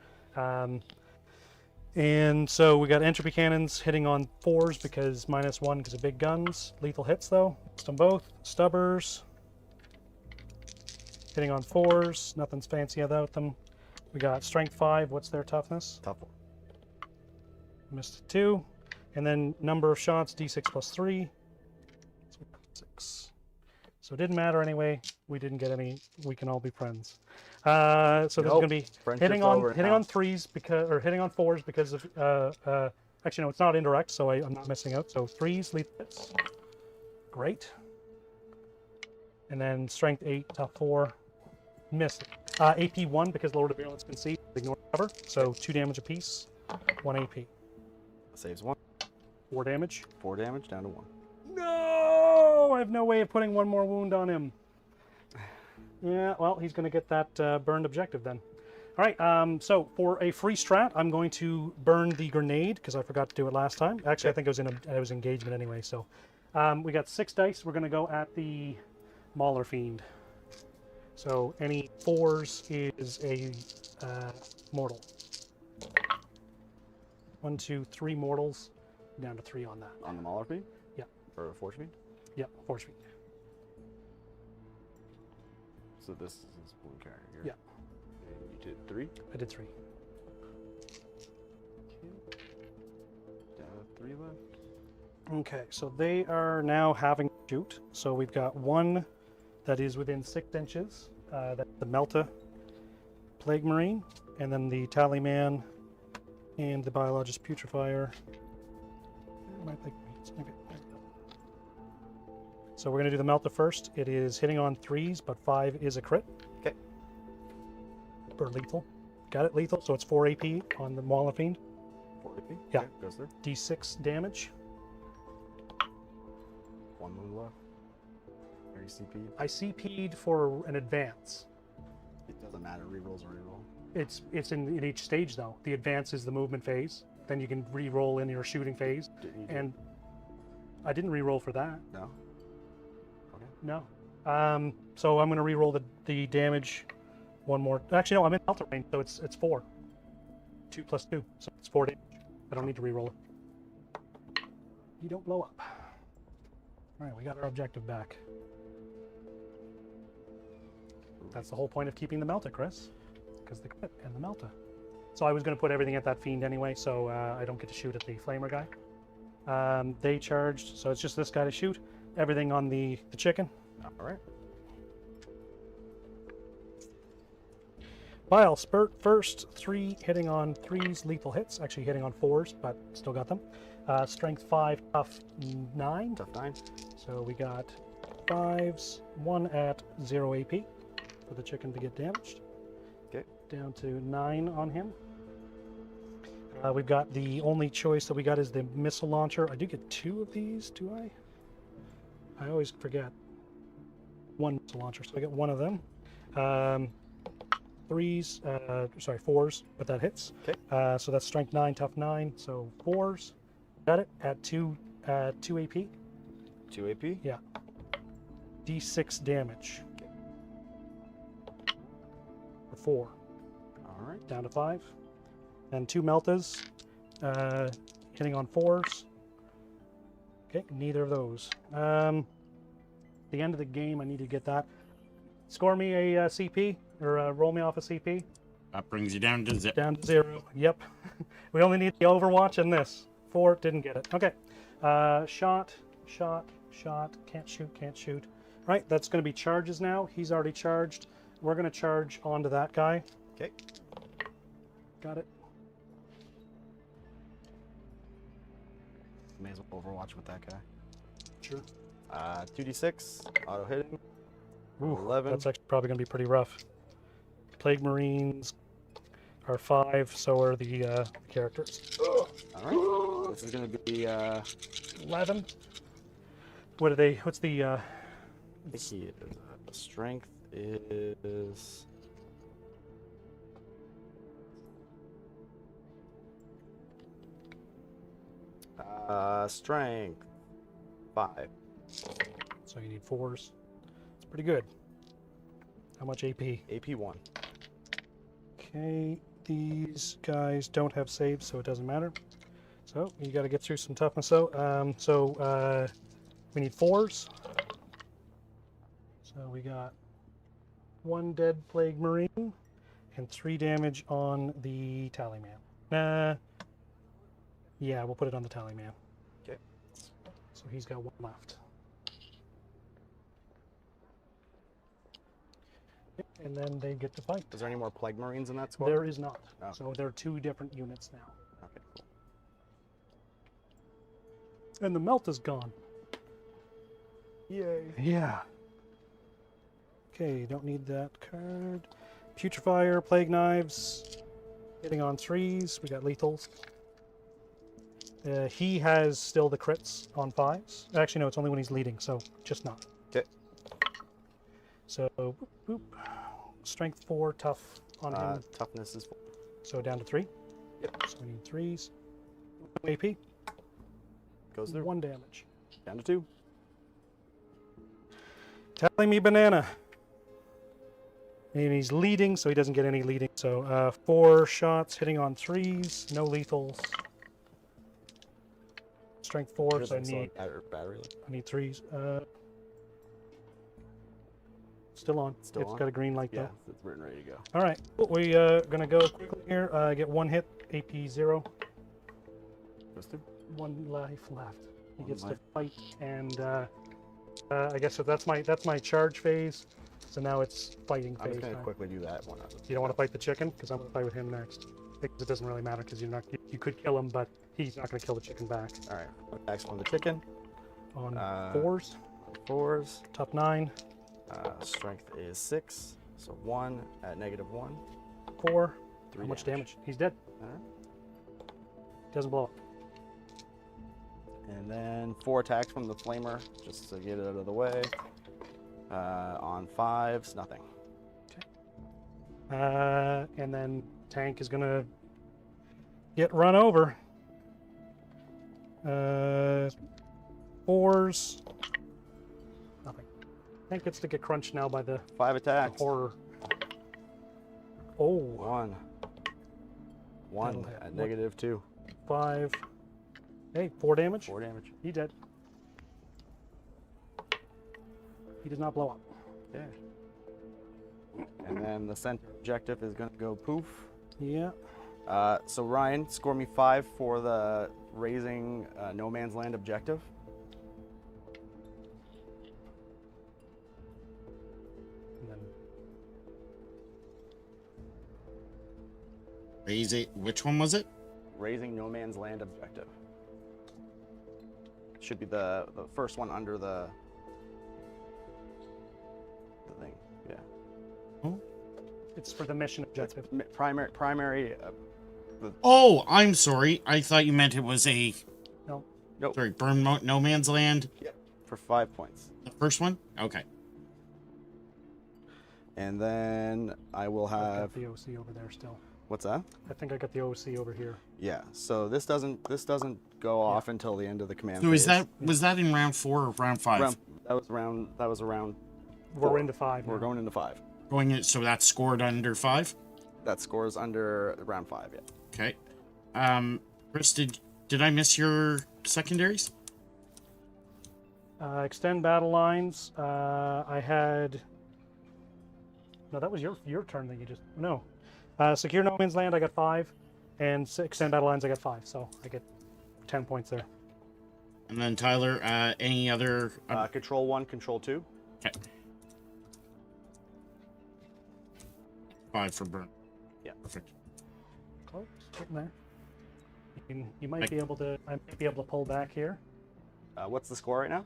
and so we got entropy cannons hitting on 4s because -1 because of big guns. Lethal hits though, missed them both. Stubbers hitting on 4s. Nothing's fancy about them. We got strength 5. What's their toughness? Tough one. Missed 2, and then number of shots d6 plus 3. So 6. So it didn't matter anyway. We didn't get any. We can all be friends. So this is Nope. going to be Friendship's hitting over on now. 3s because, or hitting on 4s because of. Actually, no, it's not indirect, so I'm not missing out. So 3s, lethal hits. Great. And then strength 8, tough 4, missed. AP 1 because Lord of Virulence can see. Ignore cover. So 2 damage apiece. 1 AP. Saves 1. 4 damage. 4 damage down to 1. No! I have no way of putting 1 more wound on him. Yeah, well, he's going to get that burned objective then. All right, so for a free strat, I'm going to burn the grenade because I forgot to do it last time. Actually, I think it was engagement anyway. So we got 6 dice. We're going to go at the Mauler Fiend. So any 4s is a mortal. 1, 2, 3 mortals. Down to 3 on that. On the Mauler feed? Yeah. Or a force feed? Yep, force feed. So this is this blue character here. Yeah. And you did 3? I did 3. Okay, so they are now having to shoot. So we've got one that is within 6 inches. That's the Melta Plague Marine, and then the Tallyman and the Biologist Putrefier. Where are my Plague Marines? Okay, there we go. So we're going to do the Melta first. It is hitting on 3s, but 5 is a crit. Okay. Or lethal. Got it, lethal. So it's 4 AP on the Mauler Fiend. 4 AP? Yeah. Okay, goes through. D6 damage. 1 wound left. Are you CP'd? I CP'd for an advance. It doesn't matter. Rerolls or reroll. It's in each stage though. The advance is the movement phase. Then you can re-roll in your shooting phase. Didn't you And I didn't re-roll for that. No? Okay. No. So I'm going to re-roll the damage one more. Actually, no, I'm in Delta range, so it's 4. 2 plus 2, so it's 4 damage. I don't need to re-roll it. You don't blow up. All right, we got our objective back. That's the whole point of keeping the Melta, Chris, because the crit and the Melta. So I was going to put everything at that fiend anyway, so I don't get to shoot at the flamer guy. They charged, so it's just this guy to shoot. Everything on the chicken. All right. Bile spurt first, 3 hitting on 3s, lethal hits. Actually hitting on 4s, but still got them. Strength 5, tough 9. Tough 9. So we got 5s, 1 at 0 AP for the chicken to get damaged. Okay. Down to 9 on him. We've got the only choice that we got is the missile launcher. I do get 2 of these, do I? I always forget. 1 missile launcher, so I get 1 of them. 3s, sorry, 4s, but that hits. Okay. So that's strength 9, tough 9, so 4s. Got it at 2 AP. 2 AP? Yeah. D6 damage. Okay. For 4. All right. Down to 5. And 2 Meltas, hitting on 4s. Okay, neither of those. The end of the game, I need to get that. Score me a CP, or roll me off a CP. That brings you down to 0. Down to 0. Yep. We only need the Overwatch and this. 4, didn't get it. Okay. Shot. Can't shoot. Right, that's going to be charges now. He's already charged. We're going to charge onto that guy. Okay. Got it. May as well Overwatch with that guy. Sure. 2d6, auto hitting. Ooh, 11. That's actually probably going to be pretty rough. Plague Marines are 5, so are the characters. All right. This is going to be 11. What are they? What's the? I think he is, strength is strength 5. So you need 4s. It's pretty good. How much AP? AP 1. Okay, these guys don't have saves, so it doesn't matter. So you got to get through some toughness. So we need 4s. So we got 1 dead Plague Marine and 3 damage on the Tallyman. Yeah, we'll put it on the Tallyman. Okay. So he's got 1 left. And then they get to fight. Is there any more Plague Marines in that squad? There is not. Okay. So there are 2 different units now. Okay, cool. And the melt is gone. Yay. Yeah. Okay, don't need that card. Putrefier, Plague Knives, hitting on 3s. We got lethals. He has still the crits on 5s. Actually, no, it's only when he's leading, so just not. Okay. So, boop, boop. Strength 4, tough on him. Toughness is 4. So down to 3. Yep. So we need 3s. AP. Goes through. 1 damage. Down to 2. Telling me banana. And he's leading, so he doesn't get any leading. So 4 shots, hitting on 3s, no lethals. Strength 4, so I need battery. I need 3s. Still on. Still It's on? got a green light Yeah, though. it's written ready to go. All right, we gonna go quickly here. Get 1 hit, AP 0. Goes through. 1 life left. He gets to fight, and I guess so. That's my charge phase. So now it's fighting I'm phase. just gonna time. quickly do that one. You don't want to fight the chicken because I'm gonna fight with him next. Because it doesn't really matter because you're not. You could kill him, but he's not gonna kill the chicken back. All right. Attacks on the chicken. On 4s. 4s. Top 9. Strength is 6, so 1 at -1. 4. 3 How much damage? He's dead. Alright. Doesn't blow up. And then 4 attacks from the flamer, just to get it out of the way. On 5s, nothing. And then tank is gonna get run over. 4s. Nothing. Tank gets to get crunched now by the 5 attacks. horror. Oh, 1. 1 That'll hit. at -2. 5. Hey, 4 damage. 4 damage. He dead. He does not blow up. Okay. And then the center objective is gonna go poof. Yeah. So Ryan, score me 5 for the raising no man's land objective. And then Raise it. Which one was it? Raising no man's land objective. Should be the first one under the thing. Yeah. it's for the mission objective. Primary. Oh, I'm sorry. I thought you meant it was a. No. Nope. Sorry, burn no man's land. Yep. For 5 points. The first one. Okay. And then I will I've have. got the OC over there still. What's that? I think I got the OC over here. Yeah. So this doesn't go off until the end of the command So phase. was that in round 4 or round 5? That was around. We're 4. into 5 We're now. going into 5. Going in, so that's scored under 5. That scores under round 5. Yeah. Okay. Chris, did I miss your secondaries? Extend battle lines. I had. No, that was your turn that you just. No. Secure no man's land. I got 5, and extend battle lines. I got 5. So I get 10 points there. And then Tyler, any other? Control 1, control 2. Okay. 5 for burn. Yeah. Perfect. Close, getting there. You might be able to. I might be able to pull back here. What's the score right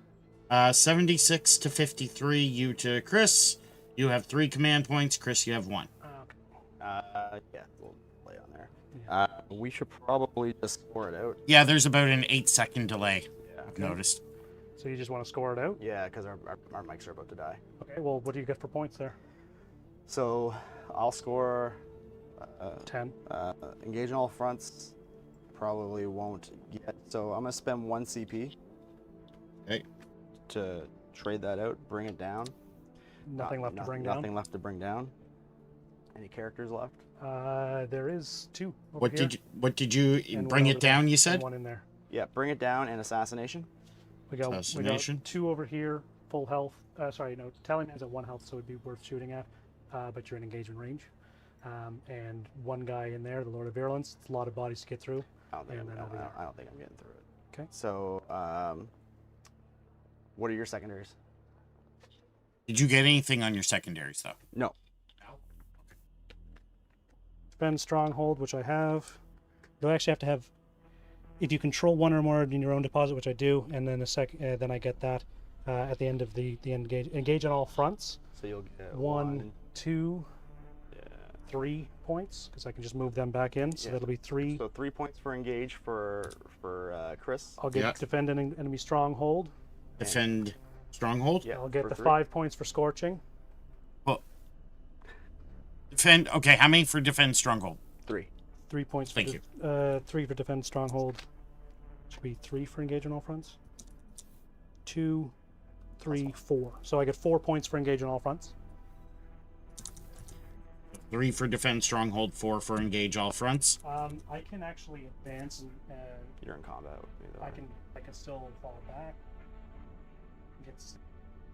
now? 76 to 53. You to Chris. You have 3 command points. Chris, you have 1. Okay. Yeah, we'll lay on there. Yeah. We should probably just score it out. Yeah, there's about an 8-second delay. Yeah. I've noticed. So you just want to score it out? Yeah, because our mics are about to die. Okay. Well, what do you get for points there? So I'll score 10. engage on all fronts. Probably won't get. So I'm gonna spend 1 CP. Okay. To trade that out, bring it down. Nothing left to bring down. Nothing left to bring down. Any characters left? There is 2. Over What here, did you and bring one it over down? there, You and said. one in there. Yeah, bring it down and assassination. We got Assassination. 2 over here, full health. Sorry, no, Tallyman's at 1 health, so it'd be worth shooting at. But you're in engagement range. And 1 guy in there, the Lord of Virulence. It's a lot of bodies to get through. I don't think And then over there. I don't think I'm getting through it. Okay. So, what are your secondaries? Did you get anything on your secondaries though? No. Defend Stronghold, which I have. You actually have to have. If you control 1 or more in your own deposit, which I do, and then then I get that at the end of the engage on all fronts. So you'll get 1, 2, 3 points because I can just move them back in. So Yeah. that'll be 3. So 3 points for engage for Chris. I'll get Yeah. defend an enemy stronghold. Defend stronghold. Yeah. I'll get for the 3. 5 points for scorching. Well, defend. Okay, how many for defend stronghold? 3. 3 points. Thank for 3 for defend stronghold. Should be 3 for engage on all fronts. 2, 3, 4. So I get 4 points for engage on all fronts. 3 for defend stronghold. 4 for engage all fronts. I can actually advance and You're in combat with me though. I can still fall back. Get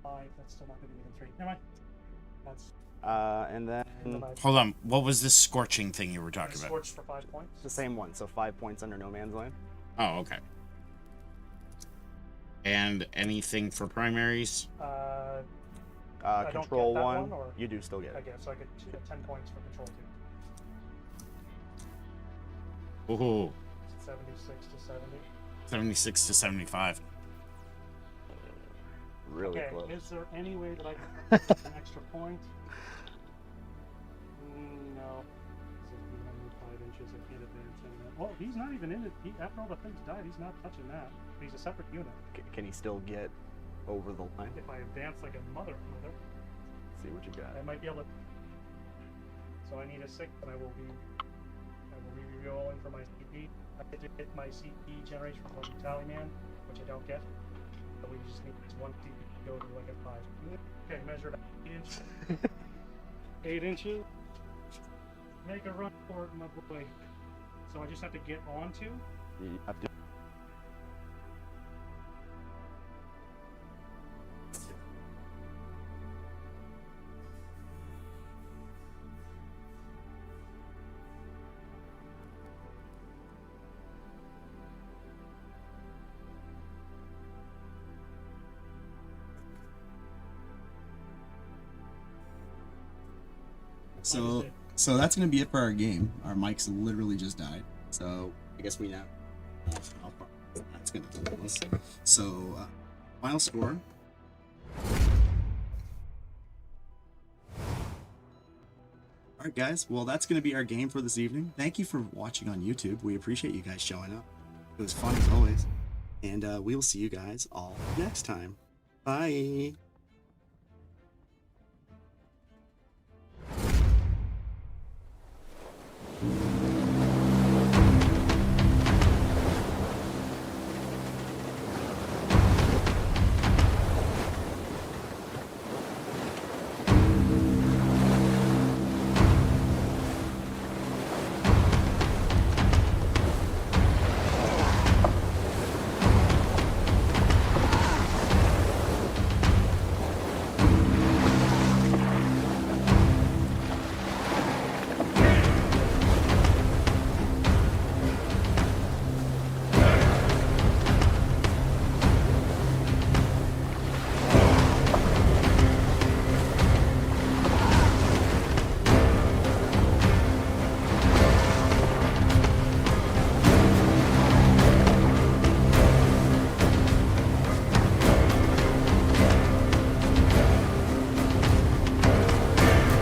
5. That's still not going to be even 3. Never mind. That's And then Hold on. What was this scorching thing you were talking about? scorched for 5 points. the same one. So 5 points under no man's land. Oh, okay. And anything for primaries? I don't Control get that one, or you do still get I it. guess so. I get 10 points for control 2. Ooh, 76 to 70. 76 to 75. Really Okay, close. is there any way that I can get an extra point? No. This is only 5 inches. I can't advance him. Well, he's not even in it. After all the things died, he's not touching that. He's a separate unit. Can he still get over the line? If I advance like a mother, See what you got. I might be able to. So I need a 6, and I will be re-rolling for my CP. I get to get my CP generation from the Tallyman, which I don't get. So we just need this one CP to go to like a 5. Okay, measure it 8 inches. 8 inches. Make a run for it, my boy. So I just have to get onto. You have to. So that's gonna be it for our game. Our mics literally just died. So I guess we now. That's gonna do this. So final score. Alright guys, well that's gonna be our game for this evening. Thank you for watching on YouTube. We appreciate you guys showing up. It was fun as always. And we will see you guys all next time. Bye.